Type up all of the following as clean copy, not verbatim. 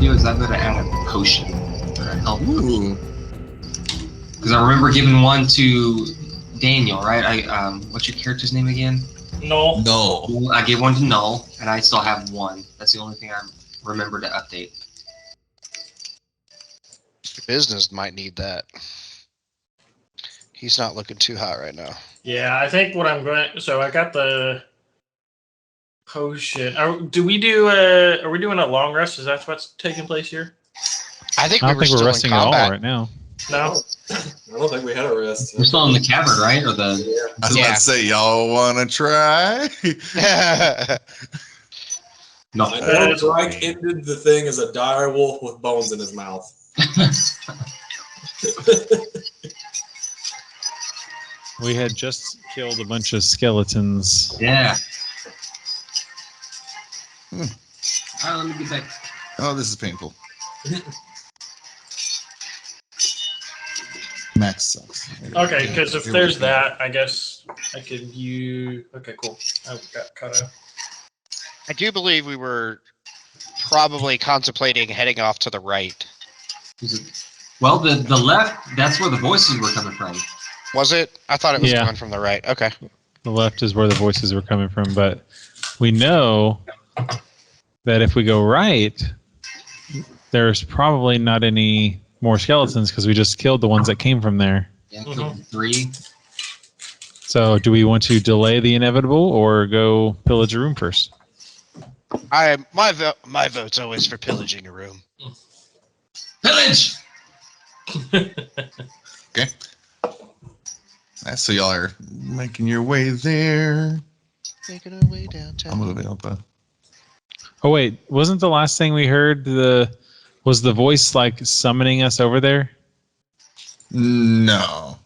do is I'm gonna add a potion or a health potion. Because I remember giving one to Daniel, right? What's your character's name again? No. I gave one to Null, and I still have one. That's the only thing I remember to update. Business might need that. He's not looking too hot right now. Yeah, I think what I'm going. So I got the potion. Are we doing a long rest? Is that what's taking place here? I think I we don't were think we're still resting in at all combat. right now. No. I don't think we had a rest. We're still in the cavern, right? Or the I was about to say, y'all want to try? no. I know Gryke ended the thing as a dire wolf with bones in his mouth. We had just killed a bunch of skeletons. Yeah. All right, let me get back. Oh, this is painful. Max sucks. Okay, because if there's that, I guess I could use. Okay, cool. I got cut out. I do believe we were probably contemplating heading off to the right. Well, the left, that's where the voices were coming from. Was it? I thought it was Yeah. coming from the right. Okay. The left is where the voices were coming from, but we know that if we go right, there's probably not any more skeletons because we just killed the ones that came from there. Yeah, killed 3. So do we want to delay the inevitable or go pillage a room first? My vote's always for pillaging a room. Pillage! Okay. So y'all are making your way there. Making our way downtown. I'm moving up. Oh wait, wasn't the last thing we heard was the voice like summoning us over there? No.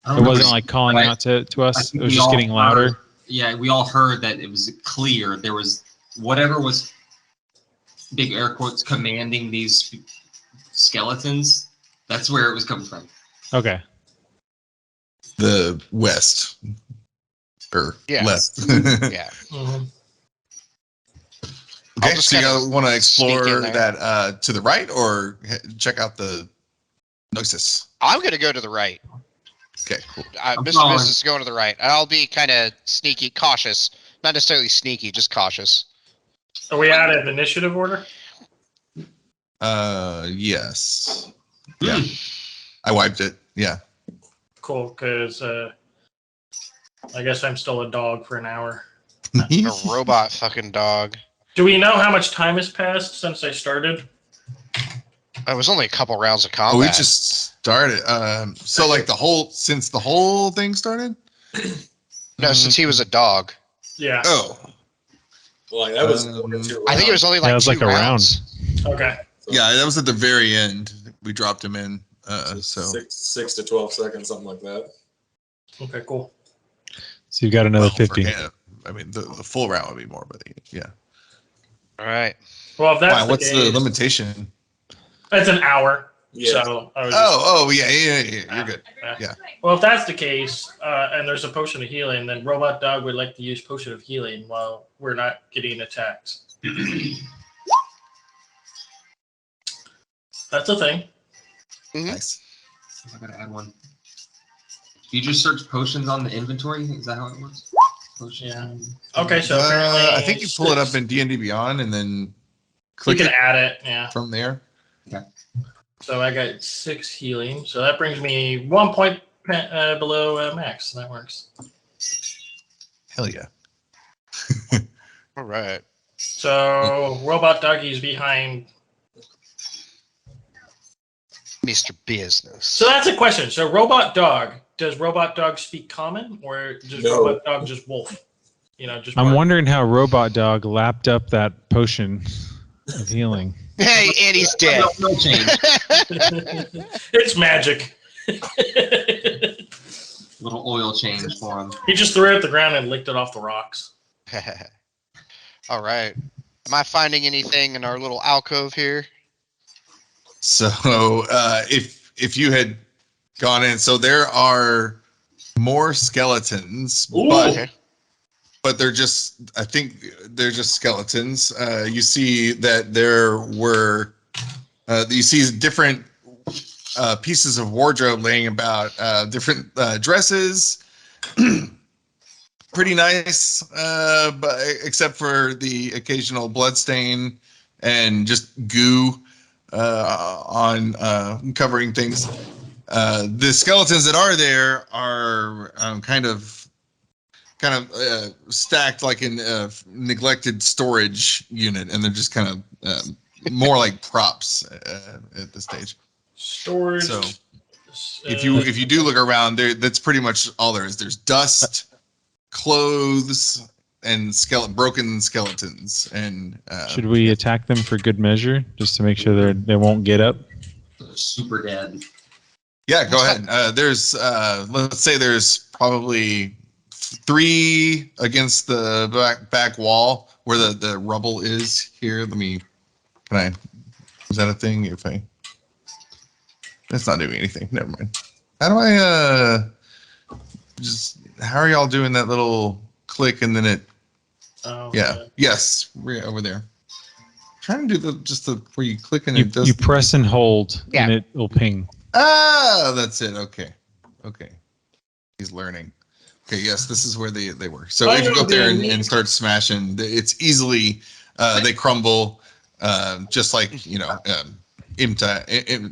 It wasn't like calling Right. out to us. I It think was we just all getting louder. heard- Yeah, we all heard that it was clear. There was whatever was big air quotes commanding these skeletons. That's where it was coming from. Okay. The west. Or Yeah. left. Yeah. Mhm. Okay, just so you kinda want to sneak explore in there. that to the right or check out the Noxus? I'm going to go to the right. Okay, cool. Mr. following. Business is going to the right. And I'll be kind of sneaky, cautious. Not necessarily sneaky, just cautious. Are we out of initiative order? Yes. Yeah. I wiped it. Yeah. Cool, because I guess I'm still a dog for an hour. A robot fucking dog. Do we know how much time has passed since I started? It was only a couple rounds of combat. Oh, we just started. So like since the whole thing started? No, since he was a dog. Yeah. Oh. Like that was. I think it was only like it was 2 like a rounds. Okay. Yeah, that was at the very end. We dropped him in. So 6 to 12 seconds, something like that. Okay, cool. So you've got another well, 50. for him. I mean, the full round would be more, but yeah. All right. Well, if that's Why, the what's case, the limitation? it's an hour. Yeah. So I was Yeah. You're good. Yeah. Well, if that's the case, and there's a potion of healing, then Robot Dog would like to use potion of healing while we're not getting attacked. That's a thing. Nice. I gotta add one. You just search potions on the inventory? Is that how it works? Potions. Yeah. Okay, so apparently I think you pull it up in D&D Beyond and then you click can it add it. Yeah. from there. So I got 6 healing. So that brings me 1 point below max. That works. Hell yeah. All right. So Robot Doggy's behind. Mr. Business. So that's a question. So Robot Dog, does Robot Dog speak common or does No. Robot Dog just wolf? You know, just I'm bark? wondering how Robot Dog lapped up that potion of healing. Hey, and he's dead. No change. It's magic. Little oil change for him. He just threw it at the ground and licked it off the rocks. All right. Am I finding anything in our little alcove here? So if you had gone in, so there are more skeletons, Ooh. but they're just, I think they're just skeletons. You see that there were You see different pieces of wardrobe laying about, different dresses. Pretty nice, but except for the occasional blood stain and just goo on covering things. The skeletons that are there are kind of stacked like in a neglected storage unit, and they're just kind of more like props at this stage. Storage. So if you do look around there, that's pretty much all there is. There's dust, clothes, and broken skeletons. And Should we attack them for good measure, just to make sure they won't get up? Super dead. Yeah, go ahead. There's let's say there's probably 3 against the back wall where the rubble is here. Is that a thing? That's not doing anything. Never mind. How do I how are y'all doing that little click and then it? Oh, Yeah. man. Yes. Right over there. Trying to do where you click and You, it does. you press and hold, and it will ping. Ah, that's it. Okay. He's learning. Okay. Yes, this is where they were. So if you go up there and start smashing, it's easily they crumble, just like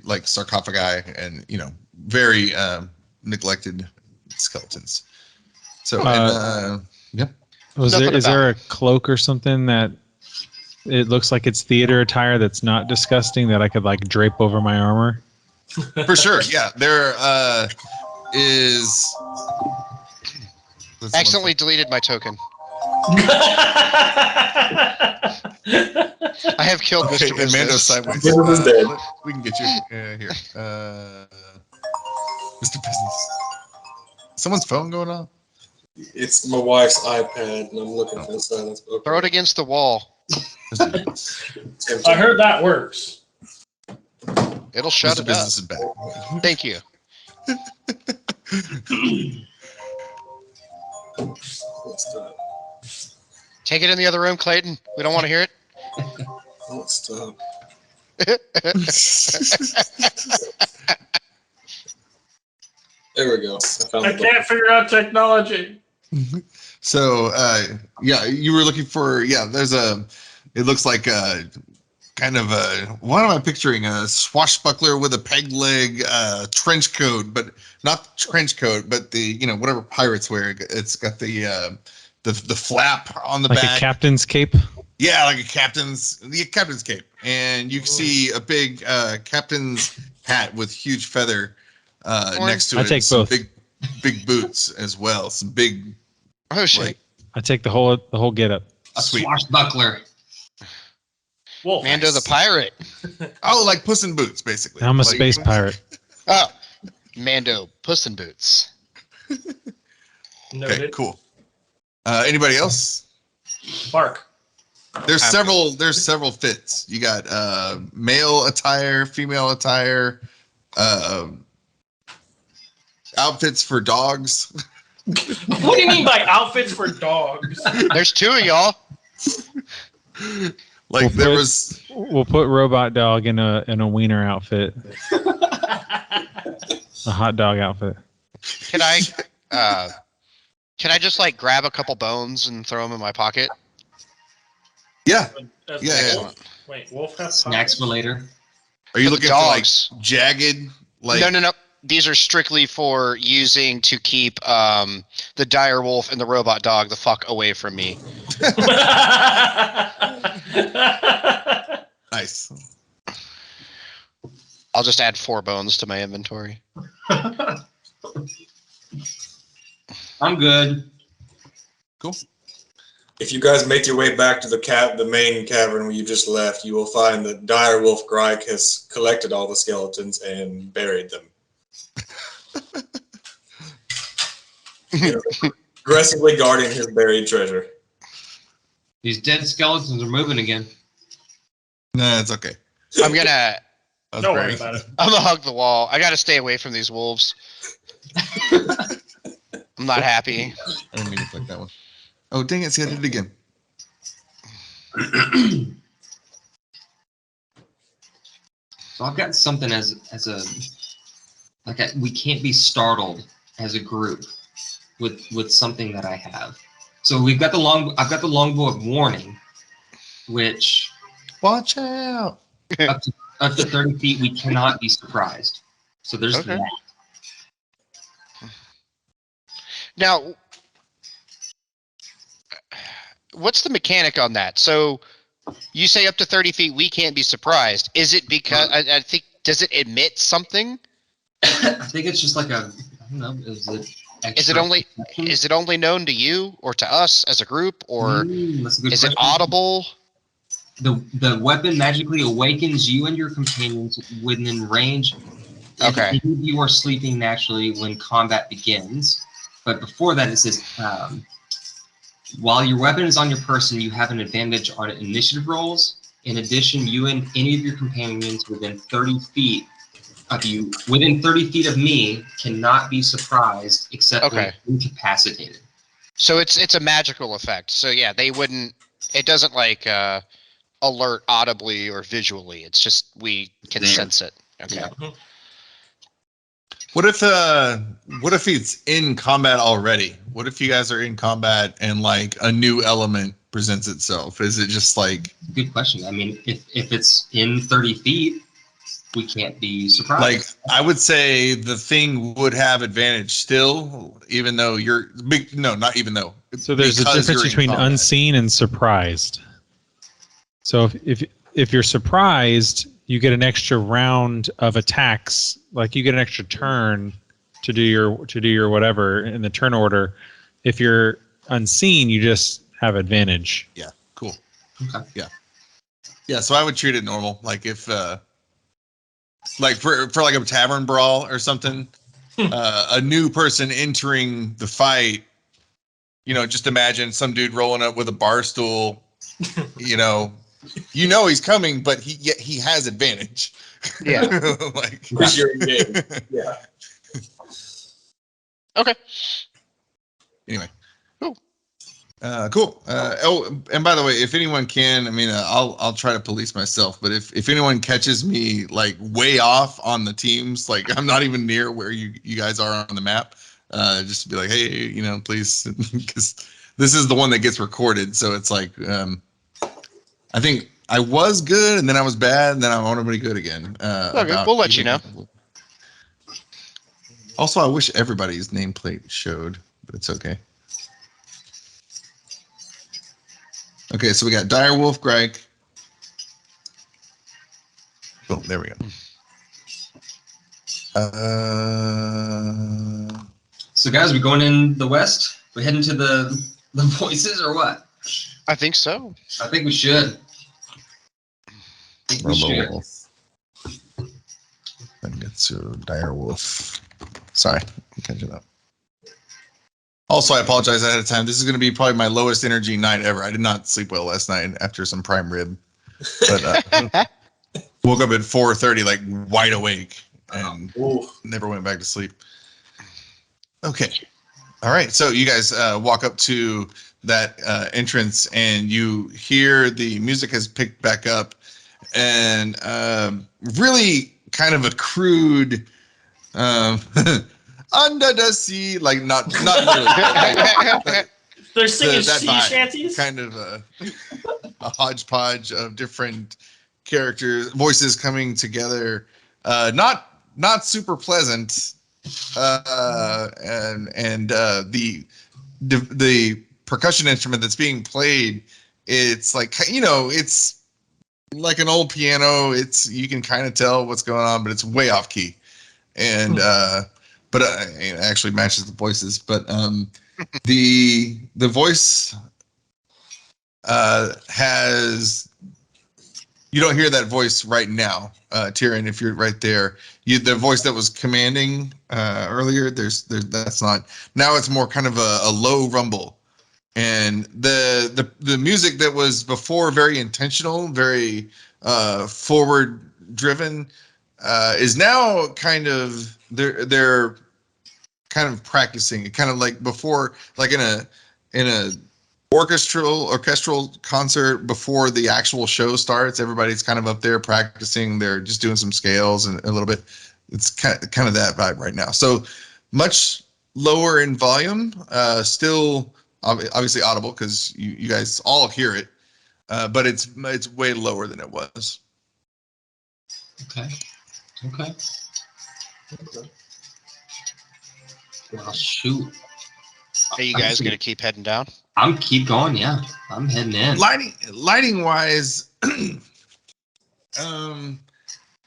like sarcophagi and very neglected skeletons. So yep. Is there a cloak or something that it looks like it's theater attire that's not disgusting that I could like drape over my armor? For sure, yeah. There is. Accidentally deleted my token. I have killed Okay, Mr. Mando Business. sideways. Business dead. We can get you here. Mr. Business. Someone's phone going off? It's my wife's iPad, and I'm looking for the silence. Okay. Throw it against the wall. I heard that works. It'll shut Mr. it up. Business is back. Thank you. What's that? Take it in the other room, Clayton. We don't want to hear it. What's that? There we go. I found I the can't figure out technology. So, yeah, you were looking for, there's it looks like kind of what am I picturing? A swashbuckler with a peg leg trench coat, but not trench coat, but the, whatever pirates wear. It's got the flap on the Like back. a captain's cape? Yeah, like a captain's cape. And you see a big captain's hat with huge feather next to I it. take Some both. big boots as well. Some big, Oh shit! like, I take the whole getup. A Sweet. swashbuckler. Wolf. Mando the pirate. oh, like Puss in Boots, basically. I'm a Like- space pirate. Oh, Mando, Puss in Boots. Noted. Okay, cool. Anybody else? Bark. There's several fits. You got male attire, female attire, outfits for dogs. What do you mean by outfits for dogs? There's 2 of y'all. Like We'll put robot dog in a wiener outfit, a hot dog outfit. Can I just like grab a couple bones and throw them in my pocket? yeah. That's Yeah, yeah. Wolf. Wait, Wolf has Snacks for later. Are you For the looking for like dogs. jagged? Like No. These are strictly for using to keep the dire wolf and the robot dog the fuck away from me. nice. I'll just add 4 bones to my inventory. I'm good. Cool. If you guys make your way back to the main cavern where you just left, you will find that dire wolf Gryke has collected all the skeletons and buried them. Aggressively guarding his buried treasure. These dead skeletons are moving again. Nah, it's okay. I'm gonna That was Don't great. worry about it. I'm gonna hug the wall. I gotta stay away from these wolves. I'm not happy. I didn't mean to click that one. Oh, dang it. See, I did it again. So I've got something as a we can't be startled as a group with something that I have. So I've got the longbow of warning, which Watch out. up to 30 feet we cannot be surprised. So there's Okay. that. Now, what's the mechanic on that? So you say up to 30 feet, we can't be surprised. Is it because I think, does it emit something? I think it's just like I don't know, Is it only known to you or to us as a group, or that's a good is it question. audible? The weapon magically awakens you and your companions within range. Okay. If any of you are sleeping naturally when combat begins. But before that, it says, while your weapon is on your person, you have an advantage on initiative rolls. In addition, you and any of your companions within 30 feet of you, within 30 feet of me, cannot be surprised except when incapacitated. So it's a magical effect. So yeah, they wouldn't. It doesn't like alert audibly or visually. It's just we can sense it. Okay. Yeah. What if it's in combat already? What if you guys are in combat and like a new element presents itself? Is it just like Good question. I mean, if it's in 30 feet, we can't be surprised. like I would say the thing would have advantage still, even though you're big. No, not even though. So there's a because difference you're in between combat. unseen and surprised. So if you're surprised, you get an extra round of attacks. Like you get an extra turn to do your whatever in the turn order. If you're unseen, you just have advantage. Yeah, cool. Okay. Yeah, so I would treat it normal. Like if like for like a tavern brawl or something, a new person entering the fight, just imagine some dude rolling up with a bar stool, he's coming, but he has advantage. Yeah. Like Because you're engaged. Yeah. Okay. Anyway. Cool. Cool. And by the way, if anyone can, I mean, I'll try to police myself, but if anyone catches me like way off on the teams, like I'm not even near where you guys are on the map, just to be like, hey, please, because this is the one that gets recorded. So it's like, I think I was good and then I was bad and then I want to be good again. Okay, we'll let you know. Also, I wish everybody's nameplate showed, but it's okay. Okay, so we got Direwolf, Gryke. Oh, there we go. So guys, we going in the west? We heading to the voices or what? I think so. I think we should. Wolf. Then get to Direwolf. Sorry, I'm catching up. Also, I apologize ahead of time. This is going to be probably my lowest energy night ever. I did not sleep well last night after some prime rib, but woke up at 4:30, like wide awake, and never went back to sleep. Okay, all right. So you guys walk up to that entrance, and you hear the music has picked back up, and really kind of a crude. Under the sea, like not really. They're singing sea vibe, shanties. Kind of a hodgepodge of different characters, voices coming together. Not super pleasant. And the percussion instrument that's being played, it's like it's like an old piano. You can kind of tell what's going on, but it's way off key. And but it actually matches the voices. But the voice has, you don't hear that voice right now, Tyrion. If you're right there, the voice that was commanding earlier, that's not. Now it's more kind of a low rumble, and the music that was before very intentional, very forward driven. Is now kind of they're kind of practicing it, kind of like before, like in a orchestral concert before the actual show starts. Everybody's kind of up there practicing. They're just doing some scales and a little bit. It's kind of that vibe right now. So much lower in volume, still obviously audible because you guys all hear it, but it's way lower than it was. Okay. Well, shoot. Are you guys gonna keep heading down? I'm keep going. Yeah, I'm heading in. Lighting wise,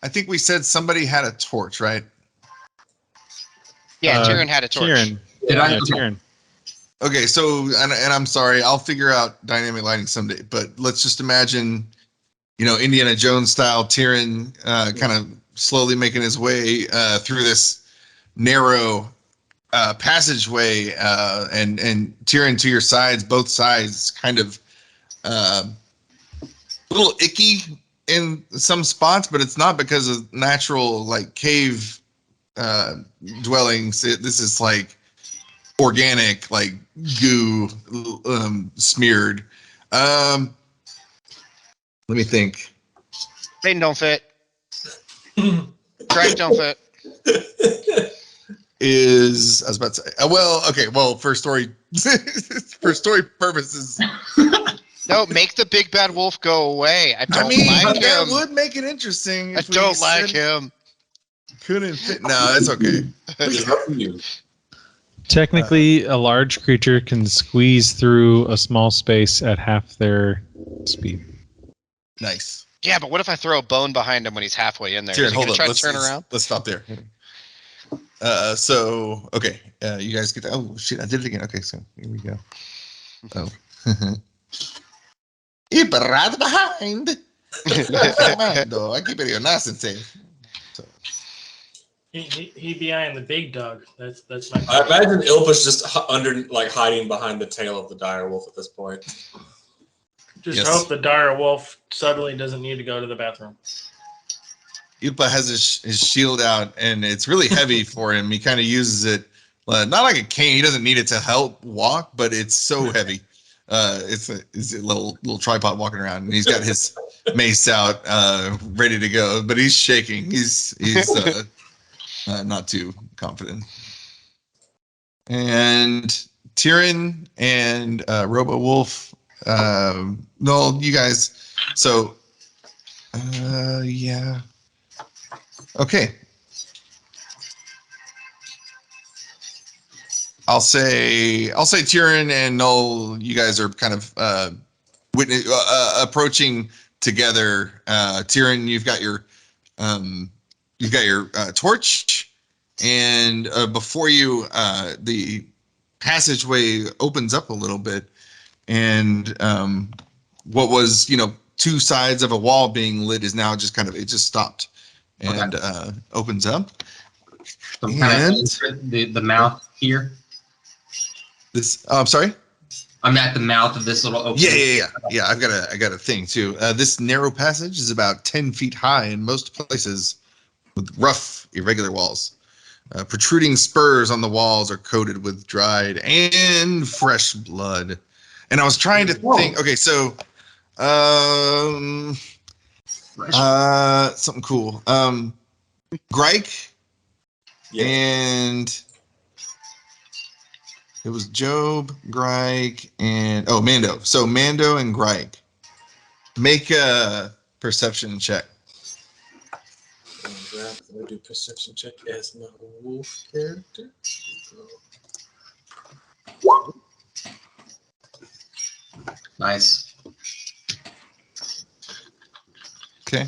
I think we said somebody had a torch, right? Yeah, Tyrion had a torch. Tyrion. Okay, so and I'm sorry, I'll figure out dynamic lighting someday. But let's just imagine, Indiana Jones style, Tyrion kind of slowly making his way through this narrow passageway, and Tyrion to your sides, both sides, kind of a little icky in some spots, but it's not because of natural like cave dwellings. This is like organic, like goo smeared. Let me think. Rain don't fit. Track don't fit. I was about to say, for story purposes. No, make the big bad wolf go away. I don't like him. That would make it interesting. I don't like him. Couldn't fit. No, it's okay. It's up to you. Technically, a large creature can squeeze through a small space at half their speed. Nice. Yeah, but what if I throw a bone behind him when he's halfway in there? Tyrion, Is he hold gonna on. try to turn around? Let's stop there. You guys get. Oh shit! I did it again. Okay, so here we go. Oh. Keep it right behind. Mando. I keep it here nice and safe. So. He behind the big dog. That's my. I imagine Ilpa's just hiding behind the tail of the dire wolf at this point. Just hope the dire wolf suddenly doesn't need to go to the bathroom. Ilpa has his shield out, and it's really heavy for him. He kind of uses it, not like a cane. He doesn't need it to help walk, but it's so heavy. It's a little tripod walking around, and he's got his mace out, ready to go. But he's shaking. He's not too confident. And Tyrion and Robo Wolf. No, you guys. So, yeah. Okay. I'll say Tyrion and Null, you guys are kind of approaching together. Tyrion, you've got your torch, and before you, the passageway opens up a little bit, and what was two sides of a wall being lit is now just it just stopped and opens up. So and the mouth here. This, I'm sorry. I'm at the mouth of this little opening. Yeah. I got a thing too. This narrow passage is about 10 feet high in most places, with rough, irregular walls. Protruding spurs on the walls are coated with dried and fresh blood. And I was trying to think. Okay, so something cool. Gryke and. It was Jobe, Gryke, and Mando. So Mando and Gryke. Make a perception check. I'm gonna do perception check as my wolf character. Nice. Okay.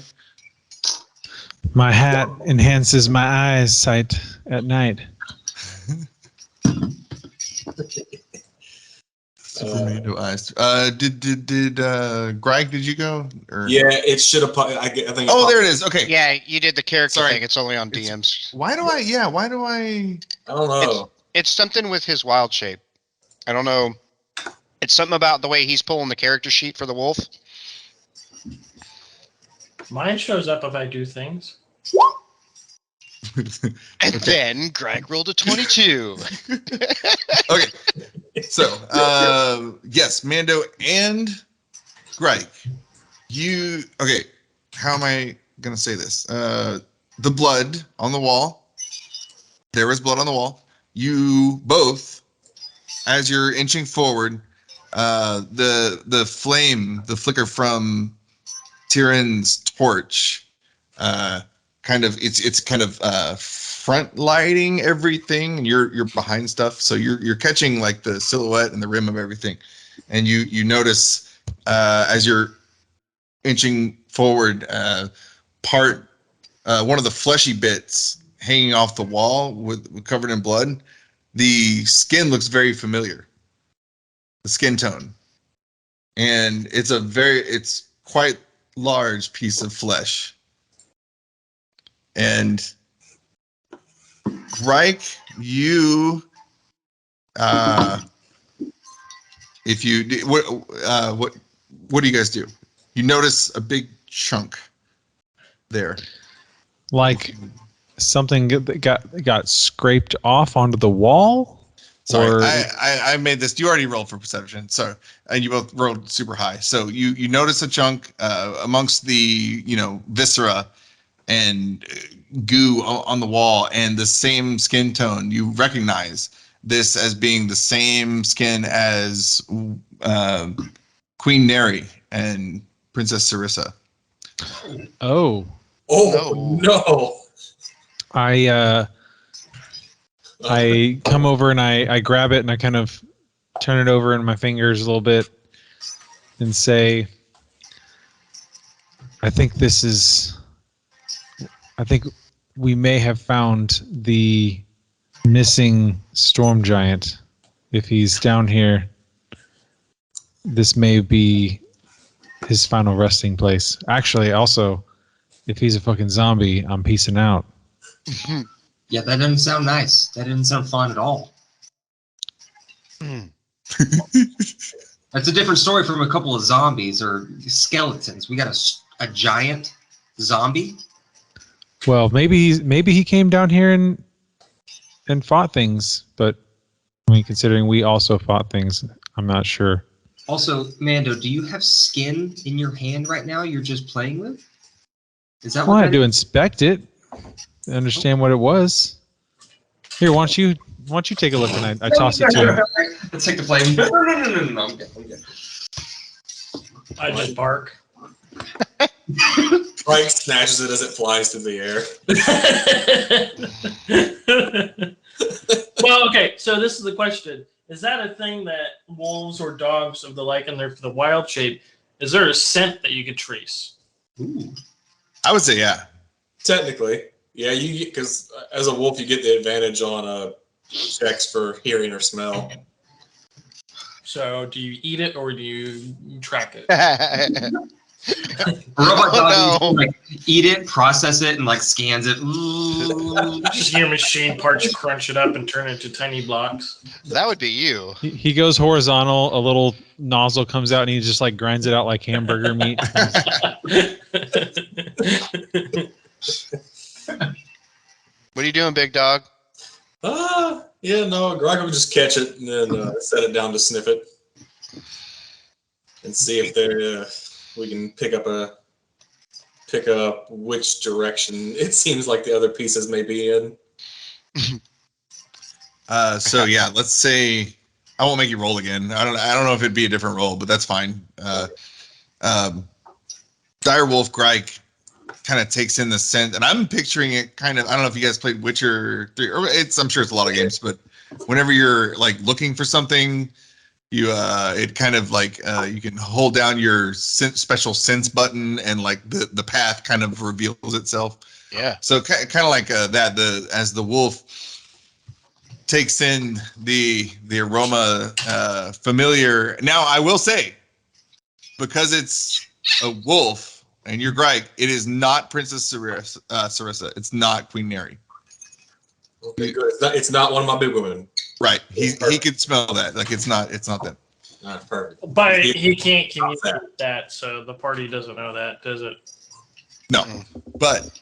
My hat enhances my eyesight at night. Mando eyes. Did Gryke? Did you go? Or? Yeah, it should have. I think. Oh, there it is. Okay. Yeah, you did the character Sorry. thing. It's only on DMs. Why do I? I don't know. It's something with his wild shape. I don't know. It's something about the way he's pulling the character sheet for the wolf. Mine shows up if I do things. And then Greg rolled a 22. Okay. So, yes, Mando and Gryke, okay, how am I going to say this? The blood on the wall. There was blood on the wall. You both, as you're inching forward, the flame, the flicker from Tyrion's torch, it's kind of front lighting everything, and you're behind stuff, so you're catching like the silhouette and the rim of everything, and you notice as you're inching forward, one of the fleshy bits hanging off the wall with covered in blood. The skin looks very familiar, the skin tone, and it's quite large piece of flesh. And Gryke, if you what do you guys do? You notice a big chunk there, Like something got scraped off onto the wall. Sorry, Or- I made this. You already rolled for perception, so and you both rolled super high. So you notice a chunk amongst the viscera and goo on the wall, and the same skin tone. You recognize this as being the same skin as Queen Neri and Princess Serissa. Oh, Oh no! I come over and I grab it and I kind of turn it over in my fingers a little bit and say, I think we may have found the missing storm giant. If he's down here, this may be his final resting place. Actually, also, if he's a fucking zombie, I'm peacing out. Yeah, that doesn't sound nice. That didn't sound fun at all. That's a different story from a couple of zombies or skeletons. We got a giant zombie. Well, maybe he came down here and fought things, but I mean, considering we also fought things, I'm not sure. Also, Mando, do you have skin in your hand right now you're just playing with? Is that I what wanted that to is? inspect it, understand what it was. Here, why don't you take a look? And I toss it to him. Let's take the flame. No, I'm good. I just bark. Gryke snatches it as it flies through the air. Well, okay, so this is the question. Is that a thing that wolves or dogs of the like in the wild shape, is there a scent that you could trace? Ooh. I would say yeah. Technically, yeah. Because as a wolf, you get the advantage on checks for hearing or smell. So do you eat it or do you track it? Robot dog no. like eat it, process it, and like scans it. Ooh. Just your machine parts crunch it up and turn it into tiny blocks. That would be you. He goes horizontal, a little nozzle comes out, and he just like grinds it out like hamburger meat. What are you doing, big dog? Yeah, no. Gryke would just catch it and then set it down to sniff it and see if we can pick up which direction it seems like the other pieces may be in. So yeah, let's say I won't make you roll again. I don't know if it'd be a different roll, but that's fine. Direwolf Gryke kind of takes in the scent, and I'm picturing it kind of. I don't know if you guys played Witcher 3, or I'm sure it's a lot of games, but whenever you're like looking for something, it kind of like you can hold down your special sense button, and like the path kind of reveals itself. Yeah. So kind of like that. As the wolf takes in the aroma, familiar. Now I will say, because it's a wolf and you're Gryke, it is not Princess Serissa. It's not Queen Neri. Okay, good. It's not one of my big women. Right. He could smell that. Like it's not them. Perfect. But he can't communicate that, so the party doesn't know that, does it? No, but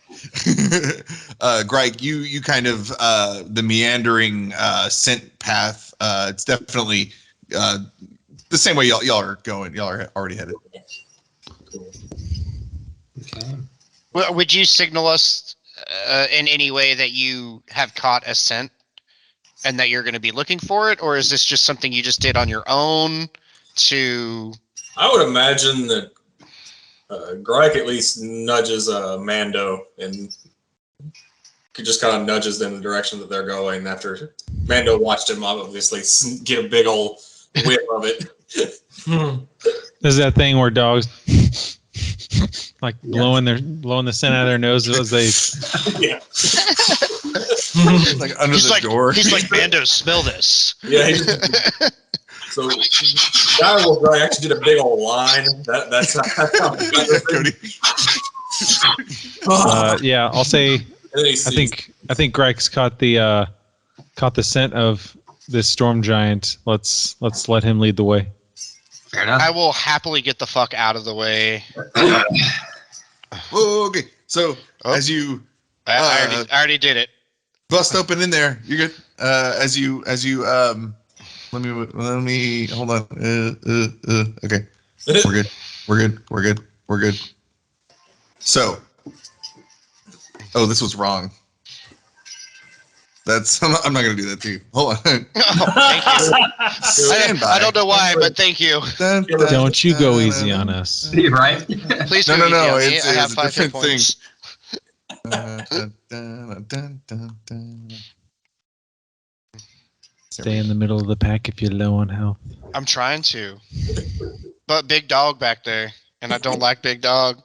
Gryke, you kind of the meandering scent path. It's definitely the same way y'all are going. Y'all are already headed. Okay. Well, would you signal us in any way that you have caught a scent and that you're going to be looking for it, or is this just something you just did on your own to? I would imagine that Gryke at least nudges Mando and just kind of nudges them in the direction that they're going after Mando watched him obviously get a big old whiff of it. There's that thing where dogs like blowing the scent out of their nose as they Yeah. Like under He's the like, door. he's like, Mando, smell this. Yeah. So Direwolf Gryke actually did a big old line. That's how Cody. yeah, I'll say And then he I sees- think Greg's caught the scent of this storm giant. Let's let him lead the way. Fair enough. I will happily get the fuck out of the way. Whoa, okay. So Oh. as you I already did it. bust open in there, you're good. As you let me hold on. Okay. We're good. So, this was wrong. That's I'm not gonna do that to you. Hold on. Oh, thank you. Stand by. I don't know why, but thank you. Don't you go easy on us. You're right. Please No, go no, easy no, on me. it's- I have it's a 5 hit different thing. points. Stay in the middle of the pack if you're low on health. I'm trying to. But big dog back there, and I don't like big dog.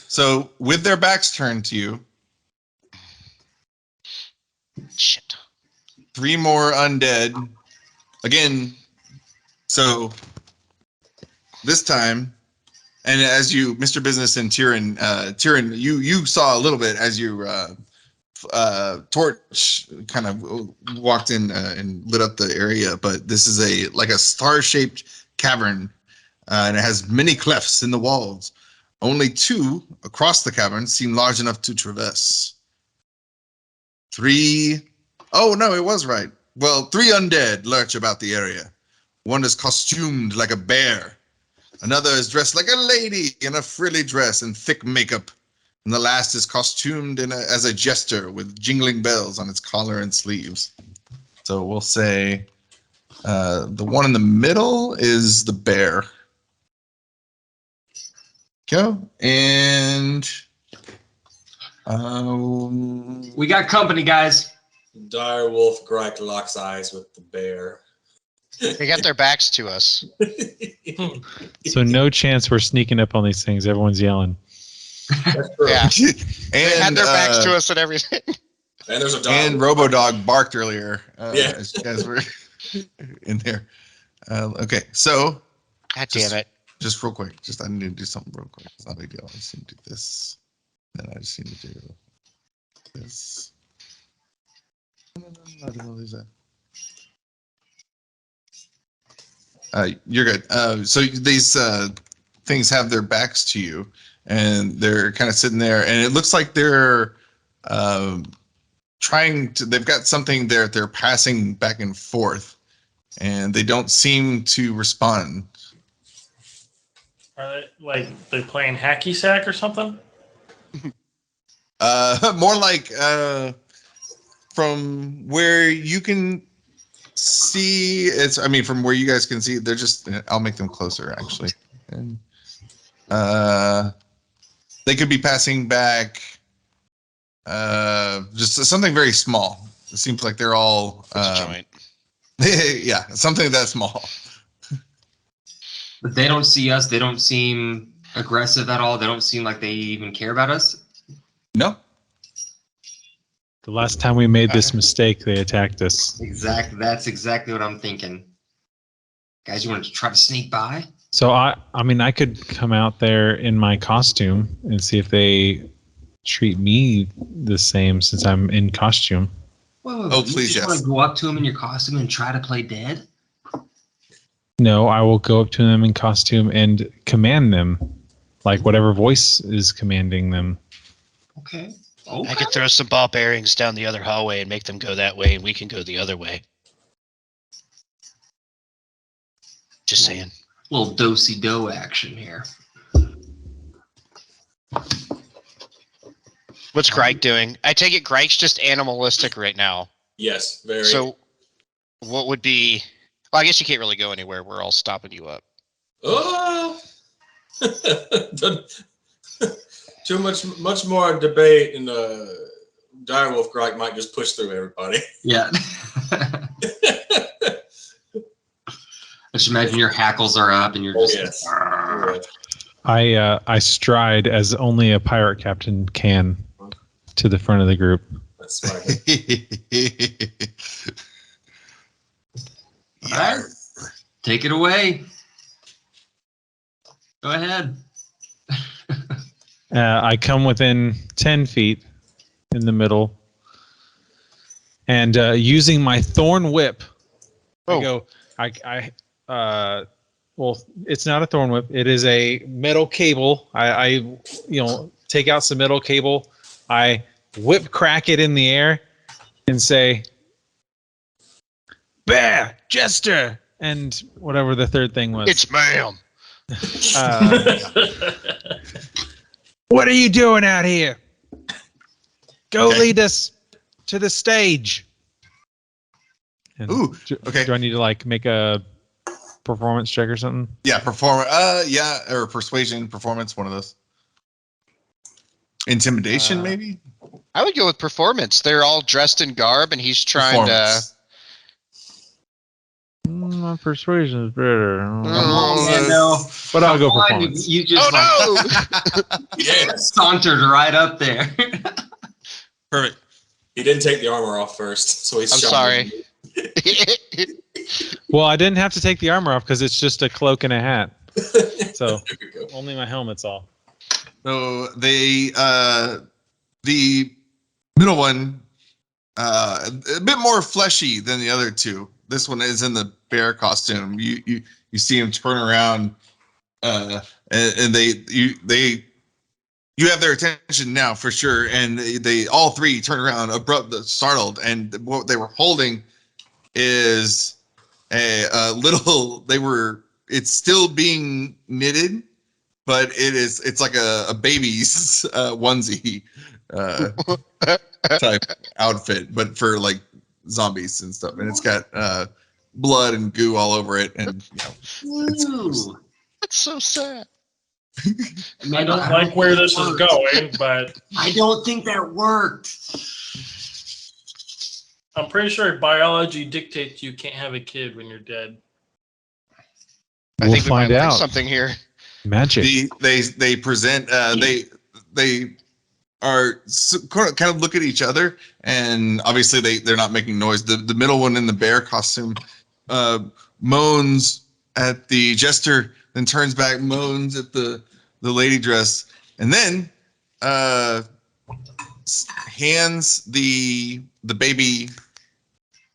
So with their backs turned to you, Shit. 3 more undead. Again, so this time, and as you, Mr. Business and Tyrion, you saw a little bit as you torch kind of walked in and lit up the area, but this is a star-shaped cavern, and it has many clefts in the walls. Only 2 across the cavern seem large enough to traverse. 3. Oh no, it was right. Well, 3 undead lurch about the area. One is costumed like a bear. Another is dressed like a lady in a frilly dress and thick makeup. And the last is costumed as a jester with jingling bells on its collar and sleeves. So we'll say the one in the middle is the bear. Go. And We got company, guys. Direwolf Gryke locks eyes with the bear. They got their backs to us. So no chance we're sneaking up on these things. Everyone's yelling. That's true. Yeah. They had and their backs to us and everything. And there's a dog. and RoboDog barked earlier Yeah. as we're in there. Okay, so God damn it. just real quick, I need to do something real quick. It's not a big deal. I just need to do this. Then I just need to do this. You're good. So these things have their backs to you, and they're kind of sitting there, and it looks like they're trying to. They've got something they're passing back and forth, and they don't seem to respond. Are they playing hacky sack or something? More like from where you can see, from where you guys can see, they're just, I'll make them closer actually. And they could be passing back just something very small. It seems like they're all It's a joint. yeah, something that small. But they don't see us. They don't seem aggressive at all. They don't seem like they even care about us. No. The last time we made this mistake, they attacked us. Exactly. That's exactly what I'm thinking. Guys, you want to try to sneak by? So I could come out there in my costume and see if they treat me the same since I'm in costume. Whoa, Oh, you please, just yes. want to go up to him in your costume and try to play dead? No, I will go up to them in costume and command them, like whatever voice is commanding them. Okay. I could throw some ball bearings down the other hallway and make them go that way, and we can go the other way. Just saying. Little do-si-do action here. What's Gryke doing? I take it Gryke's just animalistic right now. Yes, very. So, what would be? Well, I guess you can't really go anywhere. We're all stopping you up. Oh! Too much more debate and direwolf Gryke might just push through everybody. Yeah. Just imagine your hackles are up and you're just. Yes. I stride as only a pirate captain can to the front of the group. That's smart. All right. Take it away. Go ahead. I come within 10 feet in the middle, and using my thorn whip, I go. Well, it's not a thorn whip. It is a metal cable. I take out some metal cable. I whip crack it in the air and say, "Bear, Jester," and whatever the third thing was. It's ma'am. What are you doing out here? Go lead us to the stage. And Ooh, okay. Do I need to make a performance check or something? Yeah, or persuasion, performance, one of those. Intimidation, maybe? I would go with performance. They're all dressed in garb, and he's trying to. My persuasion is better. But I'll go performance. You just sauntered right up there. Perfect. He didn't take the armor off first, so he's. I'm sorry. Well, I didn't have to take the armor off because it's just a cloak and a hat. So only my helmet's off. So the middle one, a bit more fleshy than the other two. This one is in the bear costume. You see him turn around, and you have their attention now for sure. And they all three turn around, abrupt, startled, and what they were holding is a little. It's still being knitted, but it's like a baby's onesie type outfit, but for like zombies and stuff, and it's got blood and goo all over it, and Ooh. That's so sad. I don't like where this is going, but I don't think that worked. I'm pretty sure biology dictates you can't have a kid when you're dead. I We'll think we find might learn out. something here. Magic. They present they are kind of look at each other, and obviously they're not making noise. The middle one in the bear costume moans at the jester, then turns back, moans at the lady dress, and then hands the baby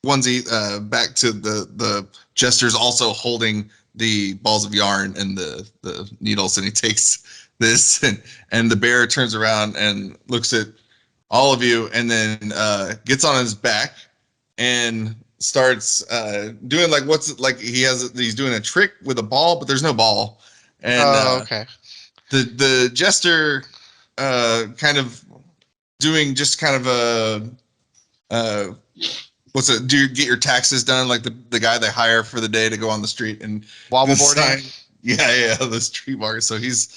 onesie back to the jester's, also holding the balls of yarn and the needles, and he takes this, and the bear turns around and looks at all of you, and then gets on his back and starts doing he's doing a trick with a ball, but there's no ball. And Okay. the jester kind of doing just kind of a do you get your taxes done, like the guy they hire for the day to go on the street and Wobble sign- boarding. yeah, the street market. So he's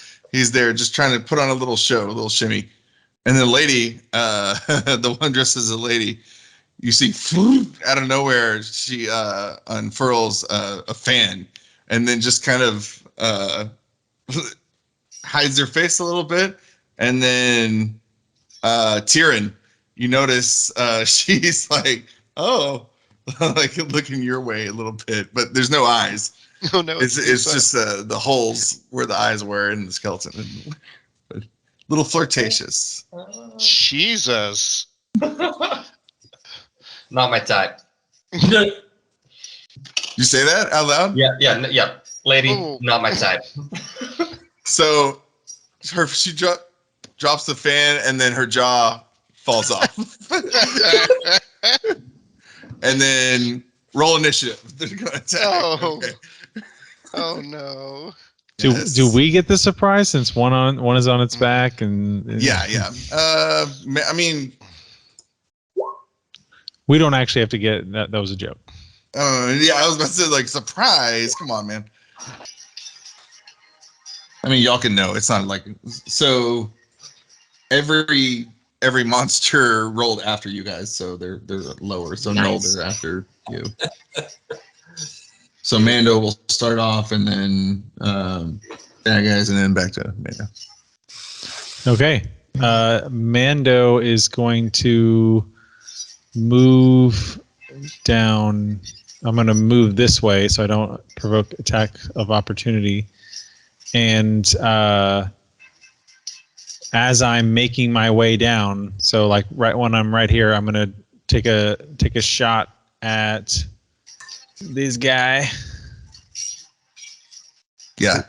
there just trying to put on a little show, a little shimmy. And the lady, the one dressed as a lady, you see out of nowhere, she unfurls a fan, and then just kind of hides her face a little bit. And then Tyrion, you notice she's like, oh, like looking your way a little bit, but there's no eyes. Oh no! It's just the holes where the eyes were in the skeleton. But little flirtatious. Jesus. Not my type. You say that out loud? Yeah. Lady, Ooh. not my type. So she drops the fan, and then her jaw falls off. And then roll initiative. They're gonna attack. Oh. Okay. Oh no. Do we get the surprise since one is on its back and Yeah. I mean, we don't actually have to get that. That was a joke. yeah, I was about to say like surprise. Come on, man. I mean, y'all can know it's not like so. Every monster rolled after you guys, so they're lower. So no, they're after you. So Mando will start off, and then bad guys, and then back to Mando. Okay. Mando is going to move down. I'm going to move this way so I don't provoke attack of opportunity. And as I'm making my way down, so like right when I'm right here, I'm going to take a shot at this guy. Yeah. I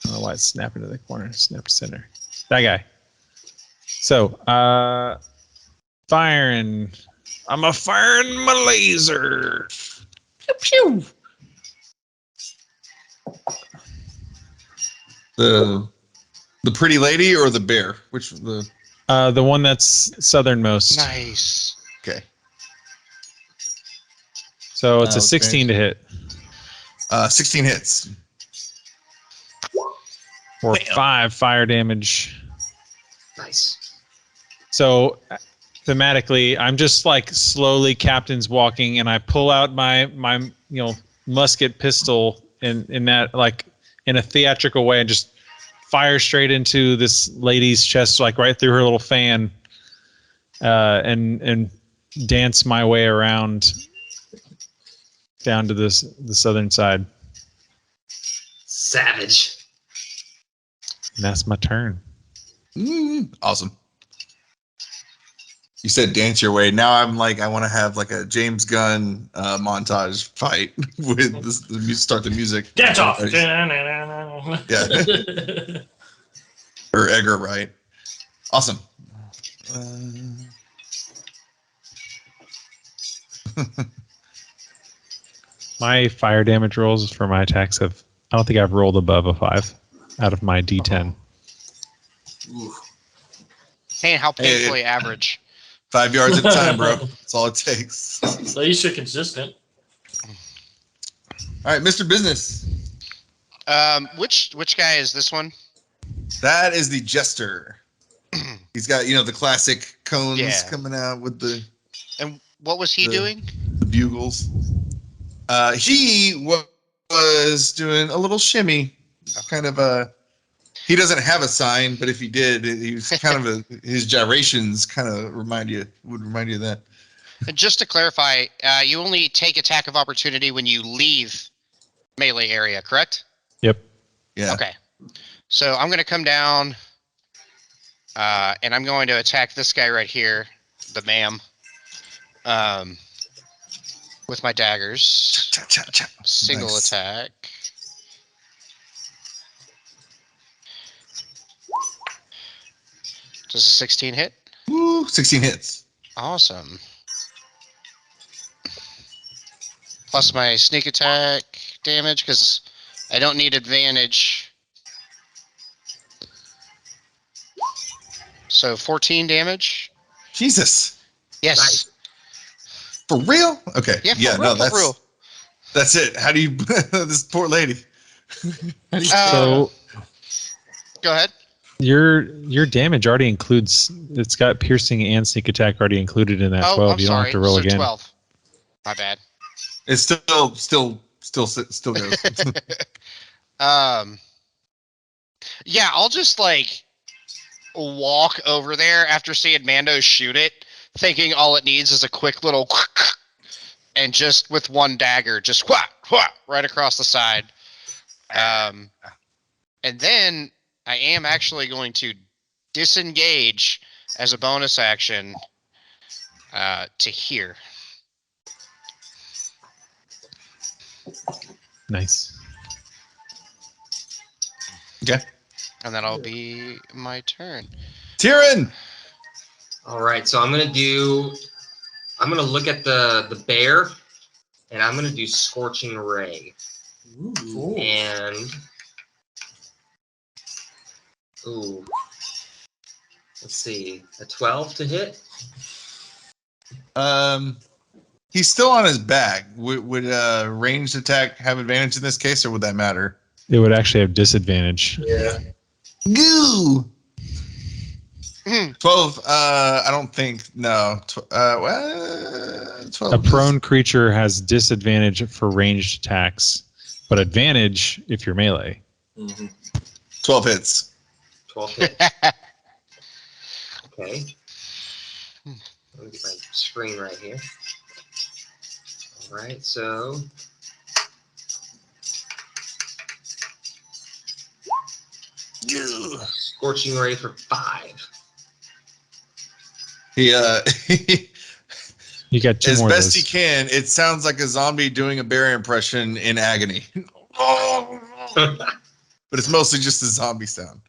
don't know why it's snapping to the corner. Snap to center. That guy. So, firing. I'm a firing my laser. Pew pew. The pretty lady or the bear? Which the one that's southernmost. Nice. okay. So it's a Okay. 16 to hit. 16 hits. Or 5 fire damage. Nice. So thematically, I'm just like slowly captain's walking, and I pull out my musket pistol in that like in a theatrical way, and just fire straight into this lady's chest, like right through her little fan, and dance my way around down to the southern side. Savage. And that's my turn. Awesome. You said dance your way. Now I'm like, I want to have like a James Gunn montage fight with start the music. Dance off. Yeah. Or Edgar Wright. Awesome. My fire damage rolls for my attacks I don't think I've rolled above a 5 out of my D10. Hey, how painfully average. 5 yards at a time, bro. That's all it takes. At least you're consistent. All right, Mr. Business. Which guy is this one? That is the Jester. He's got, the classic cones coming out with the And what was he doing? the bugles. He was doing a little shimmy, kind of he doesn't have a sign, but if he did, he was kind of his gyrations kind of would remind you of that. And just to clarify, you only take attack of opportunity when you leave melee area, correct? Yep. Yeah. Okay. So I'm going to come down, and I'm going to attack this guy right here, the ma'am, with my daggers. Single Nice. attack. Does a 16 hit? Woo, 16 hits. Awesome. Plus my sneak attack damage, because I don't need advantage. So 14 damage. Jesus. Yes. Nice. For real? Okay. Yeah, for real, for real. That's it. How do you this poor lady? So Go ahead. your damage already includes. It's got piercing and sneak attack already included in that 12. I'm You don't sorry. have to roll So again. 12. My bad. It's still goes. Yeah, I'll just like walk over there after seeing Mando shoot it, thinking all it needs is a quick little and just with one dagger, just right across the side. And then I am actually going to disengage as a bonus action to here. Nice. Okay. And that'll be my turn. Tyrion. All right, so I'm gonna look at the bear, and I'm gonna do Scorching Ray. Ooh. And let's see, a 12 to hit. He's still on his back. Would ranged attack have advantage in this case, or would that matter? It would actually have disadvantage. Yeah. Goo. 12. I don't think. No. 12. A prone creature has disadvantage for ranged attacks, but advantage if you're melee. 12 hits. 12 hits. Okay. Let me get my screen right here. All right, so scorching ray for 5. He You got 2 as more. Of best those. he can. It sounds like a zombie doing a bear impression in agony, but it's mostly just a zombie sound.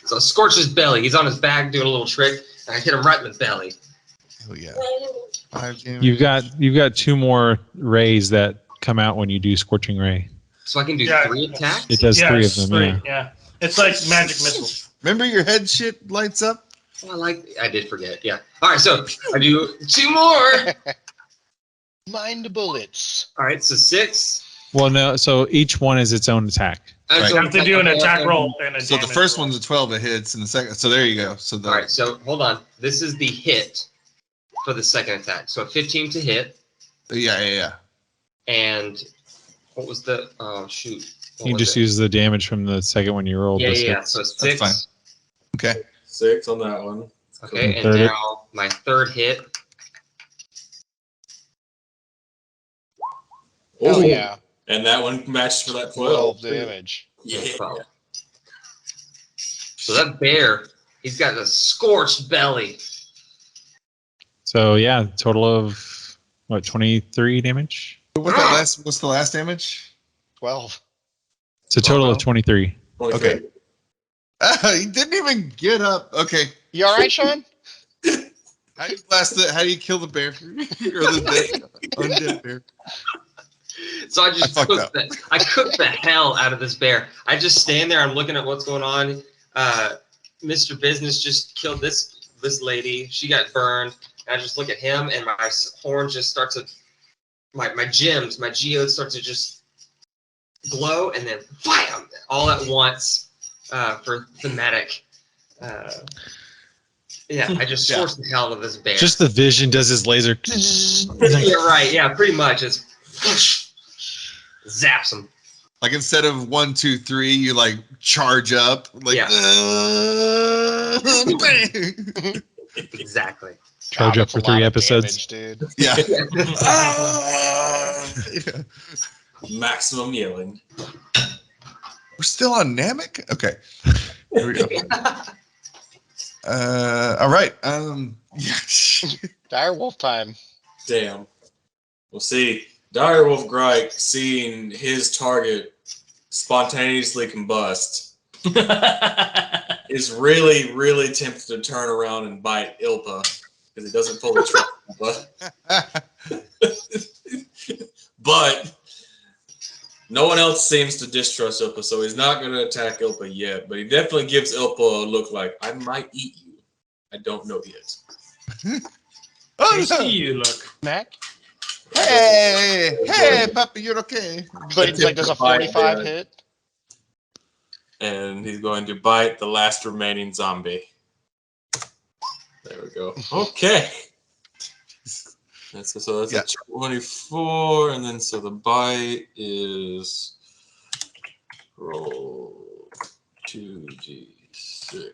So scorch his belly. He's on his back doing a little trick, and I hit him right in the belly. Oh yeah. 5 damage. You've got 2 more rays that come out when you do scorching ray. So I can do Yeah. 3 attacks. It does 3 of it's them. three, Yeah. It's like magic missile. Remember your head shit lights up? Oh, I did forget. Yeah. All right, so I do 2 more. Mind bullets. All right, so 6. Well, no. So each one is its own attack. Right. You have to do an attack roll and a So the damage first roll. one's a 12 that hits, and the second. So there you go. So the All right, so hold on. This is the hit for the second attack. So 15 to hit, yeah. and what was the? Oh shoot! What You was just it? use the damage from the second one you rolled. Yeah, this yeah. hit. So That's 6. fine. Okay. 6 on that one. Okay, and Third hit. now my third hit. Oh Ooh. yeah, And that one matched for that 12 12. damage. Yeah. 12. So that bear, he's got a scorched belly. So yeah, total of what, 23 damage? What's the last damage? 12. It's a total of 23. Okay. He didn't even get up. Okay. You all right, Sean? How do you blast the? How do you kill the bear or the undead bear? So I just I fucked up. cooked the hell out of this bear. I just stand there. I'm looking at what's going on. Mr. Business just killed this lady. She got burned. And I just look at him, and my horns just start to, my gems, my geodes start to just glow, and then bam, all at once for thematic. Yeah, I just Yeah. sourced the hell out of this bear. Just the vision does his laser. Yeah, right. Yeah, pretty much. It's zaps him. Like instead of 1, 2, 3, you like charge up. Like, Yeah. bang. Exactly. Charge Wow, up that's for a 3 lot of episodes. damage, dude. Yeah. Yeah. Maximum yelling. We're still on Namek? Okay. Here we go. All right. Yeah. Direwolf time. Damn. We'll see. Direwolf Gryke, seeing his target spontaneously combust, is really, really tempted to turn around and bite Ilpa because he doesn't fully trust Ilpa. But no one else seems to distrust Ilpa, so he's not going to attack Ilpa yet. But he definitely gives Ilpa a look like, I might eat you. I don't know yet. Oh, You no. see you look. Mac? Hey, puppy, you're okay. So it's like there's a 45 hit. And he's going to bite the last remaining zombie. There we go. Okay. So that's Yeah. a 24, and then so the bite is roll 2d6.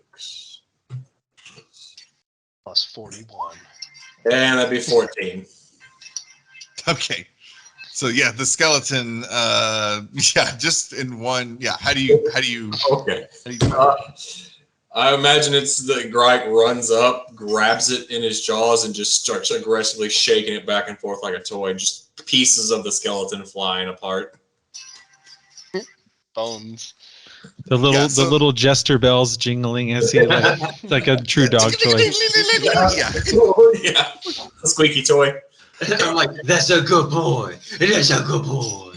Plus 41. And that'd be 14. Okay. So yeah, the skeleton. Yeah, just in one. Yeah. How do you? Okay. How do you I imagine it's the Gryke runs up, grabs it in his jaws, and just starts aggressively shaking it back and forth like a toy. Just pieces of the skeleton flying apart. Bones. The little Yeah, so- the little jester bells jingling as he like a true dog toy. Yeah. Yeah. A squeaky toy. I'm like, that's a good boy. That's a good boy.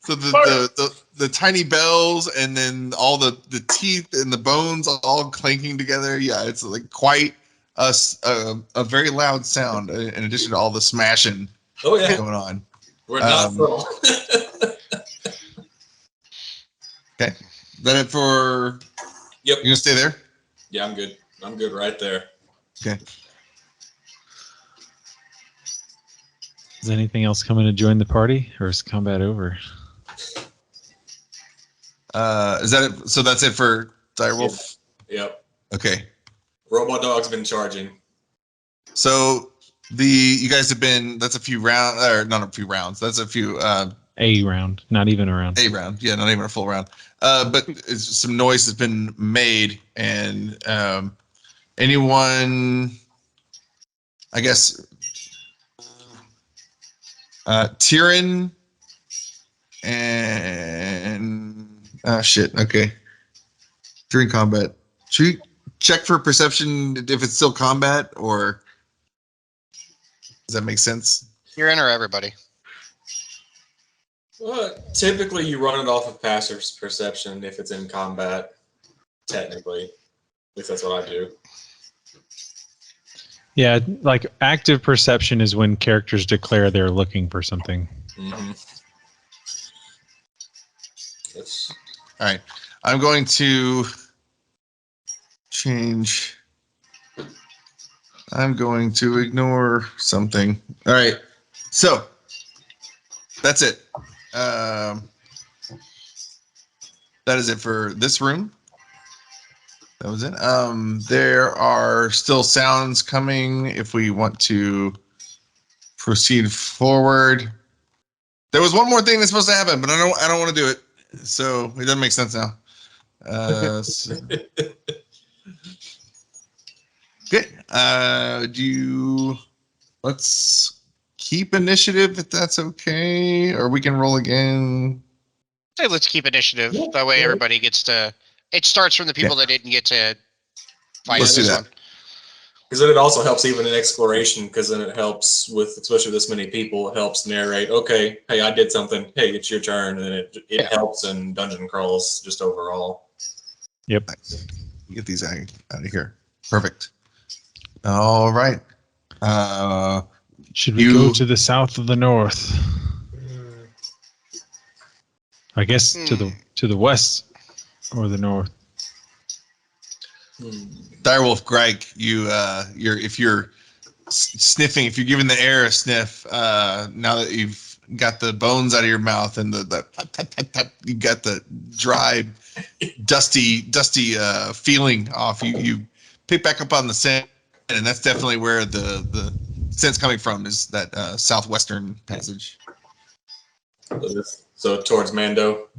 So the tiny bells and then all the teeth and the bones all clanking together. Yeah, it's like quite a very loud sound in addition to all the smashing going on. We're not full. Okay. Then it for... Yep. You gonna stay there? Yeah, I'm good. I'm good right there. Okay. Is anything else coming to join the party, or is combat over? Is that it? So that's it for Direwolf? Yep. Okay. Robot Dog's been charging. So you guys have been, that's a few rounds, or not a few rounds, that's a few A round, not even a round. A round, yeah, not even a full round. But some noise has been made, and anyone, I guess, Tyrion and shit. Okay, during combat, should we check for perception if it's still combat, or does that make sense? You're in or everybody? Well, typically you run it off of passive perception if it's in combat. Technically, at least that's what I do. Yeah, like active perception is when characters declare they're looking for something. Mm-hmm. All right, I'm going to change. I'm going to ignore something. All right, so that's it. That is it for this room. That was it. There are still sounds coming if we want to proceed forward. There was one more thing that's supposed to happen, but I don't want to do it. So it doesn't make sense now. Okay. Let's keep initiative if that's okay, or we can roll again. Say let's keep initiative. That way everybody gets to. It starts from the people that didn't get to fight Let's do this that. one. Because then it also helps even in exploration, because then it helps with, especially this many people, it helps narrate, okay, hey, I did something, hey, it's your turn, and then it helps in dungeon crawls just overall. Yep. Get these out of here. Perfect. All right. Should we go to the south of the north? I guess to the west or the north. Direwolf Gryke, if you're sniffing, if you're giving the air a sniff, now that you've got the bones out of your mouth and you got the dry, dusty feeling off, you pick back up on the scent, and that's definitely where the scent's coming from, is that southwestern passage. So towards Mando?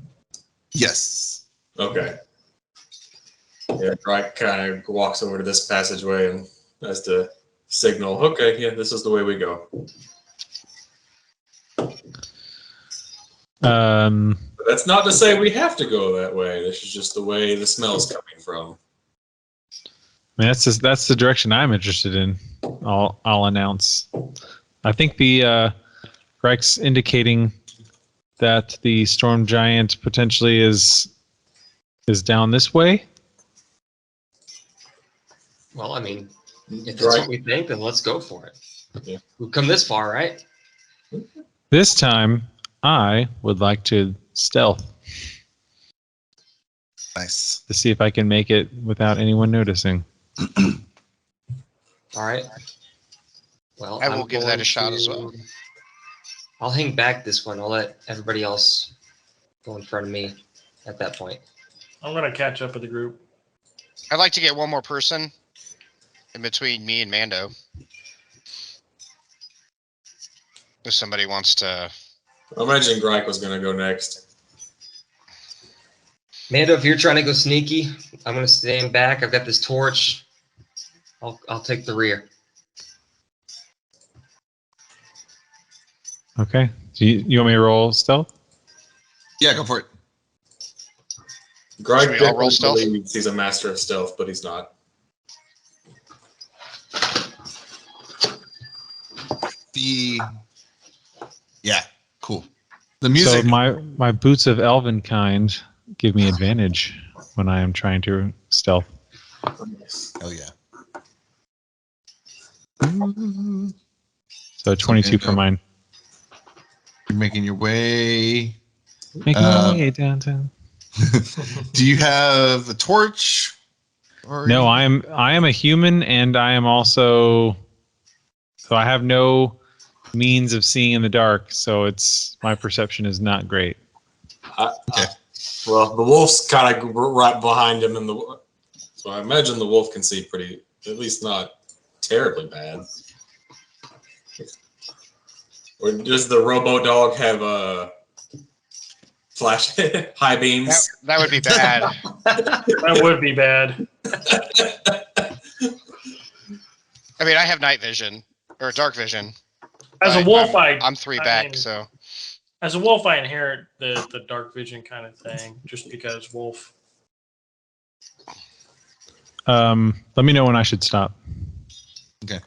Yes. Okay. Yeah, Gryke kind of walks over to this passageway and has to signal, okay, yeah, this is the way we go. But that's not to say we have to go that way. This is just the way the smell's coming from. I mean, that's the direction I'm interested in. I'll announce. I think the Gryke's indicating that the storm giant potentially is down this way. Well, I mean, if that's what we think, then let's go for it. Yeah. We've come this far, right? This time, I would like to stealth Nice. to see if I can make it without anyone noticing. All right. Well, I will give that a shot as well. I'll hang back this one. I'll let everybody else go in front of me at that point. I'm gonna catch up with the group. I'd like to get one more person in between me and Mando. If somebody wants to. I imagine Gryke was going to go next. Mando, if you're trying to go sneaky, I'm gonna stand back. I've got this torch. I'll take the rear. Okay. So you want me to roll stealth? Yeah, go for it. Gryke Should we all roll definitely stealth? believes he's a master of stealth, but he's not. Yeah, cool. The music. So my boots of elven kind give me advantage when I am trying to stealth. Oh yeah. So 22 for mine. You're making your way. Making my way downtown. Do you have a torch? Or No, I am a human, and I am also. So I have no means of seeing in the dark. So my perception is not great. Okay. Well, the wolf's kind of right behind him, so I imagine the wolf can see at least not terribly bad. Or does the robo dog have a flash high beams? That would be bad. That would be bad. I mean, I have night vision or dark vision. As a wolf, I'm three back, mean, so. As a wolf, I inherit the dark vision kind of thing, just because wolf. Let me know when I should stop. Okay.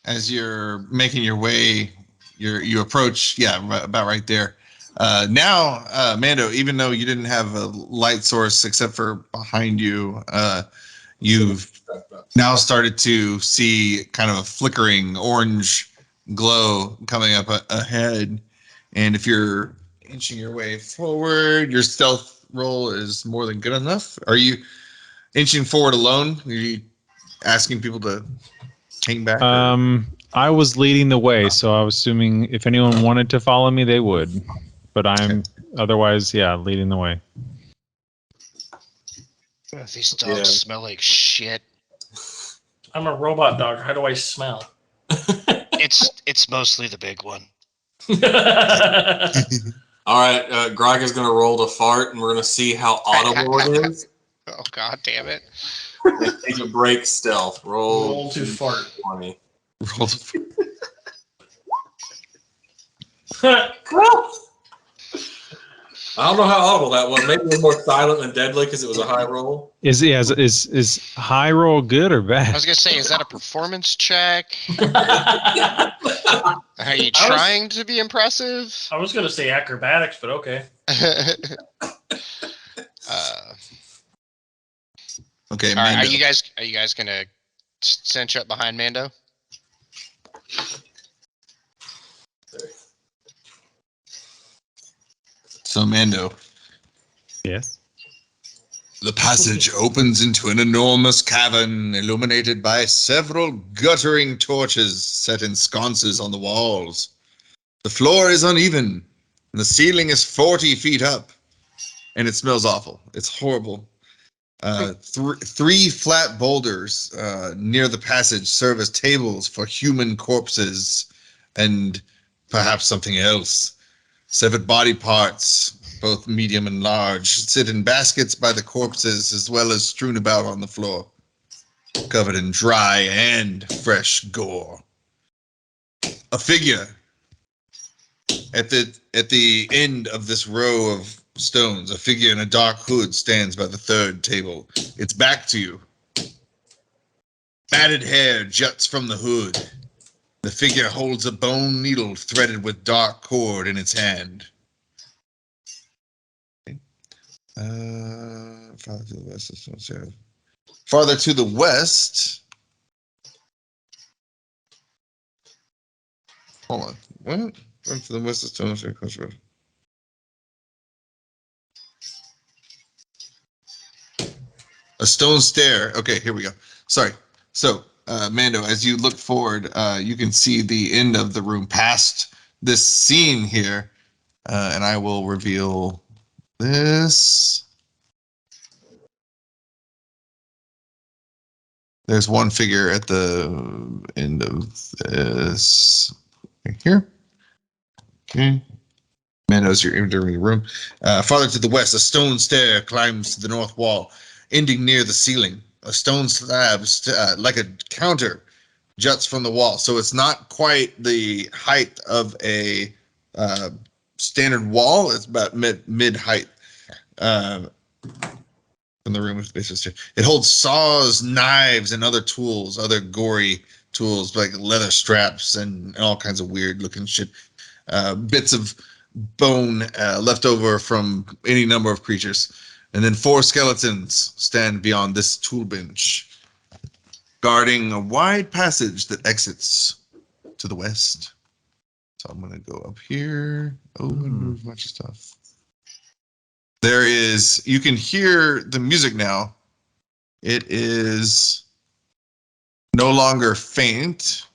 As you're making your way, you approach, about right there. Now, Mando, even though you didn't have a light source except for behind you, you've now started to see kind of a flickering orange glow coming up ahead. And if you're inching your way forward, your stealth roll is more than good enough. Are you inching forward alone? Are you asking people to hang back? I was leading the way, so I was assuming if anyone wanted to follow me, they would. But I'm otherwise, leading the way. These dogs smell like shit. I'm a robot dog. How do I smell? It's mostly the big one. All right, Gryke is going to roll to fart, and we're going to see how audible it is. Oh, god damn it. Take a break stealth. Roll to fart. 20. Roll to I don't know how audible that was. Maybe it was more silent than deadly because it was a high roll. Is high roll good or I bad? was gonna say, is that a performance check? Are you trying to be impressive? I was gonna say acrobatics, but okay. Okay, all right, Mando. are you guys gonna cinch up behind Mando? So, Mando, Yes. the passage opens into an enormous cavern illuminated by several guttering torches set in sconces on the walls. The floor is uneven, and the ceiling is 40 feet up, and it smells awful. It's horrible. Three flat boulders near the passage serve as tables for human corpses and perhaps something else. Severed body parts, both medium and large, sit in baskets by the corpses as well as strewn about on the floor, covered in dry and fresh gore. A figure at the end of this row of stones, a figure in a dark hood stands by the third table. It's back to you. Matted hair juts from the hood. The figure holds a bone needle threaded with dark cord in its hand. Farther to the west. Farther to the west. Hold on. What? Run to the west of Stone Coast Road. A stone stair. Okay, here we go. Sorry. So, Mando, as you look forward, you can see the end of the room past this scene here, and I will reveal this. There's one figure at the end of this right here. Okay. Mando's you're entering the room. Farther to the west, a stone stair climbs to the north wall, ending near the ceiling. A stone slab, like a counter, juts from the wall. So it's not quite the height of a standard wall. It's about mid height. From the room is basically, it holds saws, knives, and other tools, other gory tools like leather straps and all kinds of weird looking shit. Bits of bone left over from any number of creatures. And then 4 skeletons stand beyond this tool bench, guarding a wide passage that exits to the west. So I'm going to go up here. Oh, and move a bunch of stuff. There is, you can hear the music now. It is no longer faint.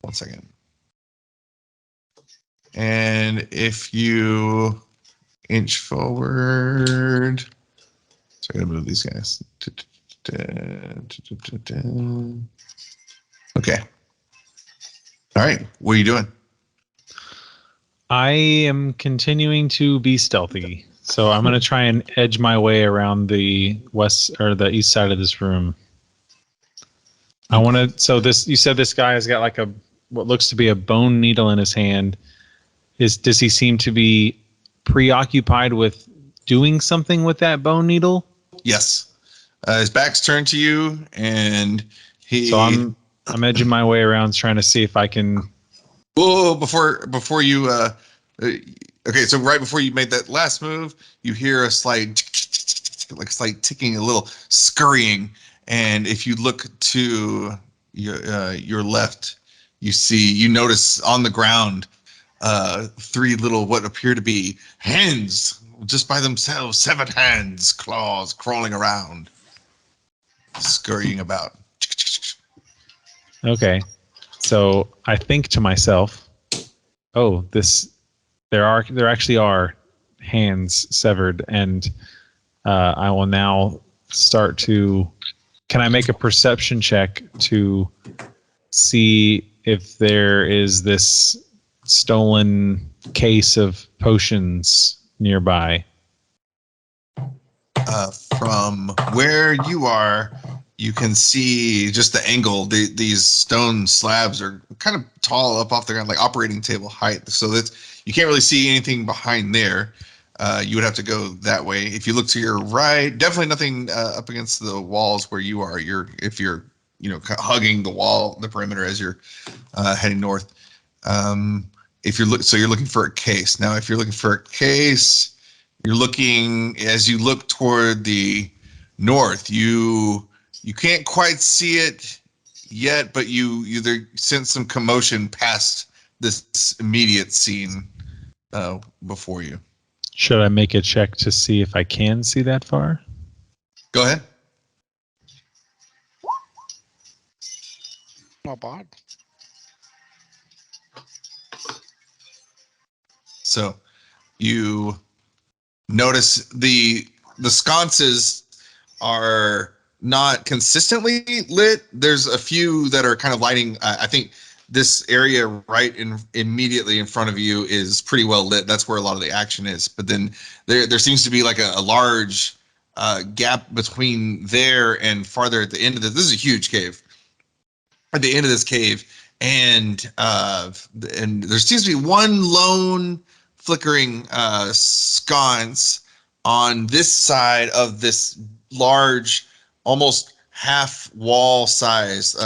1 second. And if you inch forward, so I'm gonna move these guys. Okay. All right. What are you doing? I am continuing to be stealthy, so I'm going to try and edge my way around the west or the east side of this room. I want to. So this, you said this guy has got like what looks to be a bone needle in his hand. Does he seem to be preoccupied with doing something with that bone needle? Yes. His back's turned to you, and he. So I'm edging my way around, trying to see if I can. Whoa! Before you. Okay, so right before you made that last move, you hear a slight ticking, a little scurrying, and if you look to your left, you notice on the ground 3 little what appear to be hands just by themselves, 7 hands, claws crawling around, scurrying about. Okay, so I think to myself, oh, there actually are hands severed, and I will now start to. Can I make a perception check to see if there is this stolen case of potions nearby? From where you are, you can see just the angle. These stone slabs are kind of tall up off the ground, like operating table height. So that you can't really see anything behind there. You would have to go that way. If you look to your right, definitely nothing up against the walls where you are. If you're hugging the wall, the perimeter as you're heading north. If you're looking for a case. Now, if you're looking for a case, you're looking as you look toward the north. You can't quite see it yet, but you sense some commotion past this immediate scene before you. Should I make a check to see if I can see that far? Go ahead. Not bad. So you notice the sconces are not consistently lit. There's a few that are kind of lighting. I think this area right immediately in front of you is pretty well lit. That's where a lot of the action is. But then there seems to be like a large gap between there and farther at the end of this. This is a huge cave. At the end of this cave, and there seems to be one lone flickering sconce on this side of this large, almost half wall size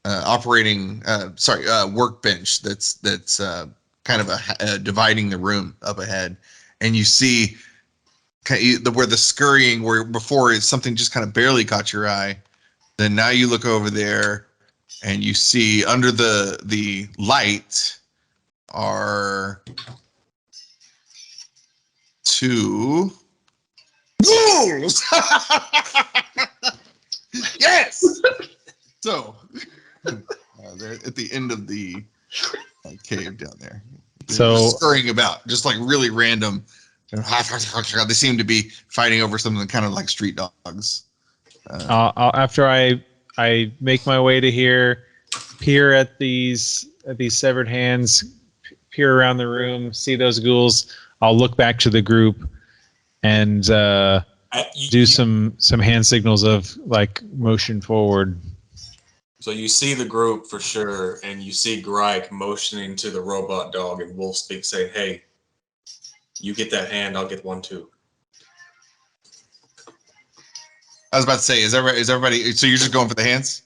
operating workbench that's kind of dividing the room up ahead, and you see where the scurrying, where before something just kind of barely caught your eye, then now you look over there and you see under the light are 2 ghouls. Yes. So they're at the end of the cave down there. They're just scurrying about, just like really random. They seem to be fighting over something kind of like street dogs. After I make my way to here, peer at these severed hands, peer around the room, see those ghouls, I'll look back to the group and do some hand signals of like motion forward. So you see the group for sure, and you see Gryke motioning to the robot dog, and Wolf speak saying, "Hey, you get that hand, I'll get one too." I was about to say, is everybody? So you're just going for the hands?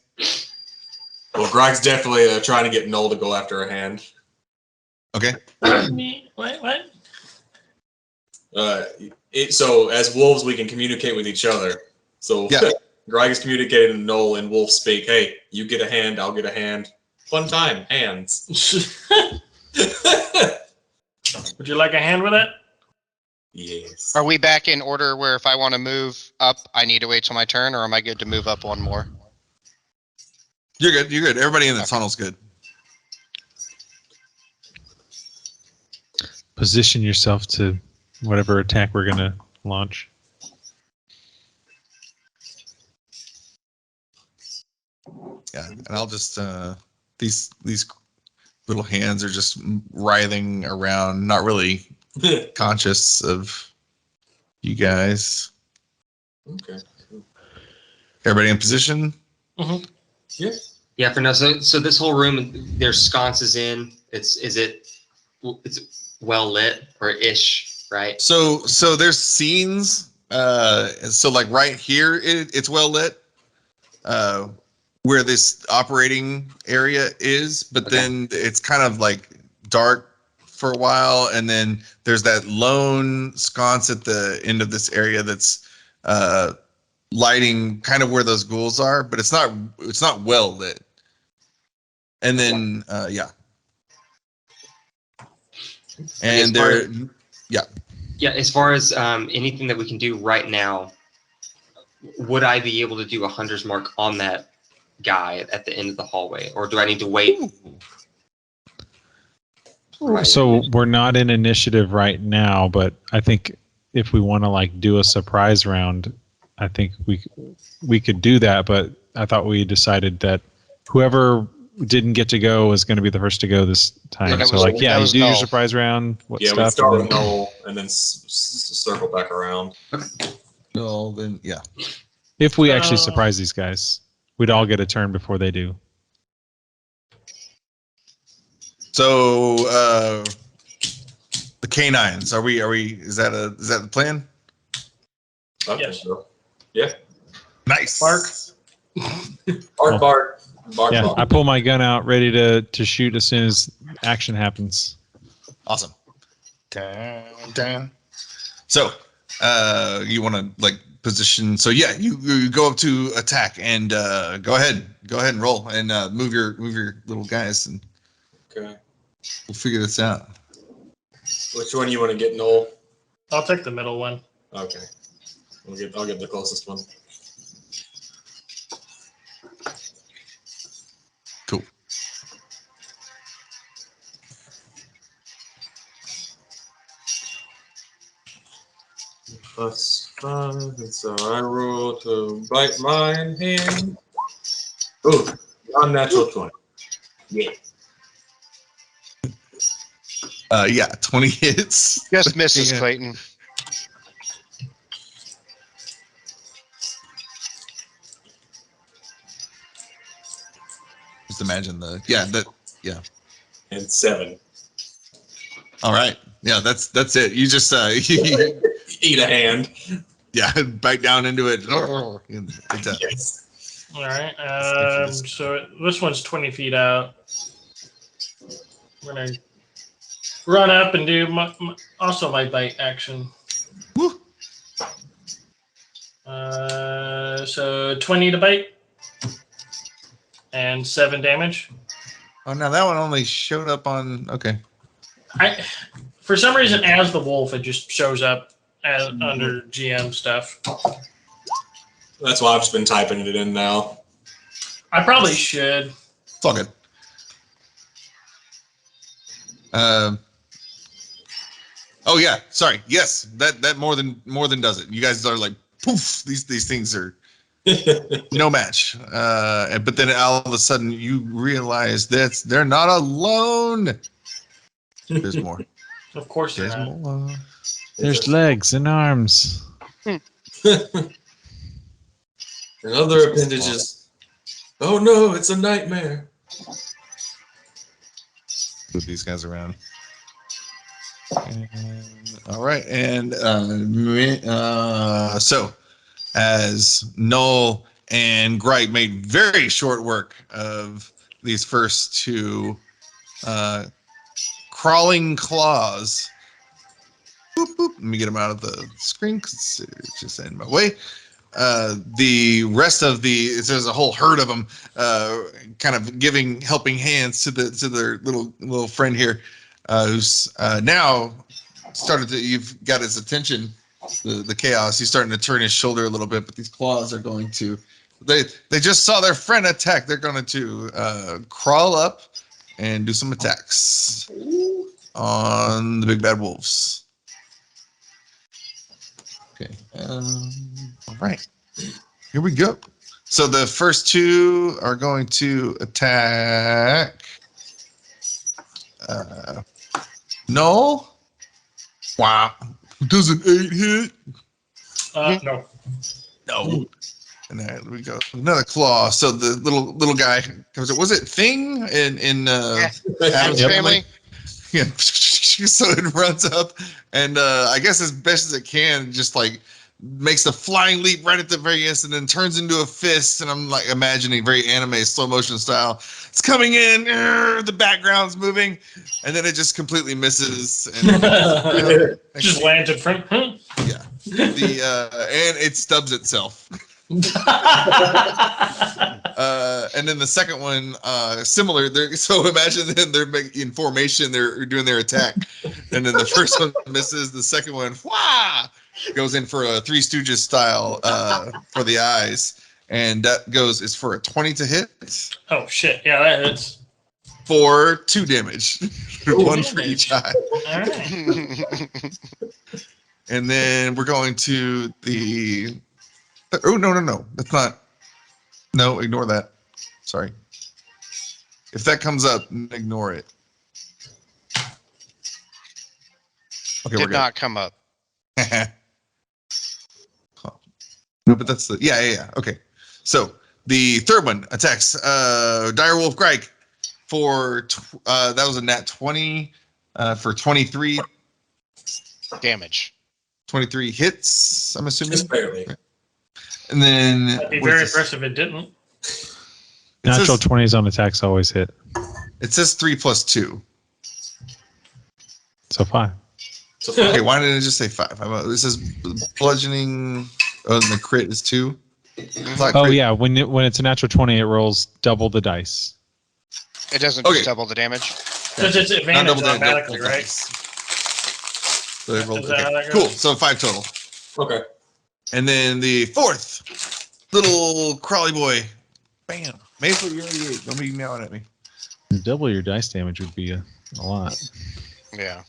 Well, Gryke's definitely trying to get Null to go after a hand. Okay. What? So as wolves, we can communicate with each other. So Yeah. Gryke is communicating to Noel in wolf speak. Hey, you get a hand, I'll get a hand. Fun time, hands. Would you like a hand with that? Yes. Are we back in order where if I want to move up, I need to wait till my turn, or am I good to move up one more? You're good. You're good. Everybody in the tunnel's good. Position yourself to whatever attack we're gonna launch. Yeah, and I'll just these little hands are just writhing around, not really conscious of you guys. Okay. Everybody in position? Mm-hmm. Yeah. Yeah, for now. So this whole room, there's sconces in. It's well lit or ish, right? So there's scenes. So like right here, it's well lit. Where this operating area is, but Okay. then it's kind of like dark for a while, and then there's that lone sconce at the end of this area that's lighting kind of where those ghouls are, but it's not well lit. And then yeah. And there, yeah. Yeah, as far as anything that we can do right now, would I be able to do a hunter's mark on that guy at the end of the hallway, or do I need to wait? Right. So we're not in initiative right now, but I think if we want to like do a surprise round, I think we could do that. But I thought we decided that whoever didn't get to go was going to be the first to go this time. Yeah, So was- like, yeah, that you was do your Null. surprise round. What Yeah, we stuff? start and with then- Noel and then circle back around. No, then yeah. If we actually surprise these guys, we'd all get a turn before they do. So the canines, are we? Is that the plan? Okay, Yes. so. Yeah. Nice. Bark. Bark. Yeah, I pull my gun out, ready to shoot as soon as action happens. Awesome. Dun, dun. So, you want to like position? So yeah, you go up to attack and go ahead and roll and move your little guys, and Okay. we'll figure this out. Which one you want to get, Noel? I'll take the middle one. Okay. I'll get the closest one. Cool. +5, and so I roll to bite mine hand. Ooh, unnatural 20. Yeah. Yeah, 20 hits. Just misses, Yeah. Clayton. Just imagine And 7. All right. Yeah, that's it. You just Eat a hand. yeah, bite down into it. Yes. All right. So this one's 20 feet out. I'm gonna run up and do also my bite action. Woo. So 20 to bite and 7 damage. Oh, now that one only showed up on. Okay. For some reason, as the wolf, it just shows up as under GM stuff. That's why I've just been typing it in now. I probably should. It's all good. Oh yeah, sorry. Yes, that more than does it. You guys are like poof. These things are no match. But then all of a sudden you realize that they're not alone. There's more. Of course, they're There's not. more. There's legs and arms. And other appendages. Oh no, it's a nightmare. Move these guys around. And, all right, and so as Noel and Gryke made very short work of these first two crawling claws. Boop, boop. Let me get them out of the screen because it's just in my way. The rest of there's a whole herd of them, kind of helping hands to their little friend here, who's now started to. You've got his attention. The chaos. He's starting to turn his shoulder a little bit, but these claws are going to. They just saw their friend attack. They're going to crawl up and do some attacks on the big bad wolves. Okay. All right. Here we go. So the first two are going to attack. No. Wow. Does an 8 hit? No. No. And there we go. Another claw. So the little guy comes up. Was it Thing in Adam's family? Yeah. So it runs up and I guess as best as it can, just like makes the flying leap right at the very instant and turns into a fist. And I'm like imagining very anime slow motion style. It's coming in, the background's moving, and then it just completely misses. And, just lands in front. Yeah. And it stubs itself. And then the second one, similar. So imagine then they're in formation. They're doing their attack, and then the first one misses. The second one, wah, goes in for a Three Stooges style for the eyes, and that is for a 20 to hit. Oh shit! Yeah, that hits. For 2 damage, one for each eye. All right. And then we're going to the. Oh no! That's not. No, ignore that. Sorry. If that comes up, ignore it. Okay, Did not come up. No, but that's the yeah. Okay, so the third one attacks Direwolf Gryke for that was a nat 20 for 23 Damage. 23 hits. I'm assuming. Just barely. And then That'd be very impressive if it didn't. Natural 20s on attacks always hit. It says 3 plus 2. So 5. So Okay, why didn't it just say 5? It says bludgeoning. Oh, and the crit is 2. Oh yeah, when it's a natural 20, it rolls double the dice. It doesn't Okay. just double the damage. Because it's Not advantage double automatically, double right? dice. So they rolled, Is that how okay. that goes? Cool. So 5 total. Okay. And then the fourth little crawly boy. Bam. Maple, you're 88. Don't be meowing at me. Double your dice damage would be a lot. Yeah.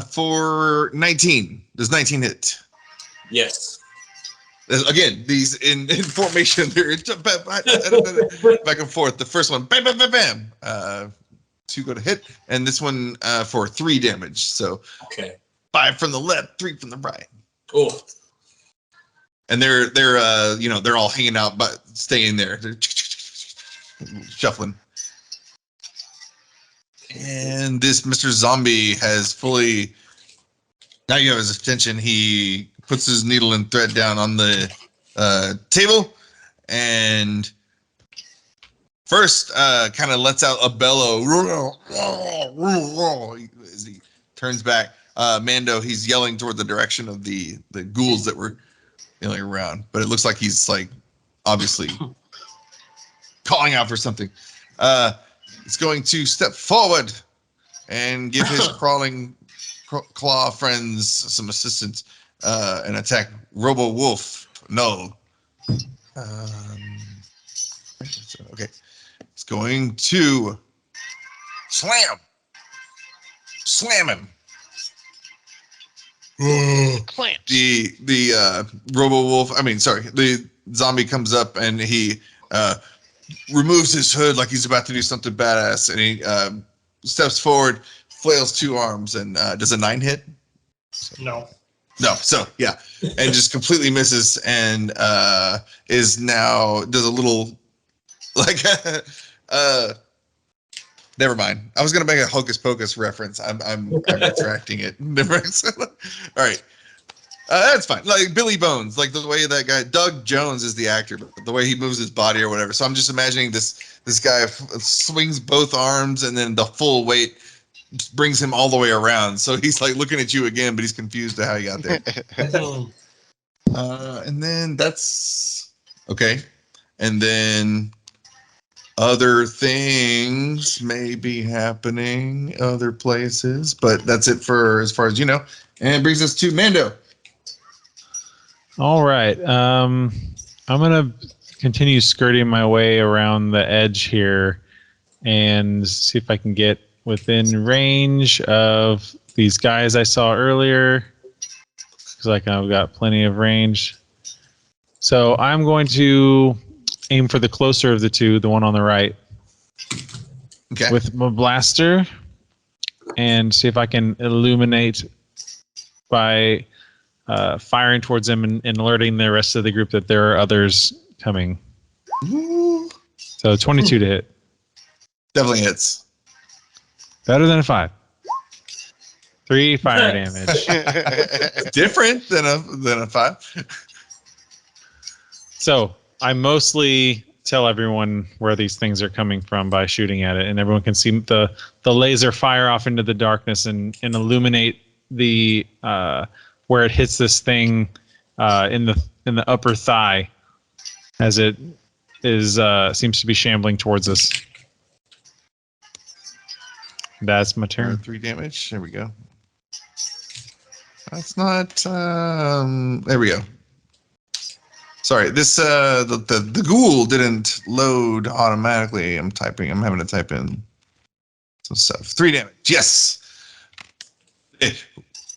For 19. Does 19 hit? Yes. Again, these in formation, they're back and forth. The first one, bam, bam, bam, bam. 2 go to hit, and this one for 3 damage. So Okay. 5 from the left, 3 from the right. Oh. And they're all hanging out but staying there. They're shuffling. And this Mr. Zombie has fully. Now you have his attention. He puts his needle and thread down on the table, and first kind of lets out a bellow as he turns back. Mando, he's yelling toward the direction of the ghouls that were yelling around, but it looks like he's like obviously calling out for something. He's going to step forward and give his crawling claw friends some assistance and attack Robo Wolf. No. Okay. He's going to slam him. Clamps. The Robo Wolf. The zombie comes up and he removes his hood like he's about to do something badass, and he steps forward, flails 2 arms, and does a 9 hit? No. No. So yeah, and just completely misses, and is now does a little like never mind. I was gonna make a Hocus Pocus reference. I'm retracting it. All right. That's fine. Like Billy Bones, like the way that guy, Doug Jones is the actor, but the way he moves his body or whatever. So I'm just imagining this guy swings both arms and then the full weight brings him all the way around. So he's like looking at you again, but he's confused at how he got there. And then that's okay. And then other things may be happening other places, but that's it for as far as you know. And it brings us to Mando. All right. I'm gonna continue skirting my way around the edge here and see if I can get within range of these guys I saw earlier. Looks like I've got plenty of range. So I'm going to aim for the closer of the two, the one on the right, with my blaster, and see if I can illuminate by firing towards them and alerting the rest of the group that there are others coming. So 22 to hit. Definitely hits. Better than a 5. 3 fire damage. Different than a 5. So I mostly tell everyone where these things are coming from by shooting at it, and everyone can see the laser fire off into the darkness and illuminate the where it hits this thing in the upper thigh as it is seems to be shambling towards us. That's my turn. 3 damage. There we go. That's not. There we go. Sorry, this the ghoul didn't load automatically. I'm having to type in some stuff. 3 damage. Yes.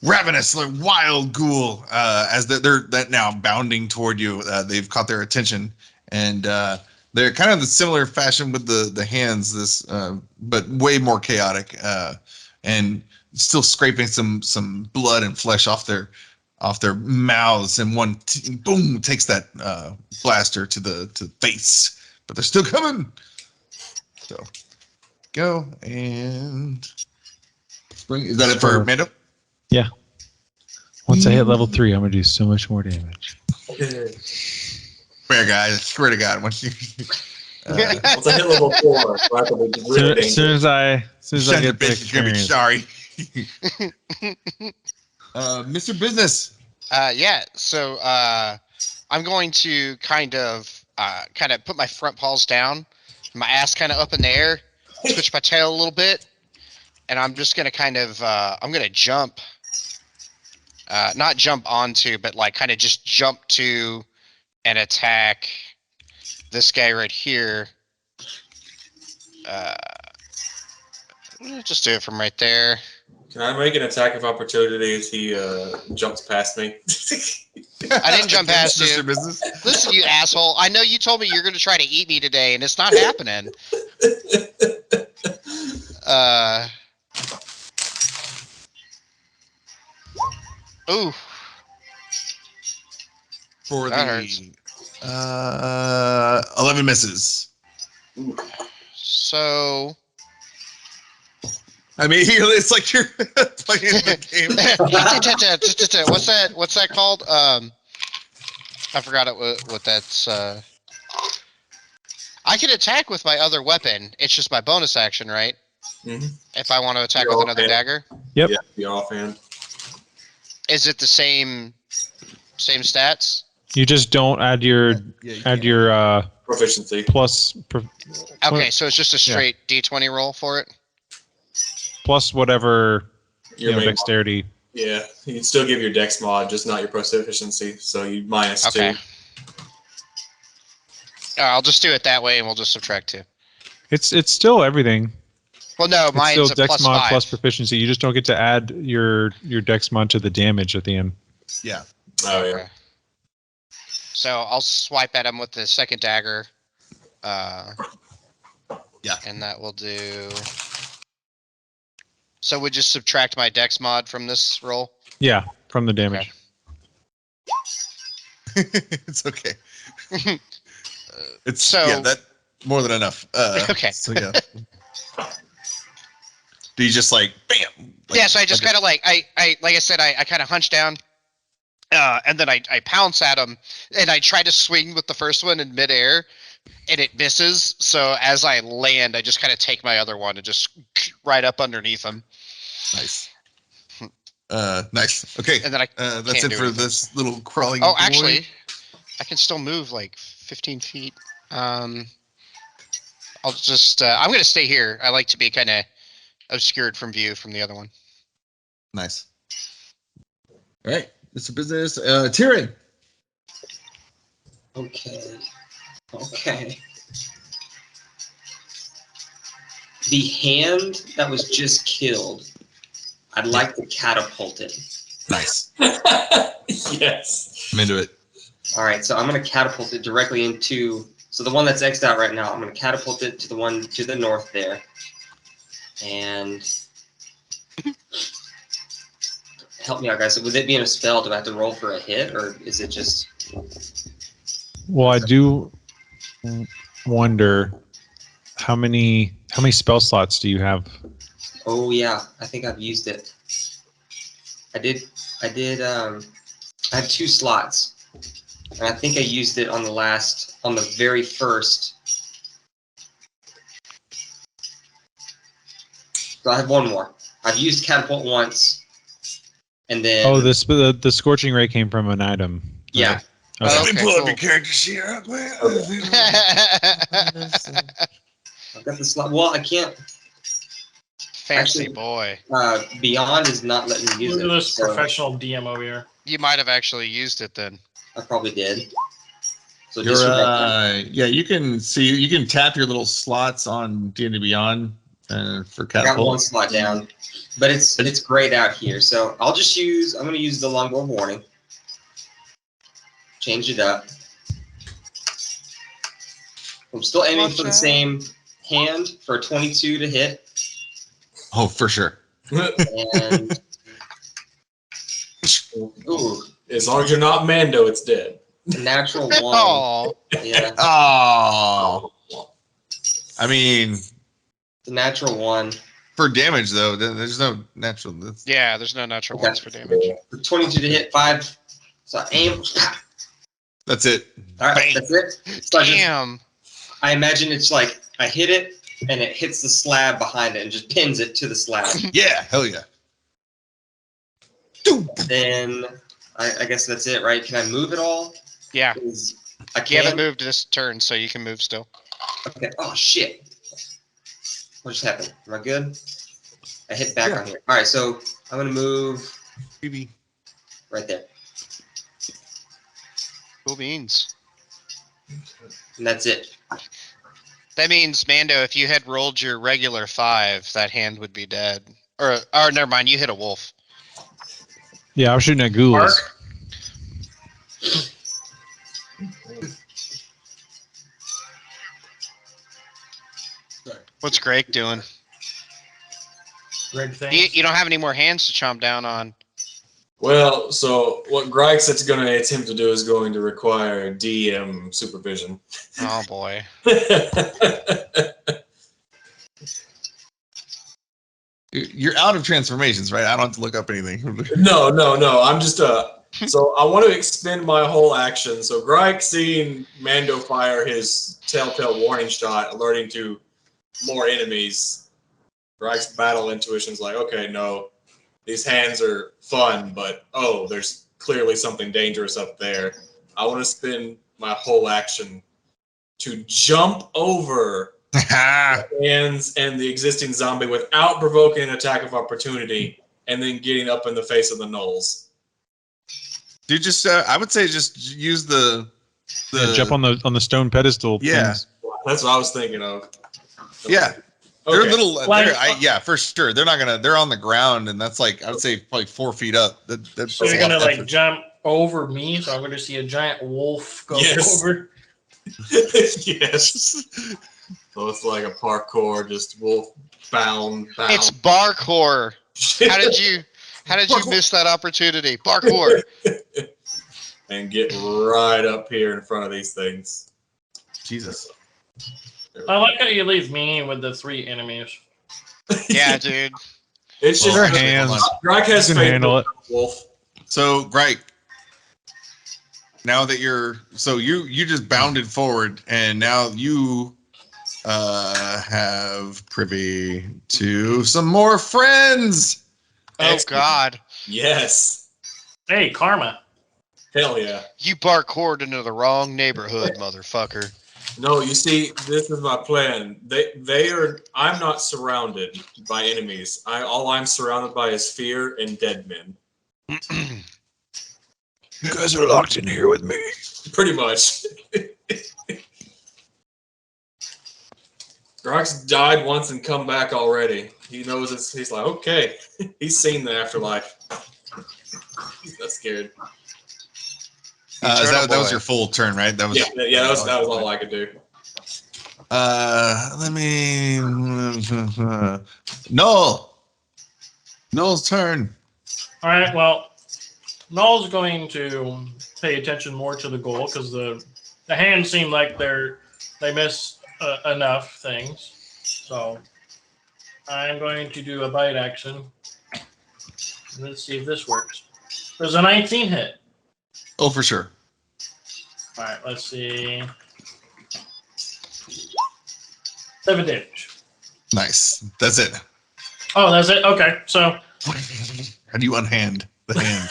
Ravenous, like wild ghoul. As they're now bounding toward you. They've caught their attention, and they're kind of the similar fashion with the hands. But way more chaotic, and still scraping some blood and flesh off their mouths, and one boom takes that blaster to the face, but they're still coming. So go and spring. Is that it for Mando? Yeah. Once I hit level 3, I'm gonna do so much more damage. Fair guy, I swear to God. Once Once I hit level 4, As soon as I get the experience. Sorry. Mr. Business. Yeah. So I'm going to kind of put my front paws down, my ass kind of up in the air, switch my tail a little bit, and I'm just gonna I'm gonna jump. Not jump onto, but like kind of just jump to and attack this guy right here. Just do it from right there. Can I make an attack of opportunity as he jumps past me? I didn't jump past you. Mr. Business. Listen, you asshole. I know you told me you're going to try to eat me today, and it's not happening. Ooh. For That the 11 misses. So I mean, it's like you're playing the game. What's that called? I forgot what that's. I can attack with my other weapon. It's just my bonus action, right? Mm-hmm. If I want to attack with another dagger. Yep. Yeah, the offhand. Is it the same stats? You just don't add your Proficiency. plus. Okay, so it's just a straight D20 roll for it. Plus whatever Your main dexterity. Yeah, you can still give your dex mod, just not your proficiency. So you minus Okay. 2. I'll just do it that way, and we'll just subtract 2. It's still everything. Well, no, It's mine's still a dex plus mod 5. plus proficiency. You just don't get to add your dex mod to the damage at the end. Yeah. Oh yeah. Okay. So I'll swipe at him with the second dagger. Yeah. And that will do. So we just subtract my dex mod from this roll? Yeah, from the damage. It's okay. It's So- that more than enough. Okay. So yeah. Do you just like bam? Yeah, so I just kind of like I said, I kind of hunch down, and then I pounce at him, and I try to swing with the first one in midair, and it misses. So as I land, I just kind of take my other one and just right up underneath him. Nice. Nice. Okay. And then I That's can't it do for anything. this little crawling. Oh, boy. actually, I can still move like 15 feet. I'll just. I'm gonna stay here. I like to be kind of obscured from view from the other one. Nice. All right. Mr. Business. Tyrion. Okay. Okay. The hand that was just killed, I'd like to catapult it. Nice. Yes. I'm into it. All right, so I'm going to catapult it directly into. So the one that's X'd out right now, I'm going to catapult it to the one to the north there. And help me out, guys. So with it being a spell, do I have to roll for a hit, or is it just? Well, I do wonder how many spell slots do you have? Oh yeah, I think I've used it. I did. I had 2 slots, and I think I used it on the very first. So I have 1 more. I've used catapult once, and then. Oh, the scorching ray came from an item. Yeah. Oh, Let me okay, pull up cool. your character sheet real quick. I've got the slot. Well, I can't. Fancy Actually- boy. Beyond is not letting me use Look at it. this So professional DM over here. You might have actually used it then. I probably did. So You're, disregard that. yeah, you can see. You can tap your little slots on D&D Beyond for I got 1 catapult. slot down, but it's grayed out here. So I'll just use. I'm going to use the longbow of warning. Change it up. I'm still aiming for the same hand for a 22 to hit, Oh, for sure. and ooh, As long as you're not Mando, it's dead. a natural 1. Oh, Yeah, Oh, I mean, the natural 1 for damage though, there's no natural. yeah. There's no natural Okay. ones for damage. for 22 to hit 5. So I aim. That's it. All right, that's it. So Damn. I imagine it's like I hit it and it hits the slab behind it and just pins it to the slab. Yeah, hell yeah. Then I guess that's it, right? Can I move at all? Yeah. 'Cause I You haven't can't. moved this turn, so you can move still. Okay. Oh shit! What just happened? Am I good? I hit back Yeah. on here. All right, so I'm gonna move Maybe. right there, Cool beans. and that's it. That means, Mando, if you had rolled your regular 5, that hand would be dead. Or never mind, you hit a wolf. Yeah, I was shooting at ghouls. Mark? What's Greg doing? Greg thinks. You don't have any more hands to chomp down on. Well, so what Gryke's that's going to attempt to do is going to require DM supervision. Oh boy. You're out of transformations, right? I don't have to look up anything. No. I'm just so I want to expend my whole action. So Gryke seeing Mando fire his telltale warning shot, alerting to more enemies. Gryke's battle intuition's like, okay, no, these hands are fun, but oh, there's clearly something dangerous up there. I want to spend my whole action to jump over the hands and the existing zombie without provoking an attack of opportunity, and then getting up in the face of the gnolls. Dude, just I would say just use the Jump on the stone pedestal. Yeah. things. That's what I was thinking of. Yeah. They're Okay. little. Like- Yeah, for sure. They're not gonna. They're on the ground, and that's like I would say probably 4 feet up. That's So you're a lot gonna of like effort. jump over me, so I'm gonna see a giant wolf go Yes. over. Yes. So it's like a parkour, just wolf bound. It's parkour. How did you miss that opportunity? Parkour. and get right up here in front of these things. Jesus. I like how you leave me with the 3 enemies. Yeah, dude. It's just Their hands. Gryke has You can faith handle in the wolf. So, Gryke, now that you just bounded forward, and now you have privy to some more friends. Oh Excellent. God! Yes. Hey, karma. Hell yeah. You bark horde into the wrong neighborhood, motherfucker. No, you see, this is my plan. They are. I'm not surrounded by enemies. All I'm surrounded by is fear and dead men. You guys are locked in here with me. Pretty much. Gryke's died once and come back already. He knows it's. He's like, okay. He's seen the afterlife. He's not scared. Eternal That was boy. your full turn, right? That was Yeah, that was all I could do. Let me. Noel's turn. All right. Well, Null's going to pay attention more to the goal because the hands seem like they miss enough things. So I'm going to do a bite action. Let's see if this works. There's a 19 hit. Oh, for sure. All right. Let's see. 7 damage. Nice. That's it. Oh, that's it. Okay. So. How do you unhand the hand?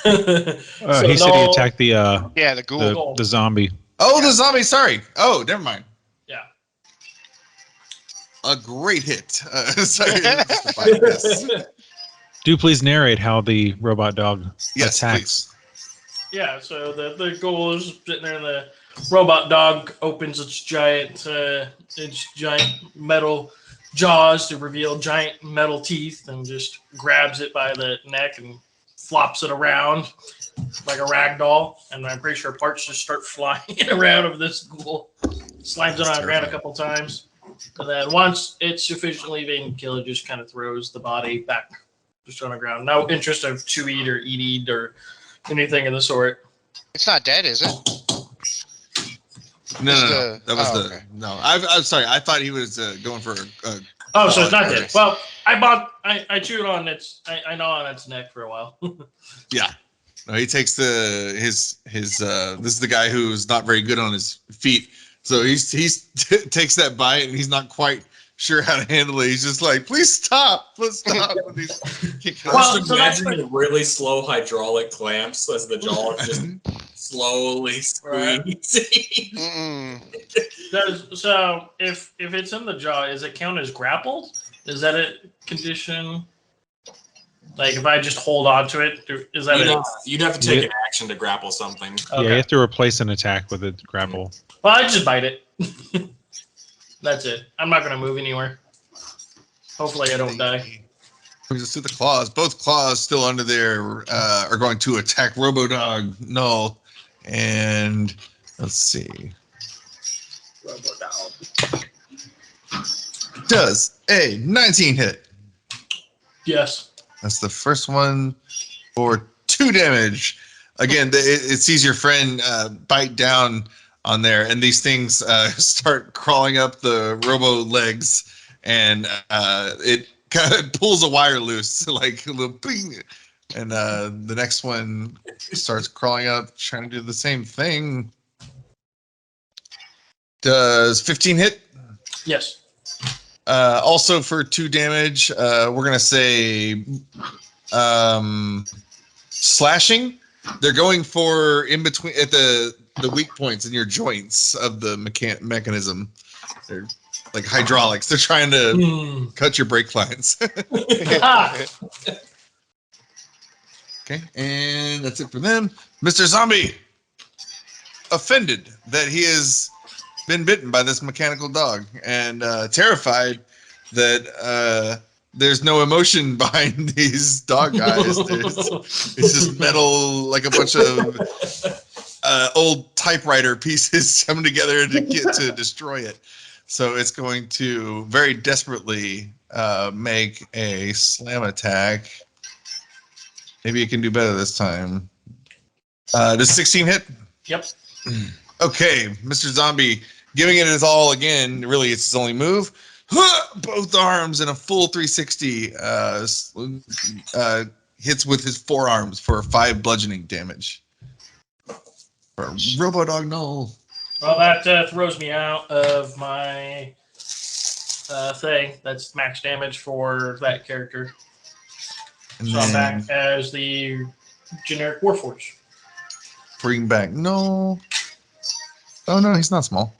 So He said he Null- attacked the Yeah, the ghoul. the zombie. Oh, the zombie. Sorry. Oh, never mind. Yeah. A great hit. Sorry. Yes. Do please narrate how the robot dog Yes, attacks. Yeah, so the goal is sitting there, and the robot dog opens its giant metal jaws to reveal giant metal teeth, and just grabs it by the neck and flops it around like a rag doll. And I'm pretty sure parts just start flying around of this ghoul. Slams it on the ground a couple times, and then once it's sufficiently been killed, it just kind of throws the body back just on the ground. No interest of to eat or eat or anything of the sort. It's not dead, is it? No. That was okay. no. I'm sorry. I thought he was going for. Oh, so it's not okay. dead. Well, I chewed on I know on its neck for a while. Yeah. No, he takes his. This is the guy who's not very good on his feet. So he's takes that bite and he's not quite sure how to handle it. He's just like, please stop. And he's kicking Well, Just so that's imagine really slow hydraulic clamps as the jaw is just slowly squeezing. So if it's in the jaw, is it count as grappled? Is that a condition? Like if I just hold on to it, is that You'd have to take an action to grapple something. Yeah, you have to replace an attack with a grapple. Well, I just bite it. That's it. I'm not going to move anywhere. Hopefully I don't die. Brings us to the claws. Both claws still under there are going to attack Robodog Null. And let's see. Does a 19 hit? Yes. That's the first one for 2 damage. Again, it sees your friend bite down on there, and these things start crawling up the robo legs, and it kind of pulls a wire loose, like a little ping. And the next one starts crawling up, trying to do the same thing. Does 15 hit? Yes. Also for 2 damage, we're gonna say slashing. They're going for in between at the weak points in your joints of the mechanism. They're like hydraulics. They're trying to cut your brake lines. Okay, and that's it for them. Mr. Zombie, offended that he has been bitten by this mechanical dog, and terrified that there's no emotion behind these dog eyes. It's just metal, like a bunch of old typewriter pieces coming together to get to destroy it. So it's going to very desperately make a slam attack. Maybe it can do better this time. Does 16 hit? Yep. Okay, Mr. Zombie, giving it his all again. Really, it's his only move. Both arms in a full 360. Hits with his forearms for 5 bludgeoning damage. For Robodog Null. Well, that throws me out of my thing. That's max damage for that character. And So I'm then back as the generic Warforged. bring back. No. Oh no, he's not small.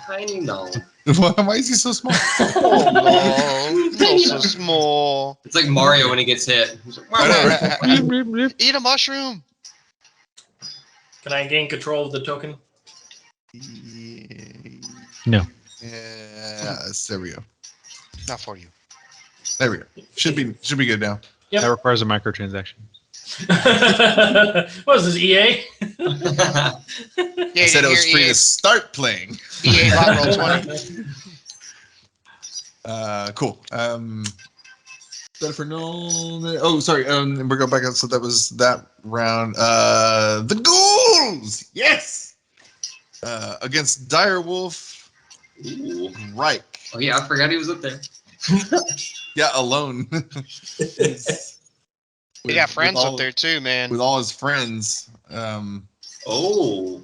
Tiny gnome. Why is he so small? Oh no, he's also small. It's like Mario when he gets hit. He's like, I know. Eat a mushroom. Can I gain control of the token? No. Yes, there we go. Not for you. There we go. Should be good now. Yep. That requires a microtransaction. What is this, EA? Yeah, I said it was free EA, to start playing. EA bot roll 20. Cool. Better for no. Oh, sorry. We're going back up. So that was that round. The ghouls. Yes. Against Direwolf. Ooh. Right. Oh yeah, I forgot he was up there. Yeah, alone. He got friends with up there too, man. with all his friends. Oh.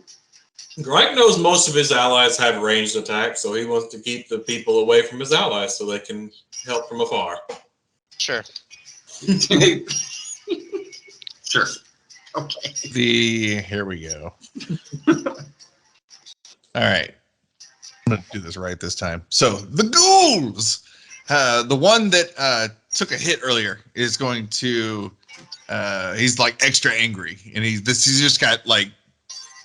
Gryke knows most of his allies have ranged attacks, so he wants to keep the people away from his allies so they can help from afar. Sure. Sure. Okay. Here we go. All right. I'm gonna do this right this time. So the ghouls. The one that took a hit earlier is going to. He's like extra angry, and he's just got like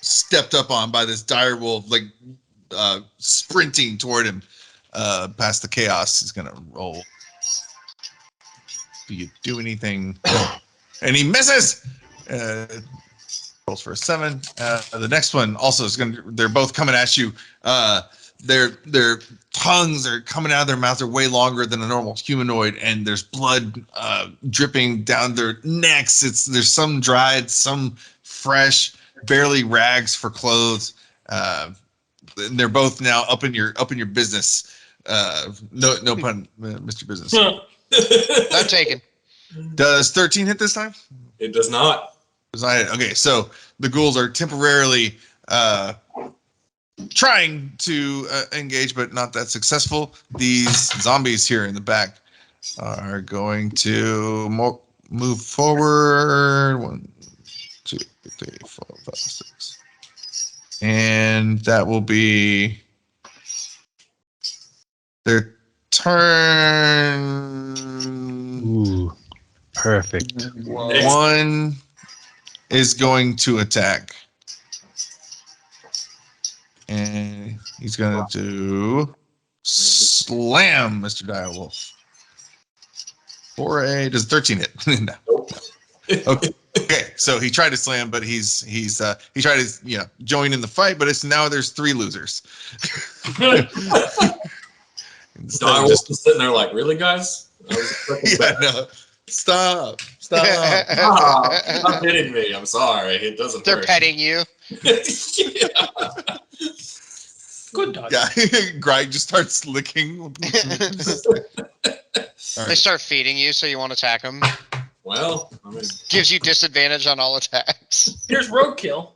stepped up on by this dire wolf, like sprinting toward him past the chaos. He's gonna roll. Do you do anything? And he misses. Rolls for a 7. The next one also is gonna. They're both coming at you. Their tongues are coming out of their mouths. They're way longer than a normal humanoid, and there's blood dripping down their necks. There's some dried, some fresh, barely rags for clothes. And they're both now up in your business. No pun, Mr. Business. Not taken. Does 13 hit this time? It does not. Does not hit. Okay, so the ghouls are temporarily trying to engage, but not that successful. These zombies here in the back are going to move forward. 1, 2, 3, 4, 5, 6. And that will be their turn. Ooh, perfect. One is going to attack. And he's going to slam Mr. Direwolf. For does 13 hit? No. Okay, so he tried to slam, but he tried to join in the fight, but now there's 3 losers. Direwolf is sitting there like, really, guys? I was expecting better. No. Stop. Stop hitting me. I'm sorry. It doesn't They're hurt. petting you. Yeah. Good dog. Yeah, Gryke just starts licking. They start feeding you, so you won't attack them. Well, I mean, Gives you disadvantage on all attacks. Here's roadkill.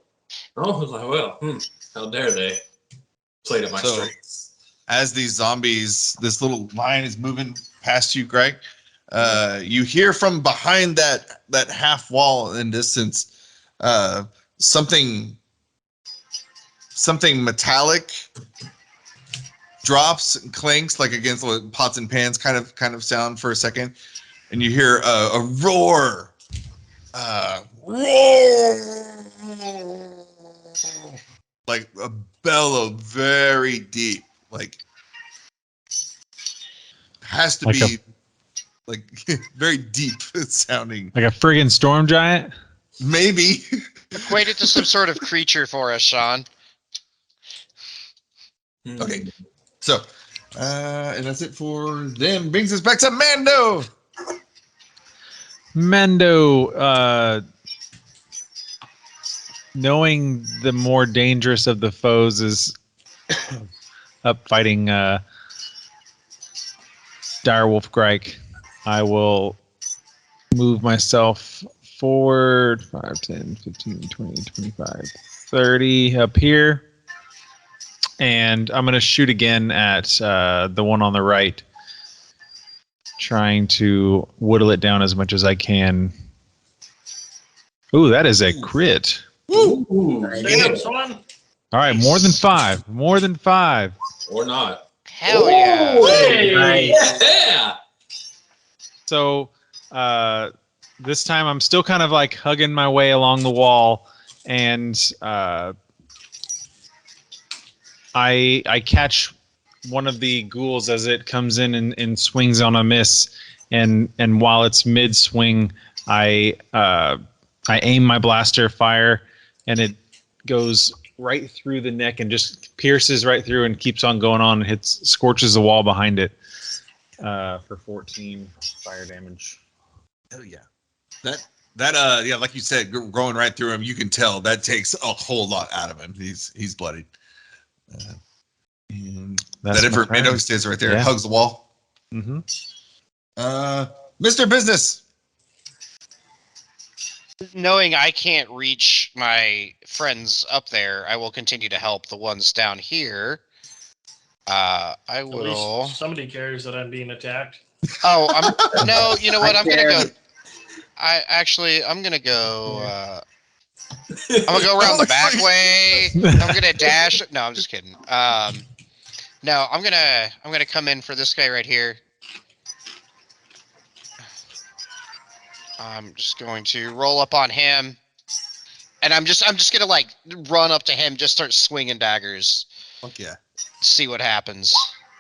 how dare they? Played at my So- strengths. As these zombies, this little line is moving past you, Gryke. You hear from behind that half wall in distance something metallic drops and clanks like against pots and pans kind of sound for a second, and you hear a roar, like a bellow, very deep, like has to Like be like very deep sounding. Like a friggin' storm giant? Maybe. Equate it to some sort of creature for us, Sean. Okay. So, and that's it for them. Brings us back to Mando. Mando, knowing the more dangerous of the foes is up fighting Direwolf Gryke, I will move myself forward 5, 10, 15, 20, 25, 30 up here. And I'm going to shoot again at the one on the right. trying to whittle it down as much as I can. Ooh, that is a crit. Ooh, Damn, son. All right, more than 5. More than 5. or not. Hell yeah. Hey. Yeah. So this time I'm still kind of like hugging my way along the wall, and I catch one of the ghouls as it comes in and swings on a miss, and while it's mid swing, I aim my blaster fire, and it goes right through the neck and just pierces right through and keeps on going on and scorches the wall behind it for 14 fire damage. Oh yeah. That yeah, like you said, going right through him, you can tell that takes a whole lot out of him. He's bloodied. And That's that my Mando turn. stays right there, Yeah. hugs the wall. Mm-hmm. Mr. Business. Knowing I can't reach my friends up there, I will continue to help the ones down here. I At will. least somebody cares that I'm being attacked. Oh, no. You know what? I'm gonna go. care. I'm gonna go. I'm gonna go around the back way. I'm gonna dash. No, I'm just kidding. No, I'm gonna come in for this guy right here. I'm just going to roll up on him, and I'm just gonna like run up to him, just start swinging daggers, Fuck yeah. see what happens.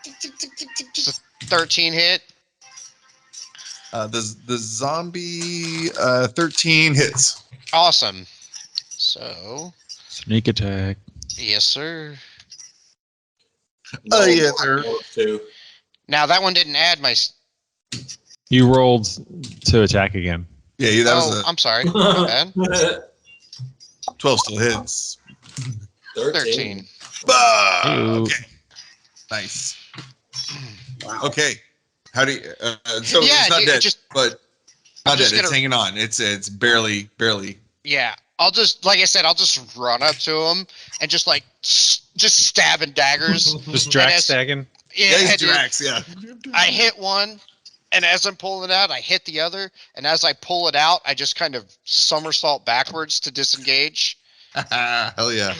It's a 13 hit. The zombie 13 hits. Awesome. So, Sneak attack. yes, sir. Oh yeah, sir. Two. Now that one didn't add my. You rolled to attack again. Yeah, that was I'm sorry. My bad. 12 still hits. 13. Ah, Ooh. okay. Nice. Okay. How do you? So Yeah, it's not dude, dead, just- but not I'm dead. just It's gonna- hanging on. It's barely. Yeah, I'll just like I said, I'll just run up to him and just like just stabbing daggers. Just And Drax as- stagging. Yeah, he's dude. Drax. Yeah. I hit one, and as I'm pulling it out, I hit the other, and as I pull it out, I just kind of somersault backwards to disengage. Hell yeah.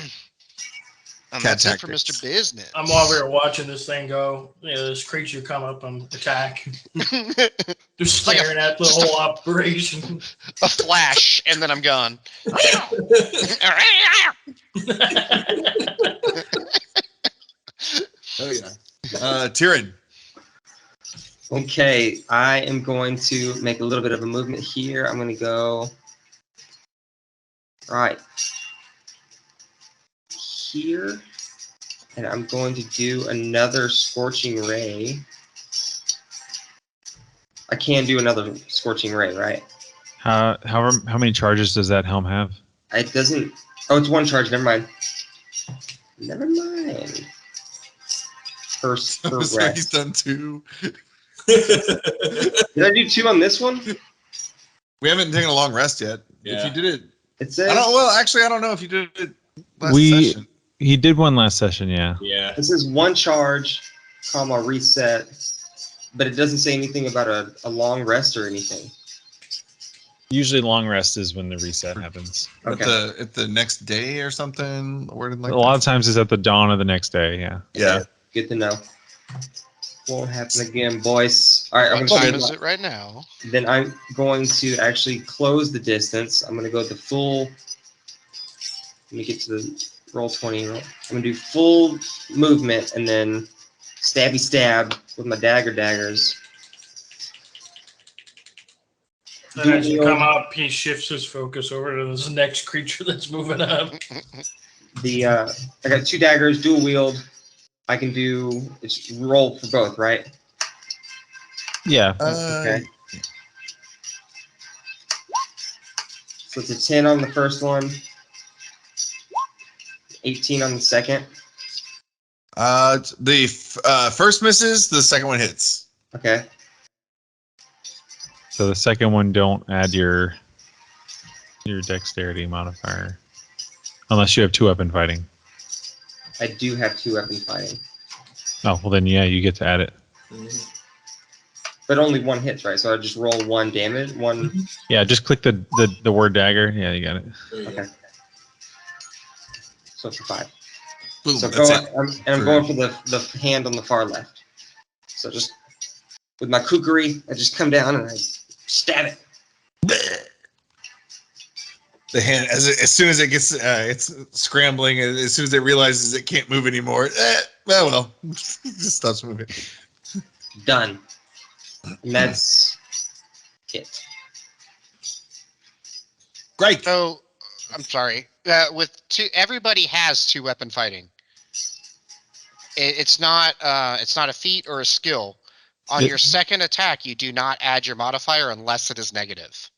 And Cat that's it for tactics. Mr. Business. I'm over here watching this thing go. This creature come up and attack. Just Like a- staring at the whole operation. A flash, and then I'm gone. Oh yeah. Tyrion. Okay, I am going to make a little bit of a movement here. I'm going to go right here, and I'm going to do another scorching ray. I can do another scorching ray, right? How many charges does that helm have? It doesn't. Oh, it's one charge. Never mind. Never mind. Per So rest. he's done 2. Did I do 2 on this one? We haven't taken a long rest yet. Yeah. If you did it, It says. I don't. Well, actually, I don't know if you did it last We- session. He did one last session, yeah. Yeah. This is one charge, comma reset, but it doesn't say anything about a long rest or anything. Usually long rest is when the reset happens. Okay. At the next day or something. Worded like A lot of times it's at the dawn of the next day, yeah. Yeah. Good to know. Won't happen again, boys. All right, I'm What gonna time do is it right now? Then I'm going to actually close the distance. I'm going to go the full. Let me get to the roll 20. I'm going to do full movement and then stabby stab with my daggers. Then as you come up, he shifts his focus over to this next creature that's moving up. I got 2 daggers, dual wield. I can do it's roll for both, right? Yeah. Okay. So it's a 10 on the first one, 18 on the second. The first misses, the second one hits. Okay. So the second one, don't add your dexterity modifier. Unless you have 2-weapon fighting. I do have 2-weapon fighting. Oh, well then yeah, you get to add it. But only one hits, right? So I just roll 1 damage. One. Yeah, just click the word dagger. Yeah, you got it. There you go. Okay. So for 5. Boom. So That's going, it. I'm going for the hand on the far left. So just with my kukri, I just come down and I stab it. The hand, as soon as it gets, it's scrambling. As soon as it realizes it can't move anymore, well, it just stops moving. Done. And that's it. Great. So, I'm sorry. Everybody has 2-weapon fighting. It's not a feat or a skill. On your second attack, you do not add your modifier unless it is negative.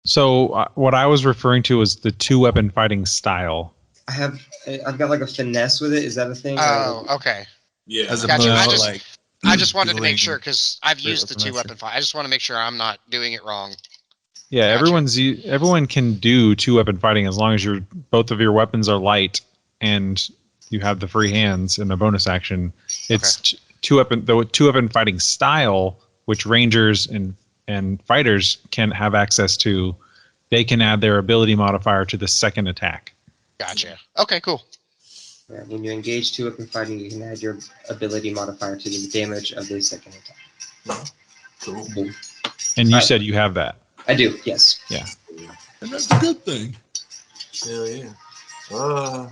So what I was referring to was the 2-weapon fighting style. I've got like a finesse with it. Is that a thing? Oh, okay. Yeah. As Gotcha. opposed to like, I just wanted to make dealing sure because I've used the weapon 2-weapon fight. I just want to make sure I'm not doing it wrong. Yeah, Gotcha. everyone can do 2-weapon fighting as long as both of your weapons are light and you have the free hands and a bonus action. It's 2-weapon fighting style, which rangers and fighters can have access to. They can add their ability modifier to the second attack. Gotcha. Okay, cool. Yeah, when you engage 2-weapon fighting, you can add your ability modifier to the damage of the second attack. Cool. Boom. And you Right. said you have that. I do, yes. and that's a good thing. Hell yeah. All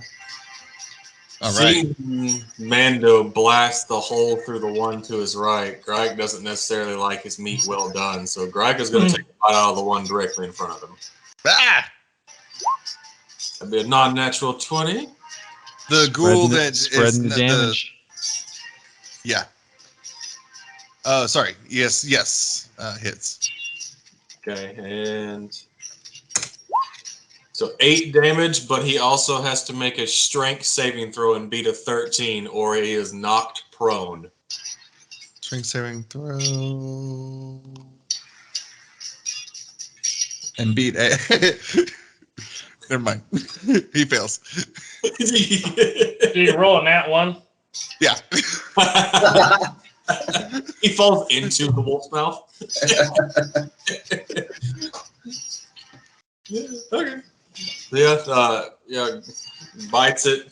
right. Seeing Mando blast the hole through the one to his right, Gryke doesn't necessarily like his meat well done, so Gryke is going to take a bite out of the one directly in front of him. Ah! That'd be a non-natural 20. The ghoul Spreading that spreading the is damage. yeah. Sorry. Yes. Hits. Okay, and so 8 damage, but he also has to make a strength saving throw and beat a 13, or he is knocked prone. Strength saving throw. And beat a. Never mind. He fails. Do you roll a nat 1? Yeah. He falls into the wolf's mouth. Okay. Yeah, bites it.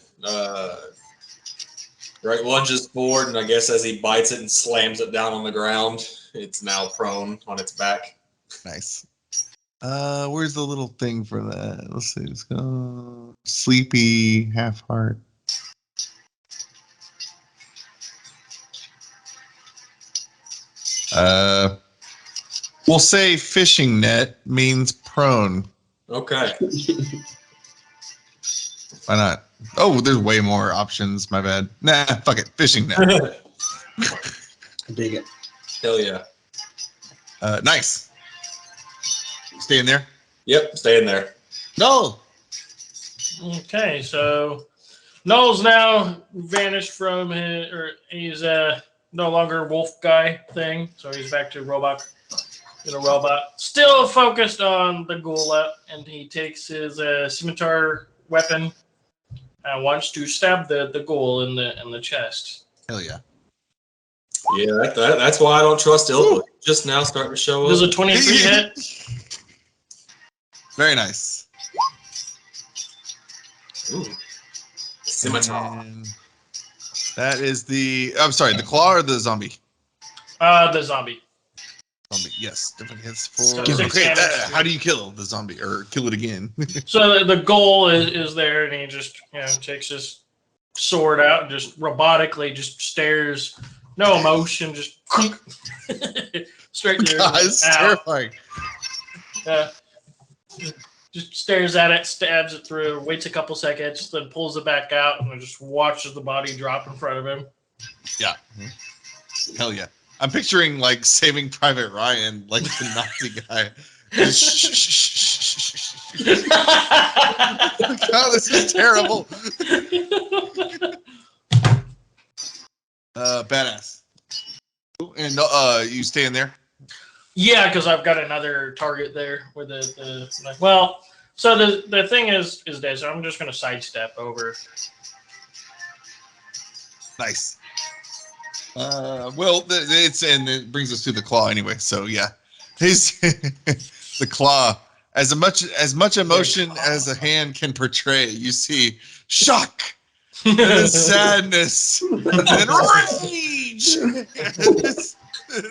Right, lunges forward, and I guess as he bites it and slams it down on the ground, it's now prone on its back. Nice. Where's the little thing for that? Let's see. Let's go. Sleepy half heart. We'll say fishing net means prone. Okay. Why not? Oh, there's way more options. My bad. Nah, fuck it. Fishing net. I dig it. Hell yeah. Nice. Stay in there. Yep, stay in there. No. Okay, so Null's now vanished from his, or he's no longer wolf guy thing, so he's back to robot. Still focused on the ghoul, and he takes his scimitar weapon and wants to stab the ghoul in the chest. Hell yeah. Yeah, that's why I don't trust Ilva. Just now starting to show up. Does a 23 hit? Very nice. Ooh. Scimitar. And that is the. I'm sorry, the claw or the zombie? The zombie. Zombie. Yes, different hits for. So Okay, 6 damage. how do you kill the zombie or kill it again? So the goal is there, and he just takes his sword out and just robotically just stares, no emotion, just straight through. God, it's terrifying. Just stares at it, stabs it through, waits a couple seconds, then pulls it back out, and then just watches the body drop in front of him. Yeah. Hell yeah. I'm picturing like Saving Private Ryan, like the Nazi guy. God, this is terrible. Badass. And you stay in there? Yeah, because I've got another target there where the well. So the thing is dead. So I'm just gonna sidestep over. Nice. Well, it brings us to the claw anyway. So yeah, his the claw. As much emotion as a hand can portray, you see shock, and then sadness, and then rage. And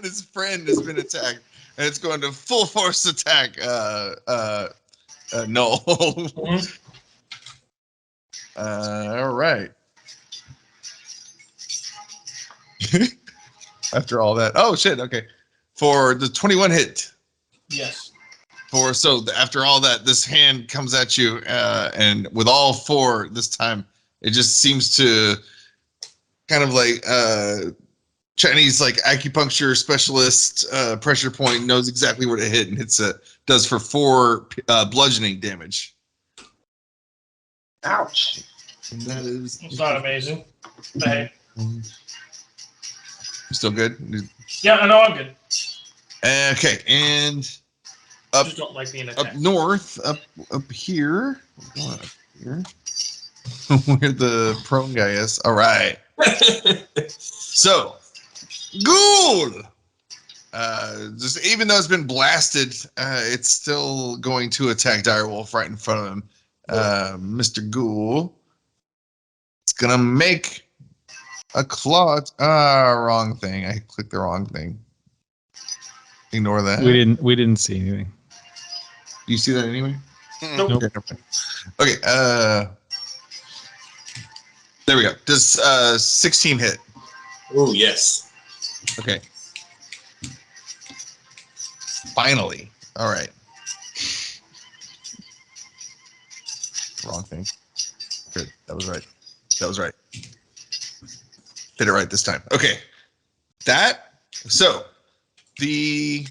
his friend has been attacked, and it's going to full force attack. Null. All right. After all that, oh shit. Okay, for the 21 hit. Yes. After all that, this hand comes at you, and with all four this time, it just seems to kind of like Chinese like acupuncture specialist pressure point knows exactly where to hit and hits it. Does for 4 bludgeoning damage. Ouch. And that is. It's not amazing. But hey. Still good. Yeah, I know I'm good. Okay, and. Up, Just don't like being up attacked. north, up here, up here, where the prone guy is. All right. So, ghoul. Just even though it's been blasted, it's still going to attack Direwolf right in front of him. Mr. Ghoul. It's gonna make a claw. Wrong thing. I clicked the wrong thing. Ignore that. We didn't see anything. Do you see that anyway? Nope. Okay. There we go. Does 16 hit? Oh yes. Okay. Finally. All right. Wrong thing. Good. That was right. Did it right this time. Okay. So the.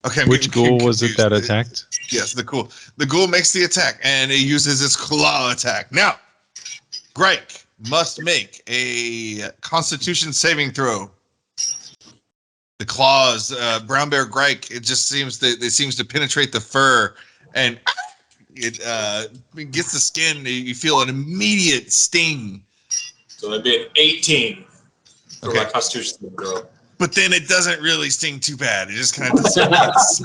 Okay. Which ghoul was it that attacked? Yes, the ghoul. The ghoul makes the attack, and it uses its claw attack. Now, Gryke must make a Constitution saving throw. The claws, brown bear Gryke, it just seems to penetrate the fur, and it gets the skin. You feel an immediate sting. So that'd be an 18 for Okay. my Constitution saving throw. But then it doesn't really sting too bad. It just kind of disappears.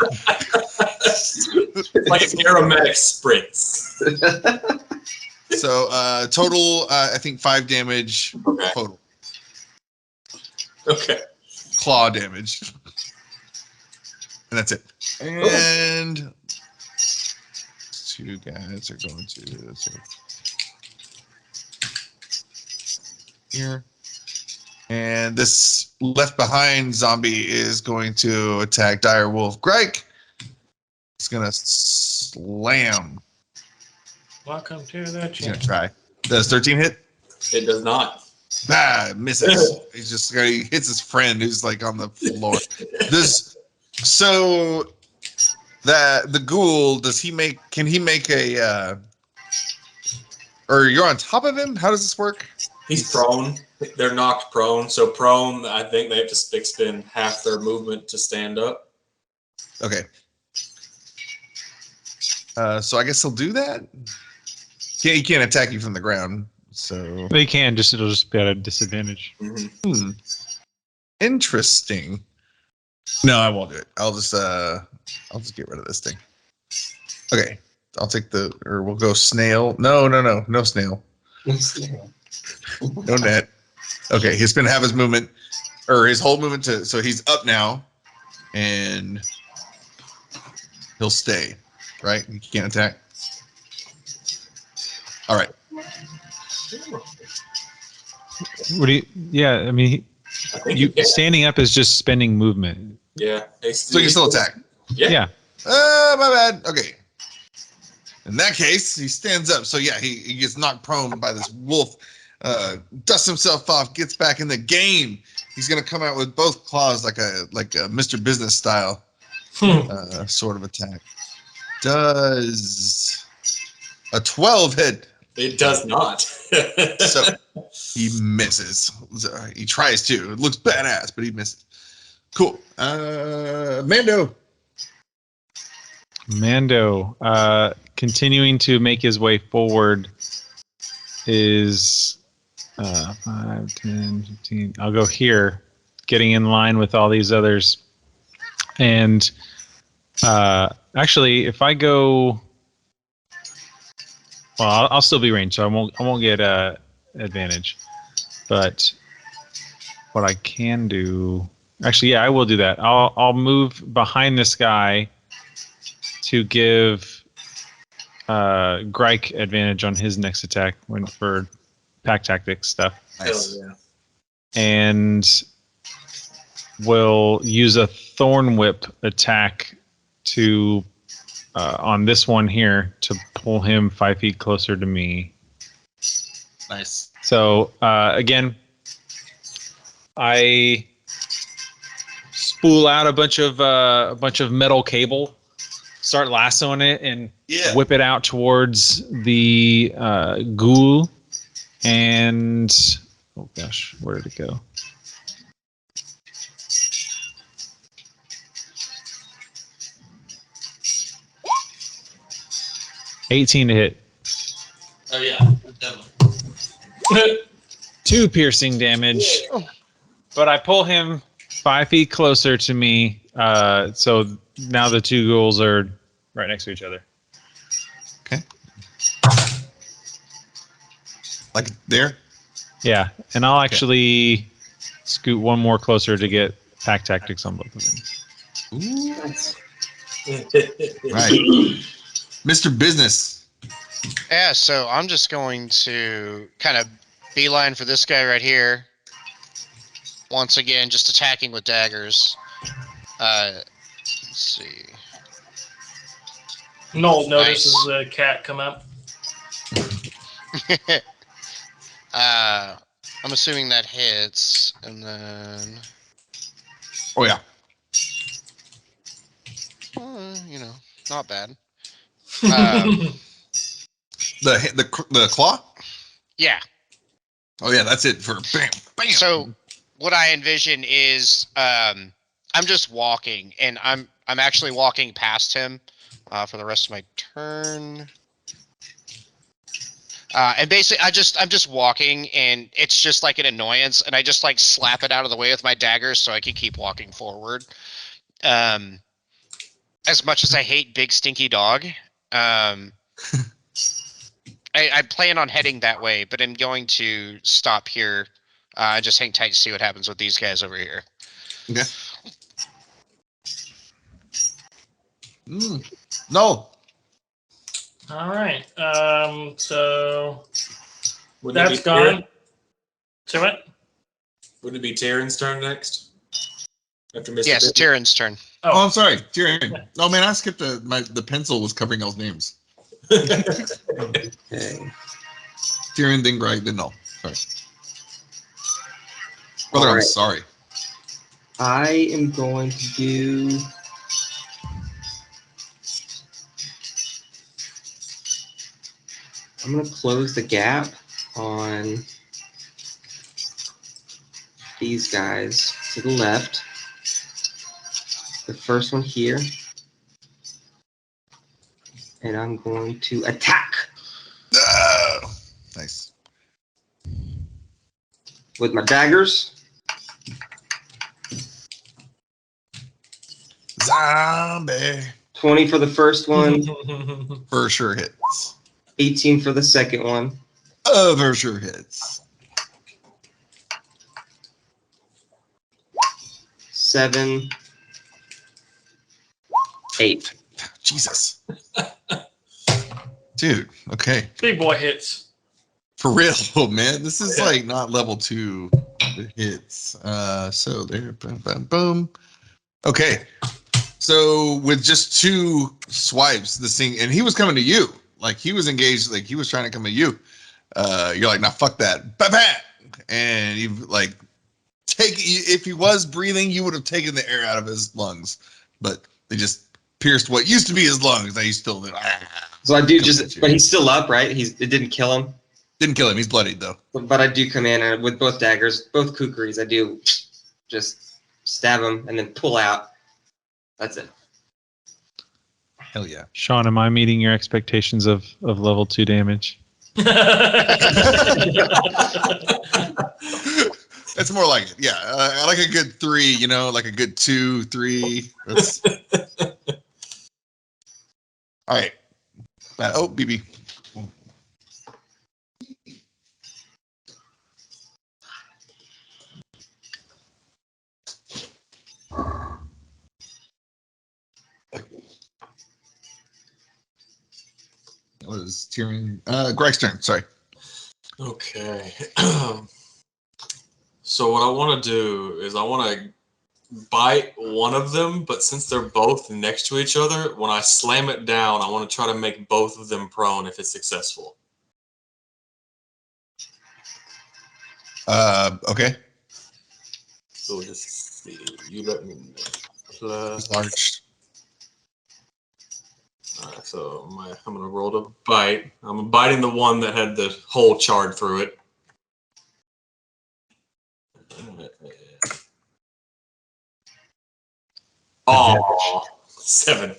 Like an aromatic spritz. So total, I think 5 damage Okay. total. Okay. Claw damage. And that's it. And 2 guys are going to here. And this left behind zombie is going to attack Dire Wolf. Gryke is going to slam. Welcome to the He's going channel. to try. Does 13 hit? It does not. Misses. He hits his friend who's like on the floor. So that the ghoul, can he make a or you're on top of him? How does this work? He's prone. They're knocked prone. So prone, I think they have to spend half their movement to stand up. Okay. So I guess he'll do that. He can't attack you from the ground. So They can, it'll just be at a disadvantage. Mm-hmm. Interesting. No, I won't do it. I'll just get rid of this thing. Okay. I'll take we'll go snail. No snail. No net. Okay, he's gonna have his movement or his whole movement so he's up now and he'll stay. Right? He can't attack. All right. What do you? Yeah, I mean, I think standing up is just spending movement. Yeah. So you can still attack. Yeah. My bad. Okay. In that case, he stands up. So yeah, he gets knocked prone by this wolf, dusts himself off, gets back in the game. He's gonna come out with both claws like a Mr. Business style sort of attack. Does a 12 hit? It does not. So he misses. He tries to. It looks badass, but he misses. Cool. Mando. Continuing to make his way forward is 5, 10, 15. I'll go here, getting in line with all these others. And actually, if I go, well, I'll still be ranged, so I won't get advantage. But what I can do, actually, yeah, I will do that. I'll move behind this guy to give Gryke advantage on his next attack for pack tactics stuff. Nice. Hell yeah. And will use a thorn whip attack to on this one here to pull him 5 feet closer to me. Nice. So again, I spool out a bunch of metal cable, start lassoing it, and whip it out towards the ghoul. And oh gosh, where did it go? $18 to hit. Oh yeah, definitely. 2 piercing damage, but I pull him 5 feet closer to me. So now the 2 ghouls are right next to each other. Okay. Like there? Yeah, and I'll actually scoot one more closer to get pack tactics on both of them. Ooh. Right. Mr. Business. Yeah, so I'm just going to kind of beeline for this guy right here. Once again, just attacking with daggers. Let's see. Noel notices the cat come up. I'm assuming that hits, and then... Oh yeah. Not bad. The claw? Yeah. Oh yeah, that's it for bam, bam. So what I envision is I'm just walking, and I'm actually walking past him for the rest of my turn. And basically, I'm just walking, and it's just like an annoyance, and I just like slap it out of the way with my daggers so I can keep walking forward. As much as I hate big stinky dog, I plan on heading that way, but I'm going to stop here and just hang tight to see what happens with these guys over here. Okay. No. All right. So Wouldn't that's it be Tyrion? gone. So what? Wouldn't it be Tyrion's turn next? After Mr. Yes, Business? Tyrion's turn. Oh, I'm sorry, Tyrion. Oh man, I skipped the pencil was covering y'all's names. Okay. Tyrion, then Gryke, then no. Sorry. Brother, I'm Alright. sorry. I am going to do. I'm going to close the gap on these guys to the left. The first one here. And I'm going to attack Oh, nice. with my daggers. Zombie. 20 for the first one, For sure hits. 18 for the second one. For sure hits. 7, 8. Jesus. Dude, okay. Big boy hits. For real, man. This is like not level 2 hits. So there, boom, boom, boom. Okay. So with just 2 swipes, this thing, and he was coming to you. Like he was engaged, like he was trying to come at you. You're like, nah, fuck that. Ba-bam! And you like if he was breathing, you would have taken the air out of his lungs. But they just pierced what used to be his lungs. Now he's still there. So I do just, but he's still up, right? It didn't kill him. Didn't kill him. He's bloodied though. But I do come in and with both daggers, both kukris, I do just stab him and then pull out. That's it. Hell yeah. Sean, am I meeting your expectations of level 2 damage? It's more like it. Yeah, I like a good 3. You know, like a good 2, 3. That's... All right. Oh, BB. That was Tyrion. Greg's turn. Sorry. Okay. So what I want to do is I want to bite one of them, but since they're both next to each other, when I slam it down, I want to try to make both of them prone if it's successful. Okay. So just see. You let me know. Plus. Large. Alright, so I'm gonna roll to bite. I'm biting the one that had the hole charred through it. Oh, 7.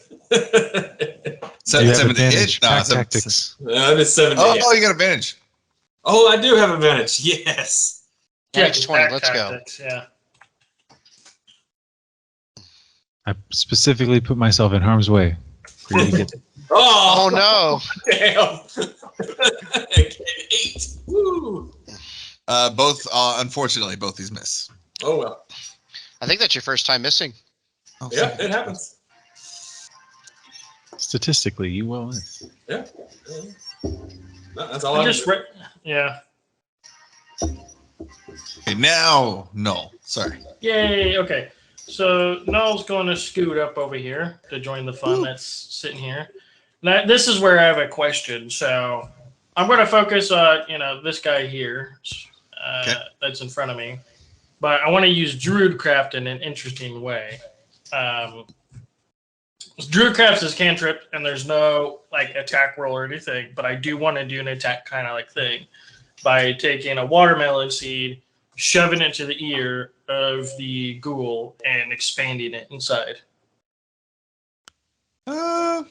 Seven to hit. No, Pack 7. tactics. That is 7 to hit. Oh, you got advantage. Oh, I do have advantage. Yes. Max 20, attack let's go. tactics, yeah. I specifically put myself in harm's way for you to get. Oh, Oh no! damn. 8. Woo. Both, unfortunately, both these miss. Oh well. I think that's your first time missing. Oh, Yeah, sorry. it happens. Statistically, you will win. Yeah. No, that's all I just yeah. Okay, now, no. Sorry. Yay. Okay. So Null's going to scoot up over here to join the fun that's sitting here. Now, this is where I have a question. So I'm going to focus on, this guy here Okay. that's in front of me. But I want to use Druidcraft in an interesting way. Druidcraft is cantrip, and there's no attack roll or anything. But I do want to do an attack kind of thing by taking a watermelon seed, shoving it into the ear of the ghoul, and expanding it inside. Yeah.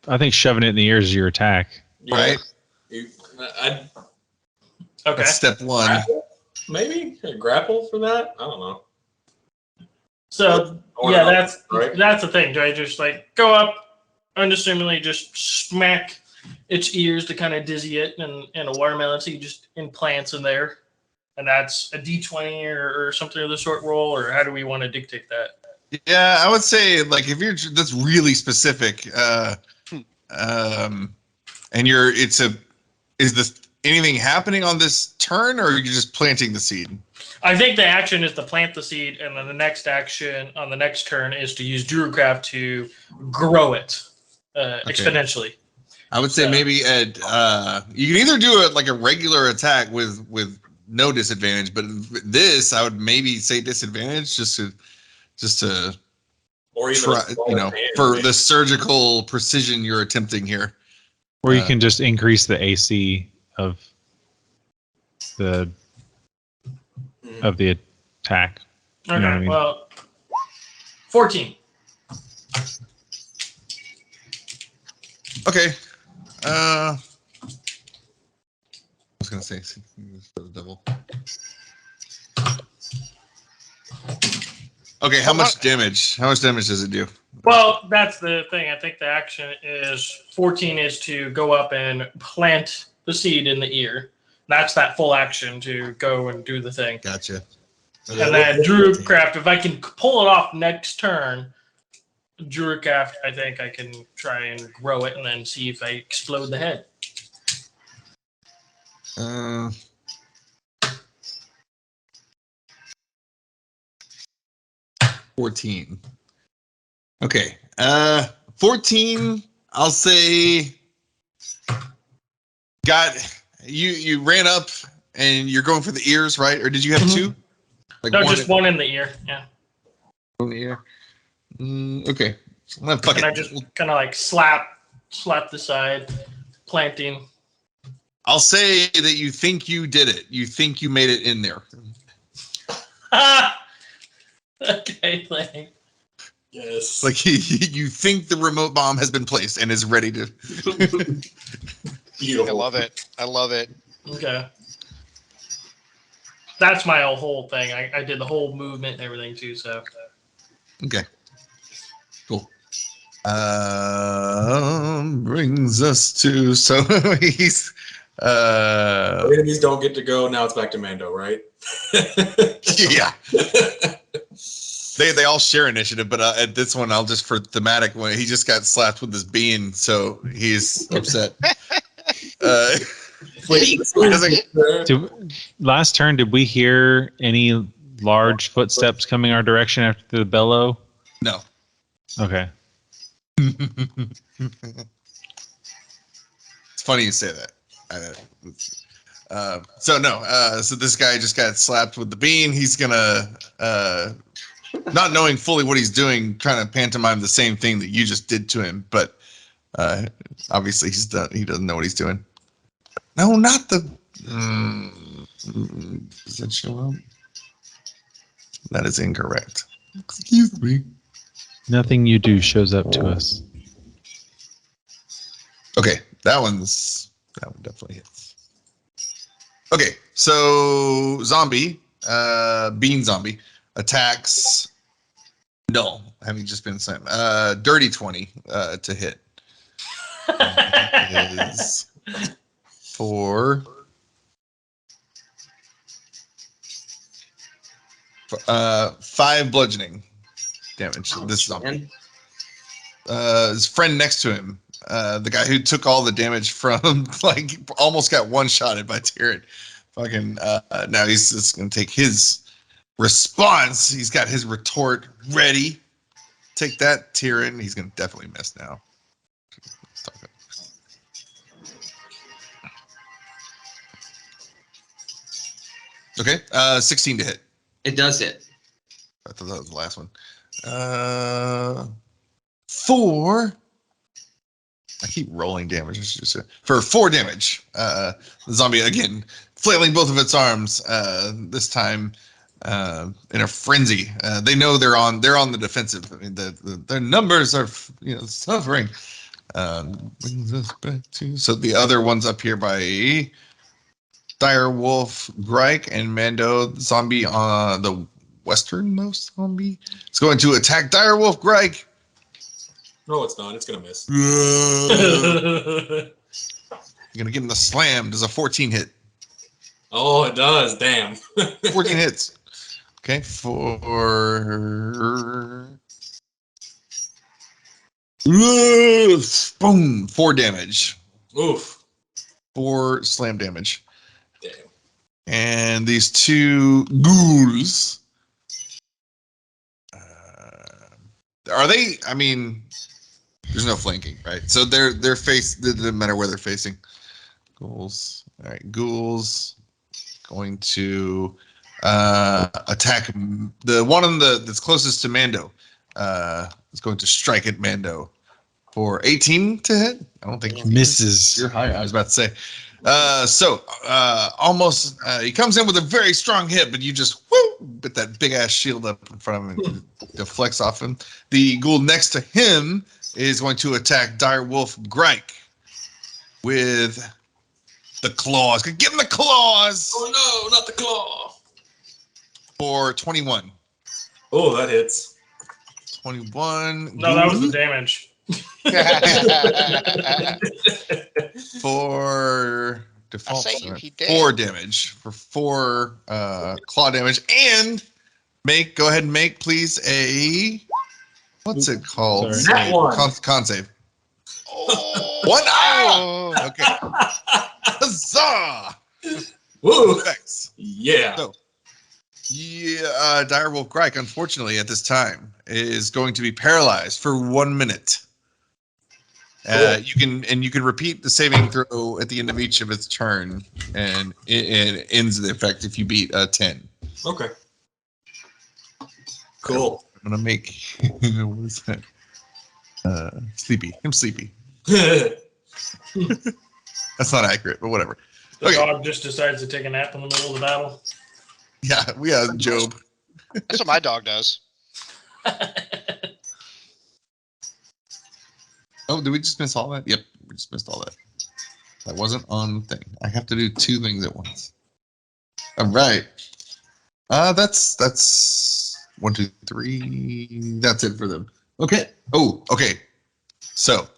I think shoving it in the ears is your attack. Right. I'd Okay. That's step 1. grapple, maybe a grapple for that. I don't know. So Or yeah, not, right? that's the thing. Do I just go up, unassumingly just smack its ears to kind of dizzy it, and a watermelon seed just implants in there, and that's a D20 or something of the sort roll, or how do we want to dictate that? Yeah, I would say if you're that's really specific, and is this anything happening on this turn, or are you just planting the seed? I think the action is to plant the seed, and then the next action on the next turn is to use Druidcraft to grow it exponentially. I would say maybe you can either do it like a regular attack with no disadvantage, but this I would maybe say disadvantage just to Or even try, a smaller hand, for maybe. the surgical precision you're attempting here. Or you can just increase the AC of the attack. You Okay, know what I mean? well, 14. Okay. I was gonna say the devil. Okay, how much damage? How much damage does it do? Well, that's the thing. I think the action is 14 is to go up and plant the seed in the ear. That's that full action to go and do the thing. Gotcha. And then Druidcraft, if I can pull it off next turn, Druidcraft, I think I can try and grow it and then see if I explode the head. 14. Okay. 14, I'll say you ran up and you're going for the ears, right? Or did you have two? No, just one in the ear. Yeah. One in the ear. Okay. Fuck And I it. just kind of slap the side, planting. I'll say that you think you did it. You think you made it in there. Okay, thanks. Yes. Like you think the remote bomb has been placed and is ready to. Beautiful. I love it. I love it. Okay. That's my whole thing. I did the whole movement and everything too. So Okay. Cool. Brings us to he's Enemies don't get to go. Now it's back to Mando, right? yeah. They all share initiative, but at this one, I'll just for thematic one. He just got slapped with his bean, so he's upset. Last turn, did we hear any large footsteps coming our direction after the bellow? No. Okay. It's funny you say that. So this guy just got slapped with the bean. He's gonna, not knowing fully what he's doing, trying to pantomime the same thing that you just did to him, but obviously he doesn't know what he's doing. No, not the. Does that show up? That is incorrect. Excuse me. Nothing you do shows up to us. Okay, that one definitely hits. Okay, so zombie, bean zombie attacks. No, having just been sent. Dirty 20 to hit. Is for 5 bludgeoning damage. This zombie. His friend next to him, the guy who took all the damage from, almost got one-shotted by Tyrion. Now he's just gonna take his response. He's got his retort ready. Take that, Tyrion. He's gonna definitely miss now. Okay, 16 to hit. It does hit. I thought that was the last one. 4. I keep rolling damage. For 4 damage. The zombie again flailing both of its arms. This time in a frenzy. They know they're on the defensive. I mean, their numbers are suffering. Brings us back to the other one's up here by Dire Wolf, Gryke, and Mando. Zombie on the westernmost zombie. It's going to attack Dire Wolf, Gryke. No, it's not. It's going to miss. You're going to give him the slam. Does a 14 hit? Oh, it does. Damn. 14 hits. Okay, for... Boom! 4 damage. Oof. 4 slam damage. Damn. And these 2 ghouls... are they... I mean... There's no flanking, right? So their face, it doesn't matter where they're facing. Ghouls. All right, ghouls going to attack the one that's closest to Mando. Is going to strike at Mando for 18 to hit. I don't think Misses. You're higher. I was about to say. Almost. He comes in with a very strong hit, but you just put that big ass shield up in front of him and deflects off him. The ghoul next to him is going to attack Dire Wolf Gryke with the claws. Give him the claws! Oh no, not the claw. For 21. Oh, that hits. 21. No, that was the damage. For default, I say you, he did. 4 damage. For 4 claw damage. And go ahead and make, please, a... What's it called? That one. Con save. Oh. 1 Oh. Okay. Huzzah! Woo. Thanks. Yeah. So, Dire Wolf Gryke, unfortunately, at this time, is going to be paralyzed for 1 minute. Cool. You can repeat the saving throw at the end of each of its turn, and it ends the effect if you beat 10. Okay. Cool. I'm gonna make what is that? Sleepy. I'm sleepy. That's That's not accurate, but whatever. The Okay. dog just decides to take a nap in the middle of the battle. Yeah, we have Jobe. That's what my dog does. Oh, did we just miss all that? Yep, we just missed all that. That wasn't on the thing. I have to do 2 things at once. All right. That's 1, 2, 3. That's it for them. Okay. Oh, okay. So.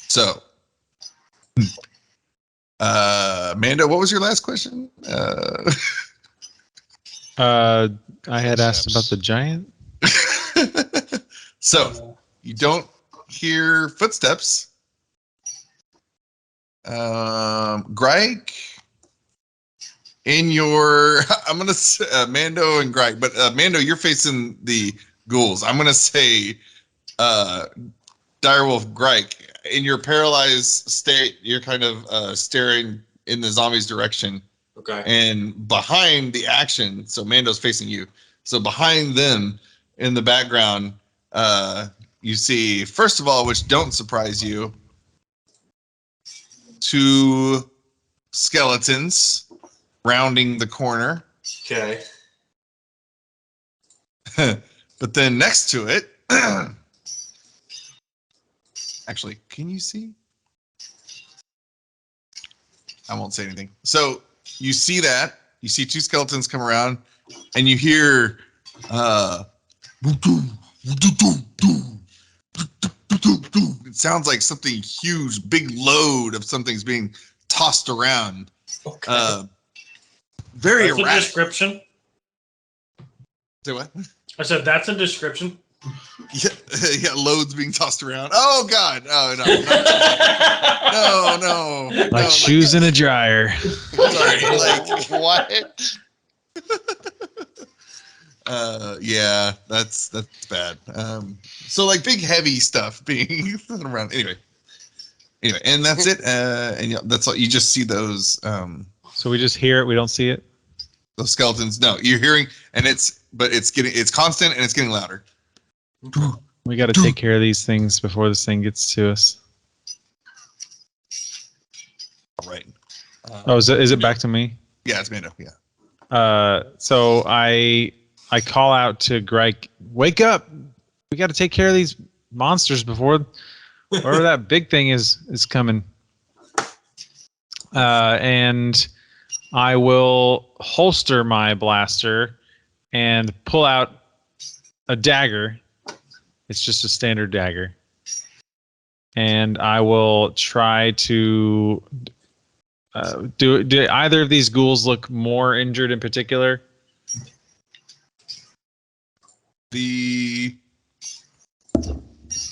So. Mando, what was your last question? I had asked about the giant. So you don't hear footsteps. Gryke, in your, I'm gonna say Mando and Gryke, but Mando, you're facing the ghouls. I'm gonna say, Direwolf, Gryke, in your paralyzed state, you're kind of staring in the zombies' direction. Okay. And behind the action, so Mando's facing you. So behind them, in the background, you see, first of all, which don't surprise you, 2 skeletons rounding the corner. Okay. But then next to it, actually, can you see? I won't say anything. So you see that. You see 2 skeletons come around, and you hear it sounds like something huge, big load of something's being tossed around. Okay. Very That's a erratic. description. Say what? I said that's a description. Yeah, yeah, loads being tossed around. Oh God! Oh no! No! Like shoes in a dryer. Sorry, like What? yeah, that's bad. So like big heavy stuff being thrown around. Anyway, and that's it. And that's all. You just see those So we just hear it. We don't see it. those skeletons. No, you're hearing, and it's constant and it's getting louder. We got to take care of these things before this thing gets to us. All right. Oh, is it back to me? Yeah, it's Mando. Yeah. So I call out to Gryke, wake up! We got to take care of these monsters before whatever that big thing is coming. And I will holster my blaster and pull out a dagger. It's just a standard dagger. And I will try to do either of these ghouls look more injured in particular?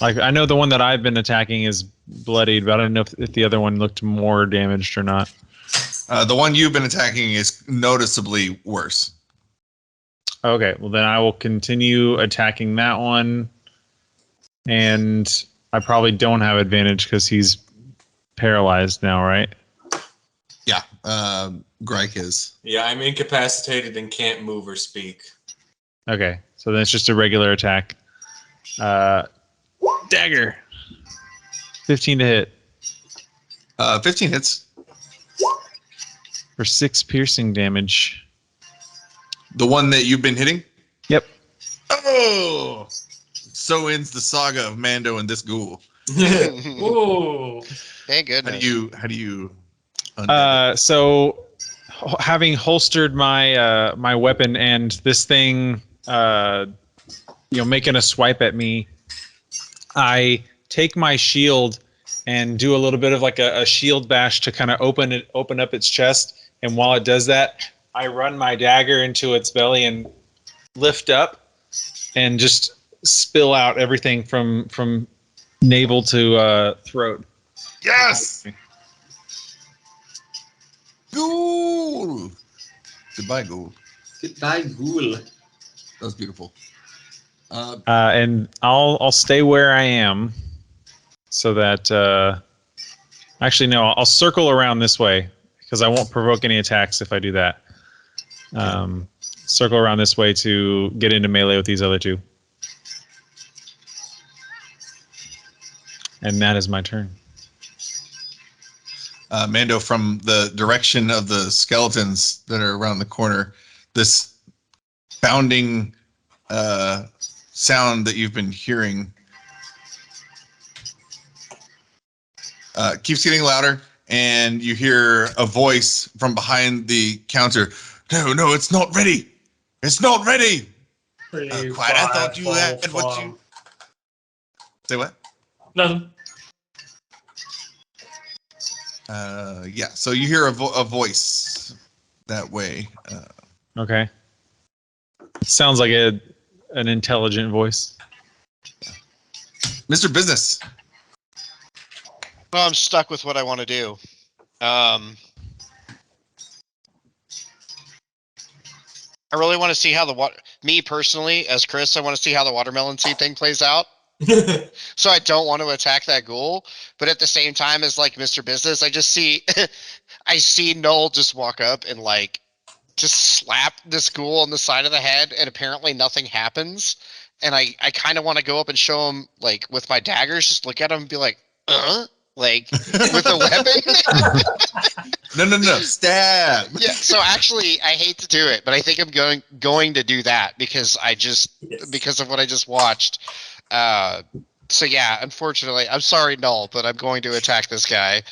Like, I know the one that I've been attacking is bloodied, but I don't know if the other one looked more damaged or not. The one you've been attacking is noticeably worse. Okay, well then I will continue attacking that one. And I probably don't have advantage because he's paralyzed now, right? Yeah, Gryke is. Yeah, I'm incapacitated and can't move or speak. Okay, so then it's just a regular attack. Dagger. 15 to hit. 15 hits. For 6 piercing damage. The one that you've been hitting? Yep. Oh! So ends the saga of Mando and this ghoul. Ooh. Thank goodness. How do you So having holstered my my weapon and this thing making a swipe at me, I take my shield and do a little bit of like a shield bash to kind of open up its chest, and while it does that, I run my dagger into its belly and lift up and just spill out everything from navel to throat. Yes! Ghoul! Goodbye, ghoul. Goodbye, ghoul. That was beautiful. And I'll stay where I am, so that actually no, I'll circle around this way because I won't provoke any attacks if I do that. Circle around this way to get into melee with these other two. And that is my turn. Mando, from the direction of the skeletons that are around the corner, this bounding sound that you've been hearing keeps getting louder, and you hear a voice from behind the counter. No, it's not ready. It's not ready. Three, Quiet. I thought five, you four, had what five. you. Say what? Nothing. Yeah. So you hear a voice that way. Okay. Sounds like an intelligent voice. Mr. Business. Well, I'm stuck with what I want to do. I really want to see how me personally, as Chris, I want to see how the watermelon seed thing plays out. So I don't want to attack that ghoul, but at the same time as like Mr. Business, I just see, I see Noel just walk up and like, just slap this ghoul on the side of the head, and apparently nothing happens. And I kind of want to go up and show him like with my daggers, just look at him and be like, like with a weapon. No, stab. Yeah. So actually, I hate to do it, but I think I'm going to do that because because of what I just watched. So yeah, unfortunately, I'm sorry, Null, but I'm going to attack this guy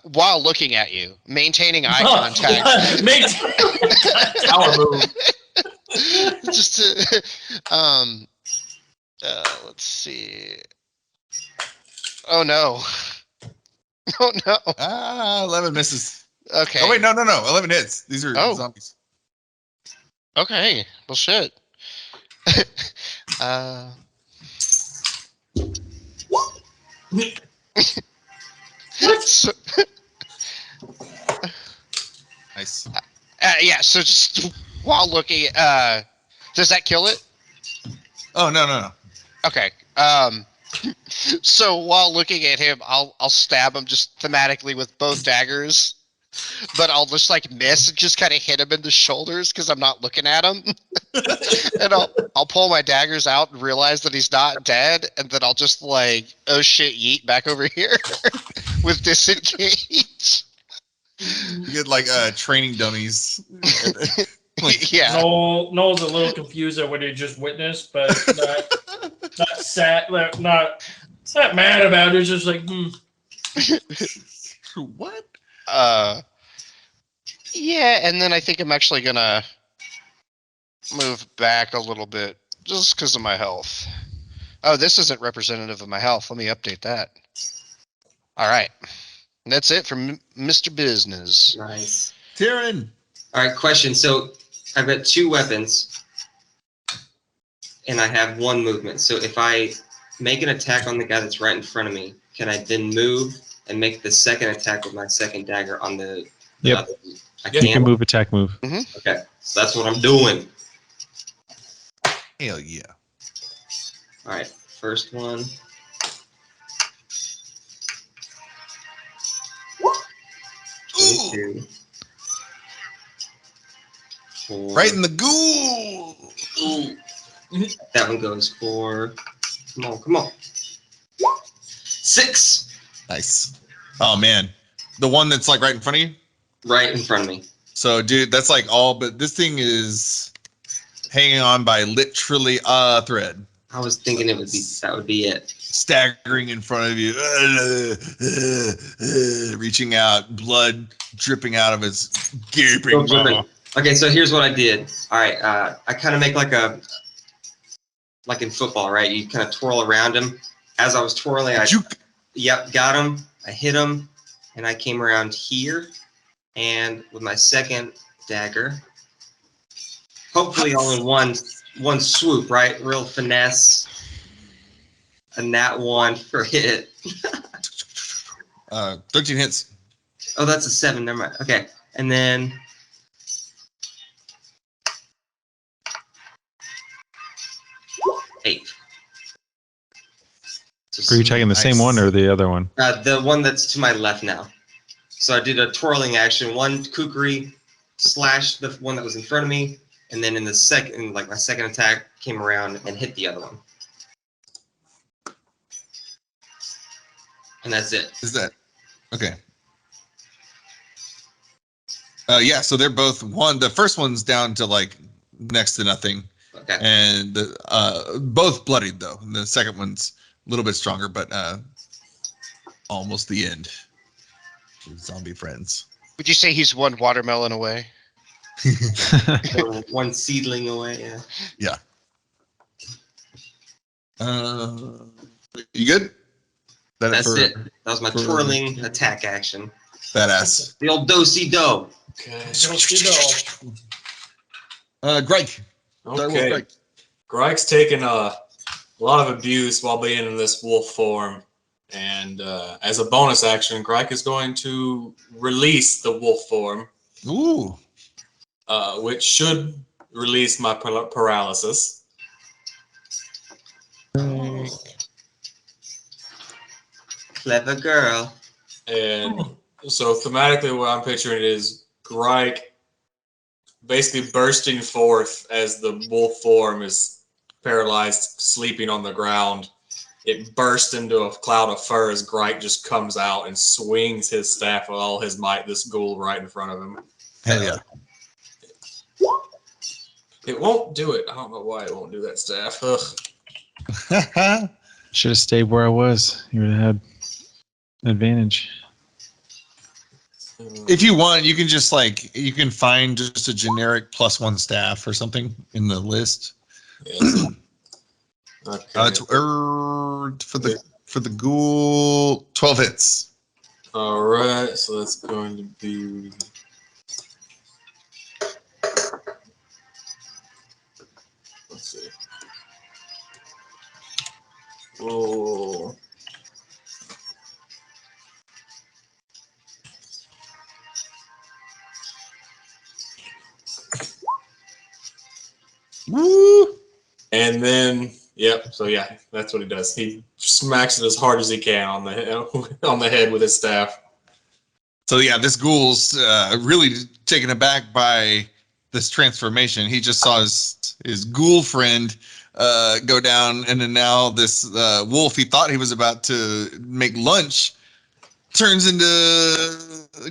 while looking at you, maintaining eye contact. Power move. Just to, let's see. Oh no. Oh no. 11 misses. Okay. Oh wait, no. 11 hits. These are zombies. Okay. Well, shit. So, Nice. yeah. So just while looking, does that kill it? Oh no. Okay. So while looking at him, I'll stab him just thematically with both daggers, but I'll just like miss and just kind of hit him in the shoulders because I'm not looking at him. And I'll pull my daggers out and realize that he's not dead, and then I'll just like, oh shit, yeet back over here with disengage. You get like training dummies. Yeah. Noel's a little confused at what he just witnessed, but not sad, not mad about it. It's just like, What? Yeah, and then I think I'm actually gonna move back a little bit just because of my health. Oh, this isn't representative of my health. Let me update that. All right. That's it from Mr. Business. Nice. Tyrion. All right, question. So I've got 2 weapons, and I have 1 movement. So if I make an attack on the guy that's right in front of me, can I then move and make the second attack with my second dagger on the Yep. other? I You can move, attack, move. Okay, so that's what I'm doing. Hell yeah. All right, first one. Ooh, 22. 4. right in the ghoul. Ooh. That one goes for. Come on. 6. Nice. Oh man, the one that's like right in front of you. Right in front of me. So, dude, that's like all, but this thing is hanging on by literally a thread. I was thinking that would be it. Staggering in front of you, reaching out, blood dripping out of his gaping mouth. Okay, so here's what I did. All right, I kind of make like in football, right? You kind of twirl around him. As I was twirling, got him. I hit him, and I came around here, and with my second dagger, hopefully all in one swoop, right? Real finesse. And that one for hit. 13 hits. Oh, that's a 7. Never mind. Okay, and then 8. Are you taking the same one or the other one? The one that's to my left now. So I did a twirling action. One kukri slashed the one that was in front of me, and then in the second, like my second attack, came around and hit the other one. And that's it. Is that okay? Yeah. So they're both the first one's down to like next to nothing, Okay. and both bloodied though. And the second one's a little bit stronger, but almost the end. Zombie friends. Would you say he's one watermelon away? One seedling away. Yeah. You good? That's it. That was my twirling attack action. Badass. The old do-si-do. Okay. Gryke. Okay. Gryke's taken a lot of abuse while being in this wolf form. And as a bonus action, Gryke is going to release the wolf form. Ooh. Which should release my paralysis. Clever girl. And so thematically what I'm picturing is Gryke basically bursting forth as the wolf form is paralyzed, sleeping on the ground. It bursts into a cloud of fur as Gryke just comes out and swings his staff with all his might, this ghoul right in front of him. Hell yeah. It won't do it. I don't know why it won't do that staff. Ugh. Should have stayed where I was. You would have had an advantage. If you want, you can just you can find just a generic +1 staff or something in the list. Yes. Okay. It's for the ghoul, 12 hits. All right, so that's going to be. Let's see. Oh. Woo! And then, yep. So yeah, that's what he does. He smacks it as hard as he can on the head with his staff. So yeah, this ghoul's really taken aback by this transformation. He just saw his ghoul friend go down, and then now this wolf he thought he was about to make lunch turns into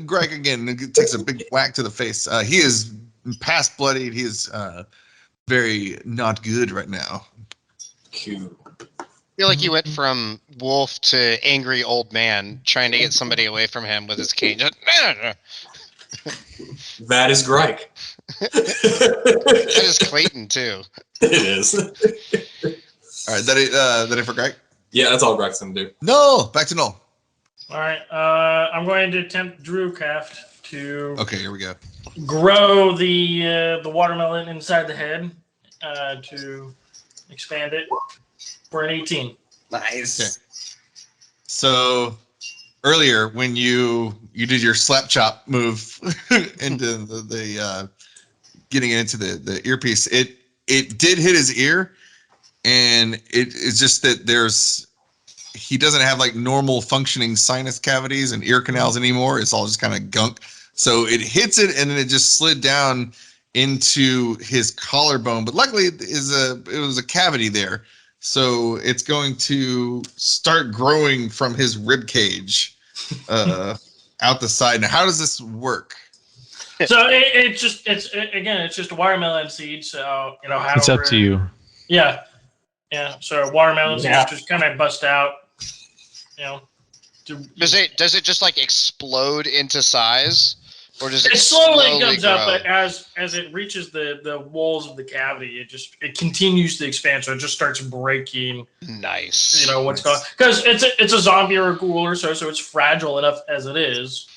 Gryke again. It takes a big whack to the face. He is past bloodied. He is very not good right now. Cute. I feel like you went from wolf to angry old man trying to get somebody away from him with his cane. That is Gryke. That is Clayton too. It is. All right, that it for Gryke? Yeah, that's all Gryke's gonna do. No, back to Null. All right. I'm going to attempt Drewcraft to Okay, here we go. grow the watermelon inside the head to expand it for an 18. Nice. Okay. So earlier when you did your slap chop move into the getting into the earpiece, it did hit his ear, and it's just that he doesn't have like normal functioning sinus cavities and ear canals anymore. It's all just kind of gunk. So it hits it, and then it just slid down into his collarbone. But luckily, it was a cavity there, so it's going to start growing from his rib cage out the side. Now, how does this work? So it's just a watermelon seed. So It's up to you. Yeah. So watermelon seeds just kind of bust out. Does it just like explode into size, or does it slowly comes grow? up, but as it reaches the walls of the cavity, it continues to expand. So it just starts breaking. Nice. What's going on, because it's a zombie or a ghoul or so it's fragile enough as it is.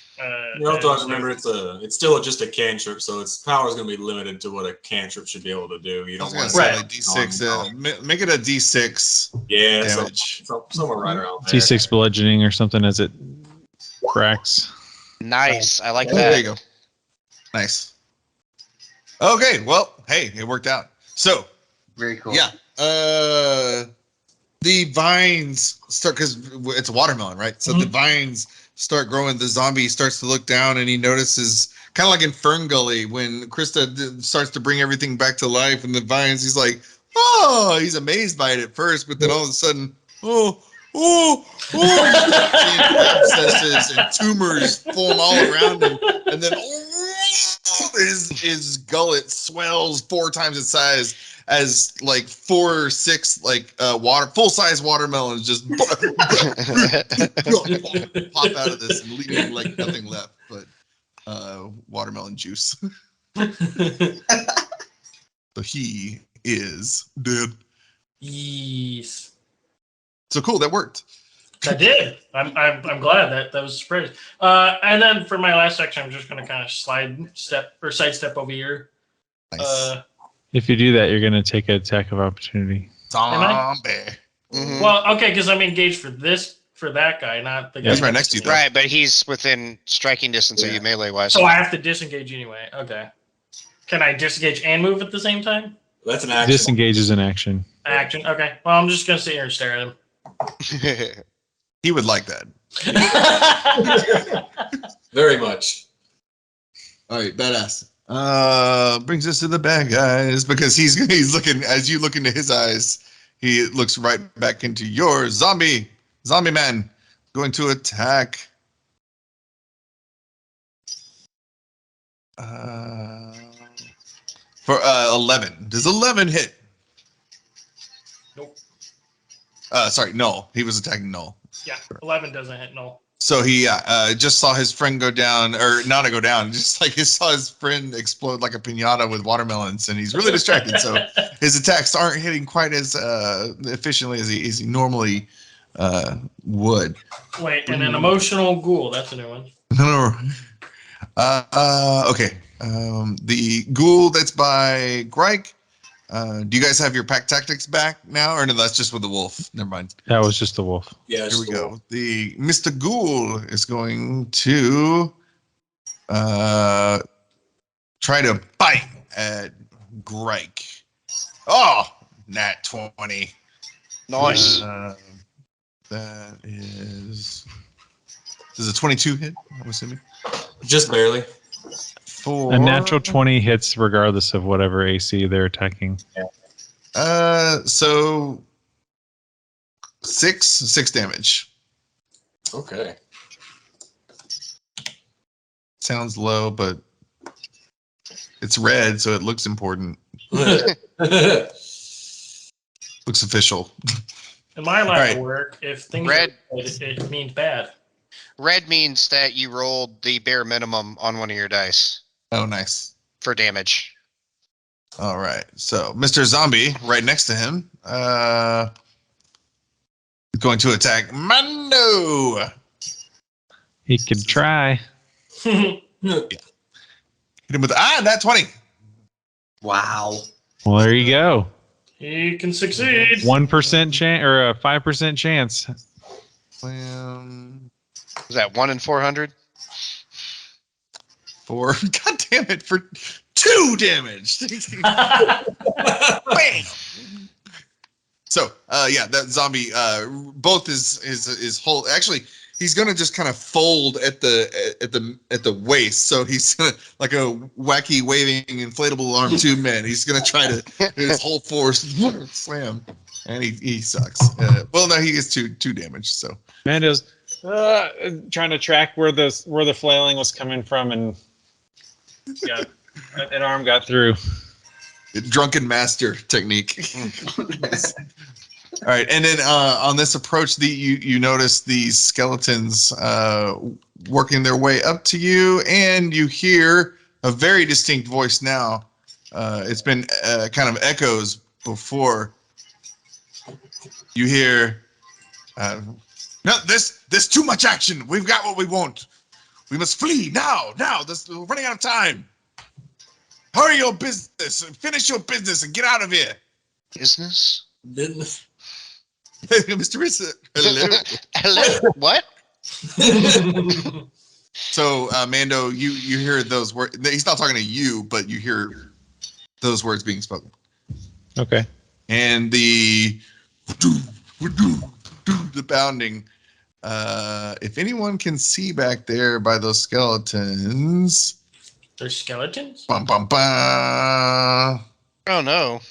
You have to remember it's still just a cantrip, so its power is going to be limited to what a cantrip should be able to do. You don't want to Right. Like D6. Make it a D6 damage. Somewhere right around there. D6 bludgeoning or something as it cracks. Nice. I like There that. you go. Nice. Okay, well, hey, it worked out. So, Very cool. yeah, the vines start, because it's a watermelon, right? So the vines start growing. The zombie starts to look down, and he notices, kind of like in Fern Gully, when Krista starts to bring everything back to life, and the vines, he's like, oh, he's amazed by it at first, but then all of a sudden, abscesses and tumors form all around him, and then his gullet swells 4 times its size as like 4 or 6 like full-size watermelons just pop out of this and leaving like nothing left but watermelon juice. So he is dead. Yes. So cool, that worked. I did. I'm glad that was a surprise. And then for my last section, I'm just going to kind of sidestep over here. Nice. If you do that, you're going to take an attack of opportunity. Zombie. Mhm. Well, okay, because I'm engaged for that guy, not the guy. He's right next to you, though. Right, but he's within striking distance of you melee wise. So I have to disengage anyway. Okay. Can I disengage and move at the same time? That's an action. Disengage is an action. Action. Okay. Well, I'm just going to sit here and stare at him. He would like that. Very much. All right, badass. Brings us to the bad guys because he's looking as you look into his eyes. He looks right back into your zombie man going to attack. For 11. Does 11 hit? Nope. Sorry, Null. He was attacking Null. Yeah, 11 doesn't hit null. So he just saw his friend go down, or not go down, just like he saw his friend explode like a piñata with watermelons, and he's really distracted. So his attacks aren't hitting quite as efficiently as he normally would. Wait, and an emotional ghoul. That's a new one. No. Okay. The ghoul that's by Gryke. Do you guys have your pack tactics back now, or no? That's just with the wolf. Never mind. That was just the wolf. Yeah, Here we go. The Mr. Ghoul is going to try to bite at Gryke. Oh, nat 20. Nice. That is. Does a 22 hit? I'm assuming. Just barely. For A natural 20 hits regardless of whatever AC they're attacking. So 6 damage. Okay. Sounds low, but it's red, so it looks important. Looks official. In my line Alright. of work, if things Red. are good, it means bad. Red means that you rolled the bare minimum on one of your dice Oh, nice. for damage. All right. So Mr. Zombie, right next to him, is going to attack Mando. He could try. Hit him with that 20. Wow. Well, there you go. He can succeed. 1% chance or a 5% chance. Is that 1 in 400? 4. God damn it! For 2 damage. Bam. So, yeah, that zombie, both his whole. Actually, he's gonna just kind of fold at the waist. So he's gonna, like a wacky waving inflatable arm tube man. He's gonna try to his whole force slam, and he sucks. Well, no, he gets two damage. So Mando's trying to track where the flailing was coming from, and yeah, an arm got through. drunken master technique. All right, and then on this approach, you notice these skeletons working their way up to you, and you hear a very distinct voice now. It's been kind of echoes before. You hear, no, this too much action. We've got what we want. We must flee now. We're running out of time. Hurry your business and finish your business and get out of here. Business? Business. Mr. Rissa, hello. Hello? What? So, Mando, you hear those words. He's not talking to you, but you hear those words being spoken. Okay. And the pounding. If anyone can see back there by those skeletons. There's skeletons? Bum, bum, bum. Oh, no.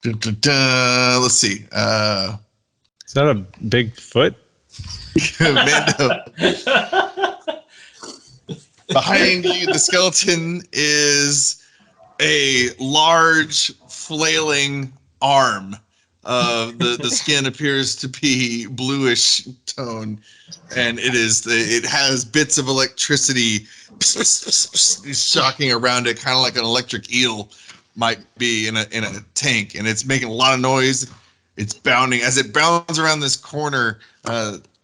Let's see. Is that a big foot? Mando. Behind you, the skeleton is a large flailing arm. The skin appears to be bluish tone, and it has bits of electricity shocking around it, kind of like an electric eel might be in a tank, and it's making a lot of noise. It's bounding as it bounds around this corner.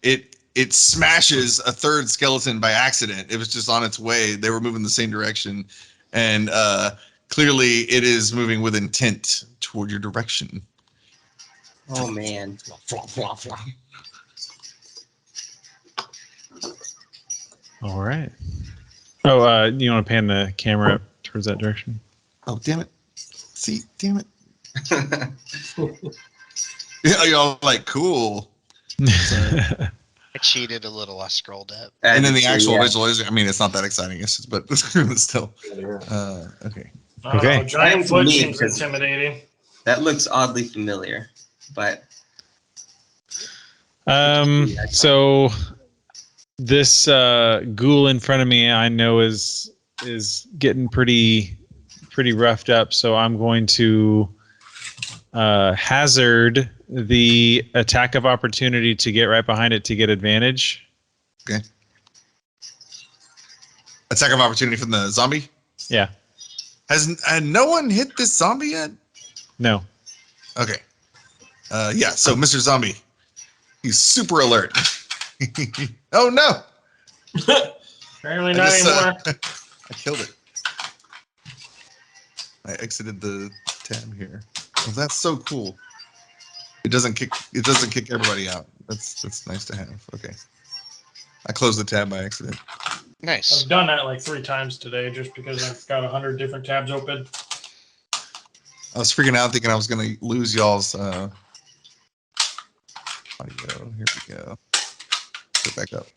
It smashes a third skeleton by accident. It was just on its way. They were moving the same direction, and clearly it is moving with intent toward your direction. Oh man. All right. Oh, you want to pan the camera up towards that direction? Oh, damn it. See, damn it. Yeah, y'all like, cool. I cheated a little. I scrolled up. And then the actual visual is, I mean, it's not that exciting, but still. Okay. Okay. Giant foot Me, seems because- intimidating. That looks oddly familiar, but So this ghoul in front of me, I know is getting pretty roughed up. So I'm going to hazard the attack of opportunity to get right behind it to get advantage. Okay. Attack of opportunity from the zombie? Yeah. Has no one hit this zombie yet? No. Okay. Yeah, so Mr. Zombie, he's super alert. Oh no! Apparently not anymore. I killed it. I exited the tab here. Oh, that's so cool. It doesn't kick everybody out. That's nice to have. Okay. I closed the tab by accident. Nice. I've done that like 3 times today just because I've got 100 different tabs open. I was freaking out thinking I was gonna lose y'all's audio. Here we go. Get back up.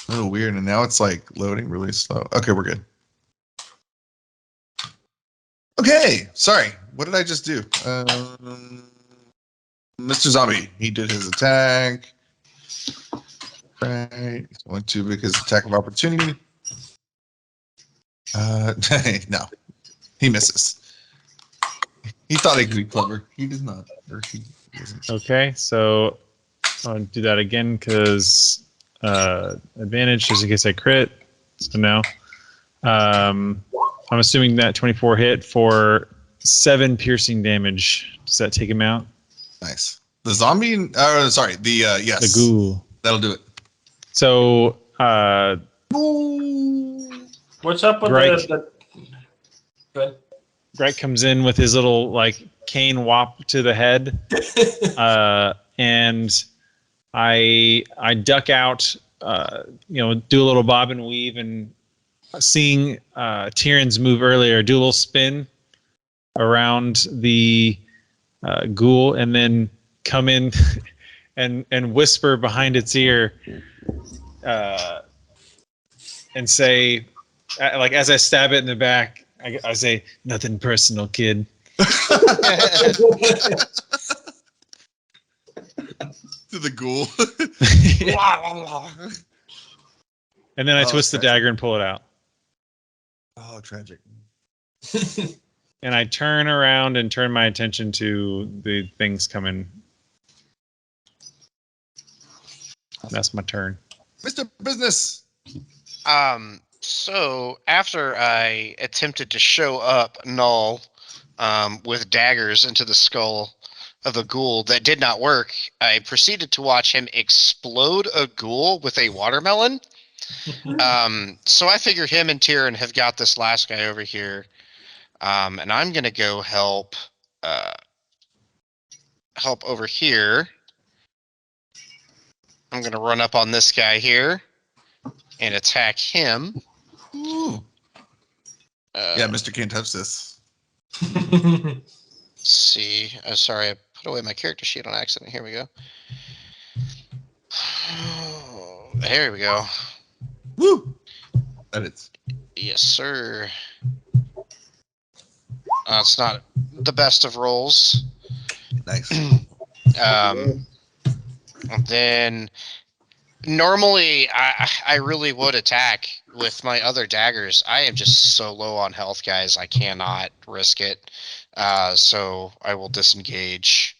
Oh, weird. And now it's like loading really slow. Okay, we're good. Okay, sorry. What did I just do? Mr. Zombie, he did his attack. Right. He's going to make his attack of opportunity. No, he misses. He thought he could be clever. He does not. Or he isn't. Okay, so I'll do that again because advantage just in case I crit. So now I'm assuming that 24 hit for 7 piercing damage. Does that take him out? Nice. The zombie? Sorry. Yes. The ghoul. That'll do it. So What's up with Gryke. the Gryke comes in with his little like cane whop to the head, and I duck out, do a little bob and weave, and seeing Tyrion's move earlier, do a little spin around the ghoul, and then come in and whisper behind its ear, and say, like as I stab it in the back, I say, "Nothing personal, kid." To the ghoul. And then I Oh, twist the tragic. dagger and pull it out. Oh, tragic. And I turn around and turn my attention to the things coming. That's my turn. Mr. Business. So after I attempted to show up Null with daggers into the skull of a ghoul that did not work, I proceeded to watch him explode a ghoul with a watermelon. So I figure him and Tyrion have got this last guy over here. And I'm gonna go help over here. I'm gonna run up on this guy here and attack him. Ooh. Yeah, Mr. Can't touch this. Let's see. Sorry, I put away my character sheet on accident. Here we go. Here we go. Woo! Edits. Yes, sir. It's not the best of rolls. Nice. Then normally I really would attack with my other daggers. I am just so low on health, guys. I cannot risk it. So I will disengage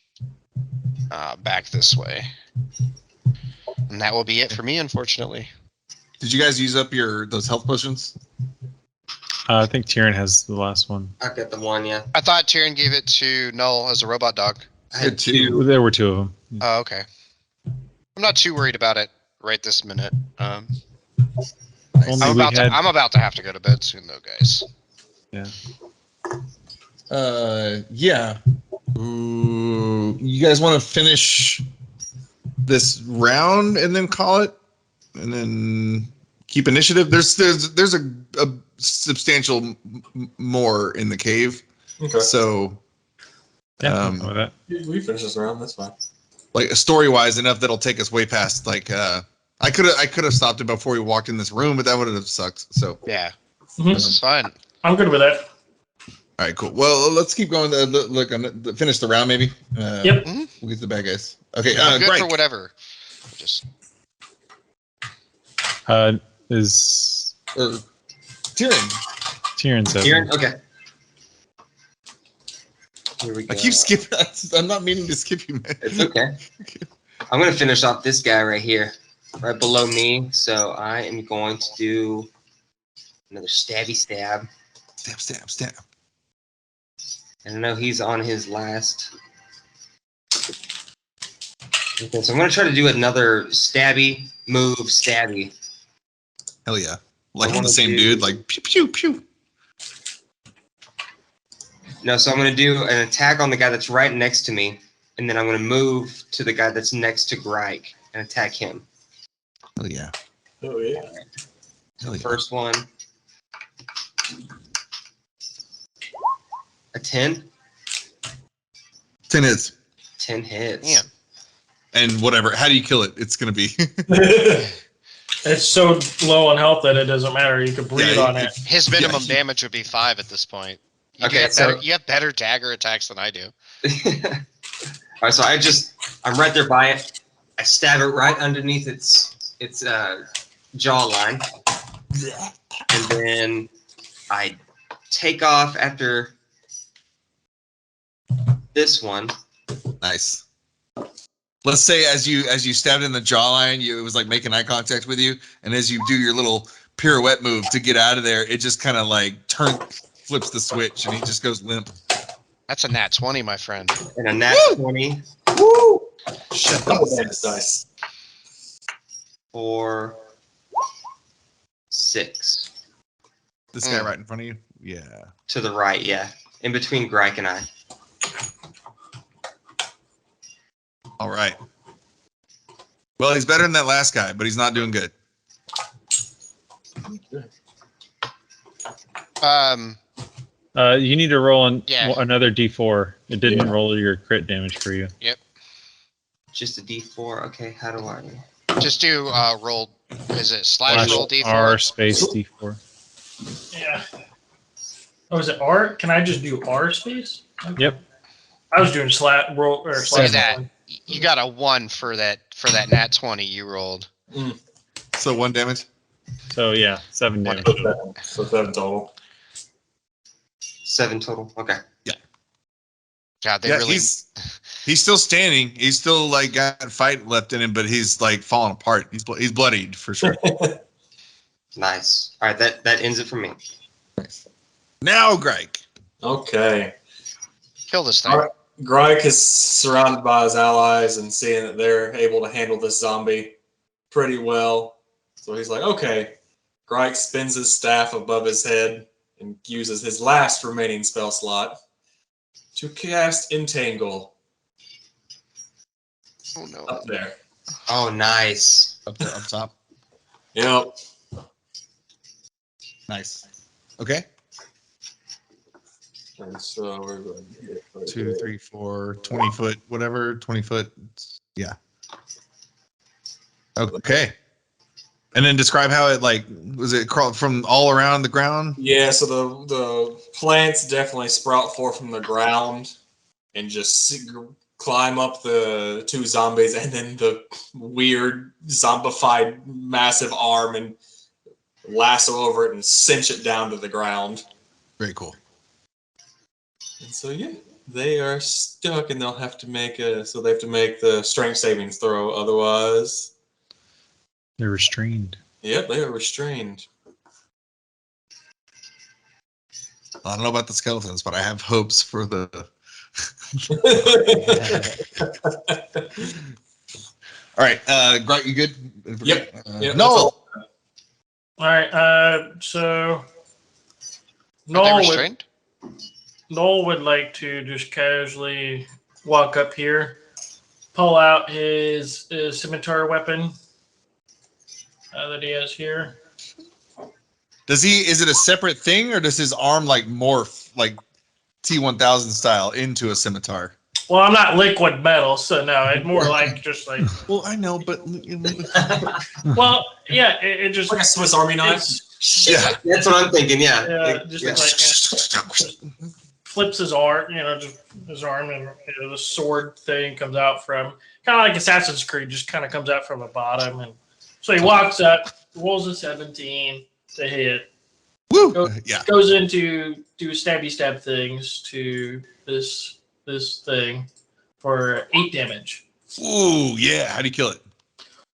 back this way. And that will be it for me, unfortunately. Did you guys use up those health potions? I think Tyrion has the last one. I got the one, yeah. I thought Tyrion gave it to Null as a robot dog. I had Good too. There were two of them. Oh, okay. I'm not too worried about it right this minute. Only I'm about to have to go to bed soon, though, guys. Yeah. Yeah. Ooh, you guys want to finish this round and then call it, and then keep initiative? There's a substantial more in the cave, Okay. so Yeah. I'm fine with that. We finish this round. That's fine. like story wise enough that'll take us way past like I could have stopped it before we walked in this room, but that would have sucked. So Yeah, Mhm. this is fine. I'm good with that. all right, cool. Well, let's keep going. Look, finish the round maybe. Yep. We'll get to the bad guys. Okay, I'm good for Gryke. whatever. Just Is Or Tyrion. Tyrion says? Here, okay. Here we go. I keep skipping. I'm not meaning to skip you, man. It's okay. I'm gonna finish off this guy right here, right below me. So I am going to do another stabby stab. Stab. And I know he's on his last. Okay, so I'm gonna try to do another stabby move, stabby. Hell yeah. Like I on wanna the same do- dude, like pew pew pew. No, so I'm gonna do an attack on the guy that's right next to me, and then I'm gonna move to the guy that's next to Gryke and attack him. Hell yeah. Oh yeah. Hell yeah. First one. A 10? 10 hits. 10 hits. Damn. And whatever. How do you kill it? It's gonna be It's so low on health that it doesnt matter. You could breathe Yeah, on it. His minimum Yeah. damage would be 5 at this point. Okay, so- You have better dagger attacks than I do. Alright, so I'm right there by it. I stab it right underneath its jawline. And then I take off after this one. nice. Let's say as you stabbed in the jawline, it was like making eye contact with you, and as you do your little pirouette move to get out of there, it just kind of like flips the switch, and he just goes limp. That's a nat 20, my friend. And a nat 20 Woo! Shut Double up. damage dice. for 6. This guy right in front of you? Yeah. To the right, yeah. In between Gryke and I. All right. Well, he's better than that last guy, but he's not doing good. You need to roll Yeah. another D4. It didn't Yeah. roll your crit damage for you. Just a D4. Okay, how do I? Just do roll. Is it slash roll D4? R space D4. Yeah. Oh, is it R? Can I just do R space? Okay. Yep. I was doing roll or See slash. that? roll. You got a 1 for that nat 20 you rolled. So 1 damage. So yeah, 7 damage. So 7 total. 7 total. Okay. God, they Yeah, really. he's still standing. He's still like got fight left in him, but he's like falling apart. He's bloodied for sure. Nice. All right, that ends it for me. Now, Gryke. Okay. Kill this thing. All right. Gryke is surrounded by his allies and seeing that they're able to handle this zombie pretty well. So he's like, okay. Gryke spins his staff above his head and uses his last remaining spell slot to cast Entangle Oh no. up there. Oh, nice. Up top. Yep. Nice. Okay. And so we're going to hit right 2, there. 3, 4, 20 foot, whatever. 20 foot. Yeah. Okay. And then describe how it was it crawled from all around the ground? Yeah, so the plants definitely sprout forth from the ground and just climb up the 2 zombies and then the weird zombified massive arm and lasso over it and cinch it down to the ground. Very cool. And so yeah, they are stuck and they'll have to make the strength savings throw, otherwise. They're restrained. Yep, they are restrained. I don't know about the skeletons, but I have hopes for the. All right, Gryke, you good? Yep. Yep, no. that's all. All right. So Are they Noel would like to just casually walk up here, pull out his scimitar weapon that he has here. Does he? Is it a separate thing, or does his arm like morph like T1000 style into a scimitar? Well, I'm not liquid metal, so no, it's more like just like. Well, I know, but Well, yeah, it just Like a Swiss Army knife. yeah. That's what I'm thinking. Yeah. just Yeah. like flips his arm, just his arm, and the sword thing comes out from kind of like Assassin's Creed, just kind of comes out from the bottom, and so he walks up, rolls a 17 to hit. Woo! Yeah. Goes into do stabby stab things to this thing for 8 damage. Ooh, yeah. How do you kill it?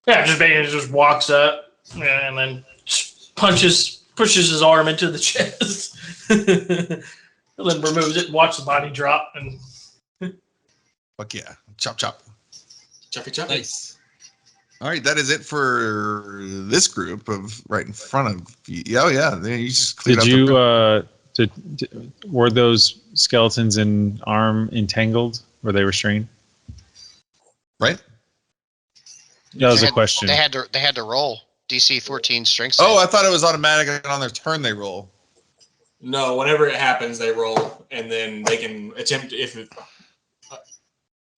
Yeah, just basically just walks up and then pushes his arm into the chest, and then removes it and watch the body drop. And Fuck yeah. Chop, chop. Choppy choppy. Nice. All right, that is it for this group of right in front of you. Oh, yeah. Then you just cleared Did up you, were those skeletons in arm entangled? Were they restrained? right? That was a question. They had to roll DC 14 strength. Oh, I thought it was automatic and on their turn they roll. No, whenever it happens, they roll, and then they can attempt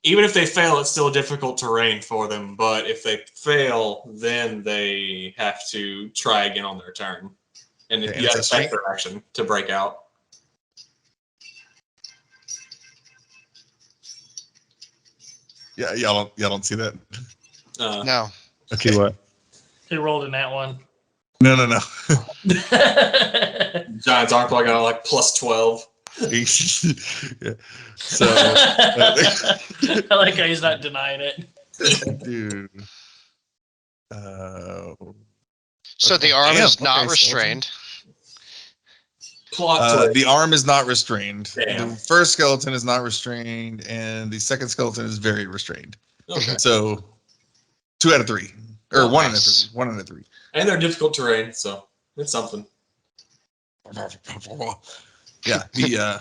even if they fail, it's still difficult terrain for them. But if they fail, then they have to try again on their turn, and Okay, you have to that's take their action to break out. Yeah, y'all don't see that. No. Okay. What? he rolled in that one. No. Giants aren't probably got like plus 12. Yeah. So, I like how he's not denying it. dude. So the arm Damn, is not okay, restrained. Plot twist. the arm is not restrained. Damn. The first skeleton is not restrained, and the second skeleton is very restrained. Okay. So, 2 out of 3, or Oh, 1 out of nice. 3. 1 out of 3. And they're difficult terrain, so it's something. Yeah, the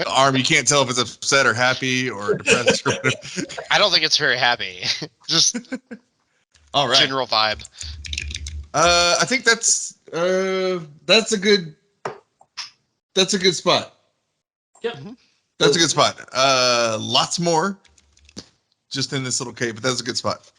arm, you can't tell if it's upset or happy or depressed or whatever. I don't think it's very happy. Just All right. general vibe. I think that's a good spot. Yep. That's a good spot. Lots more just in this little cave, but that's a good spot.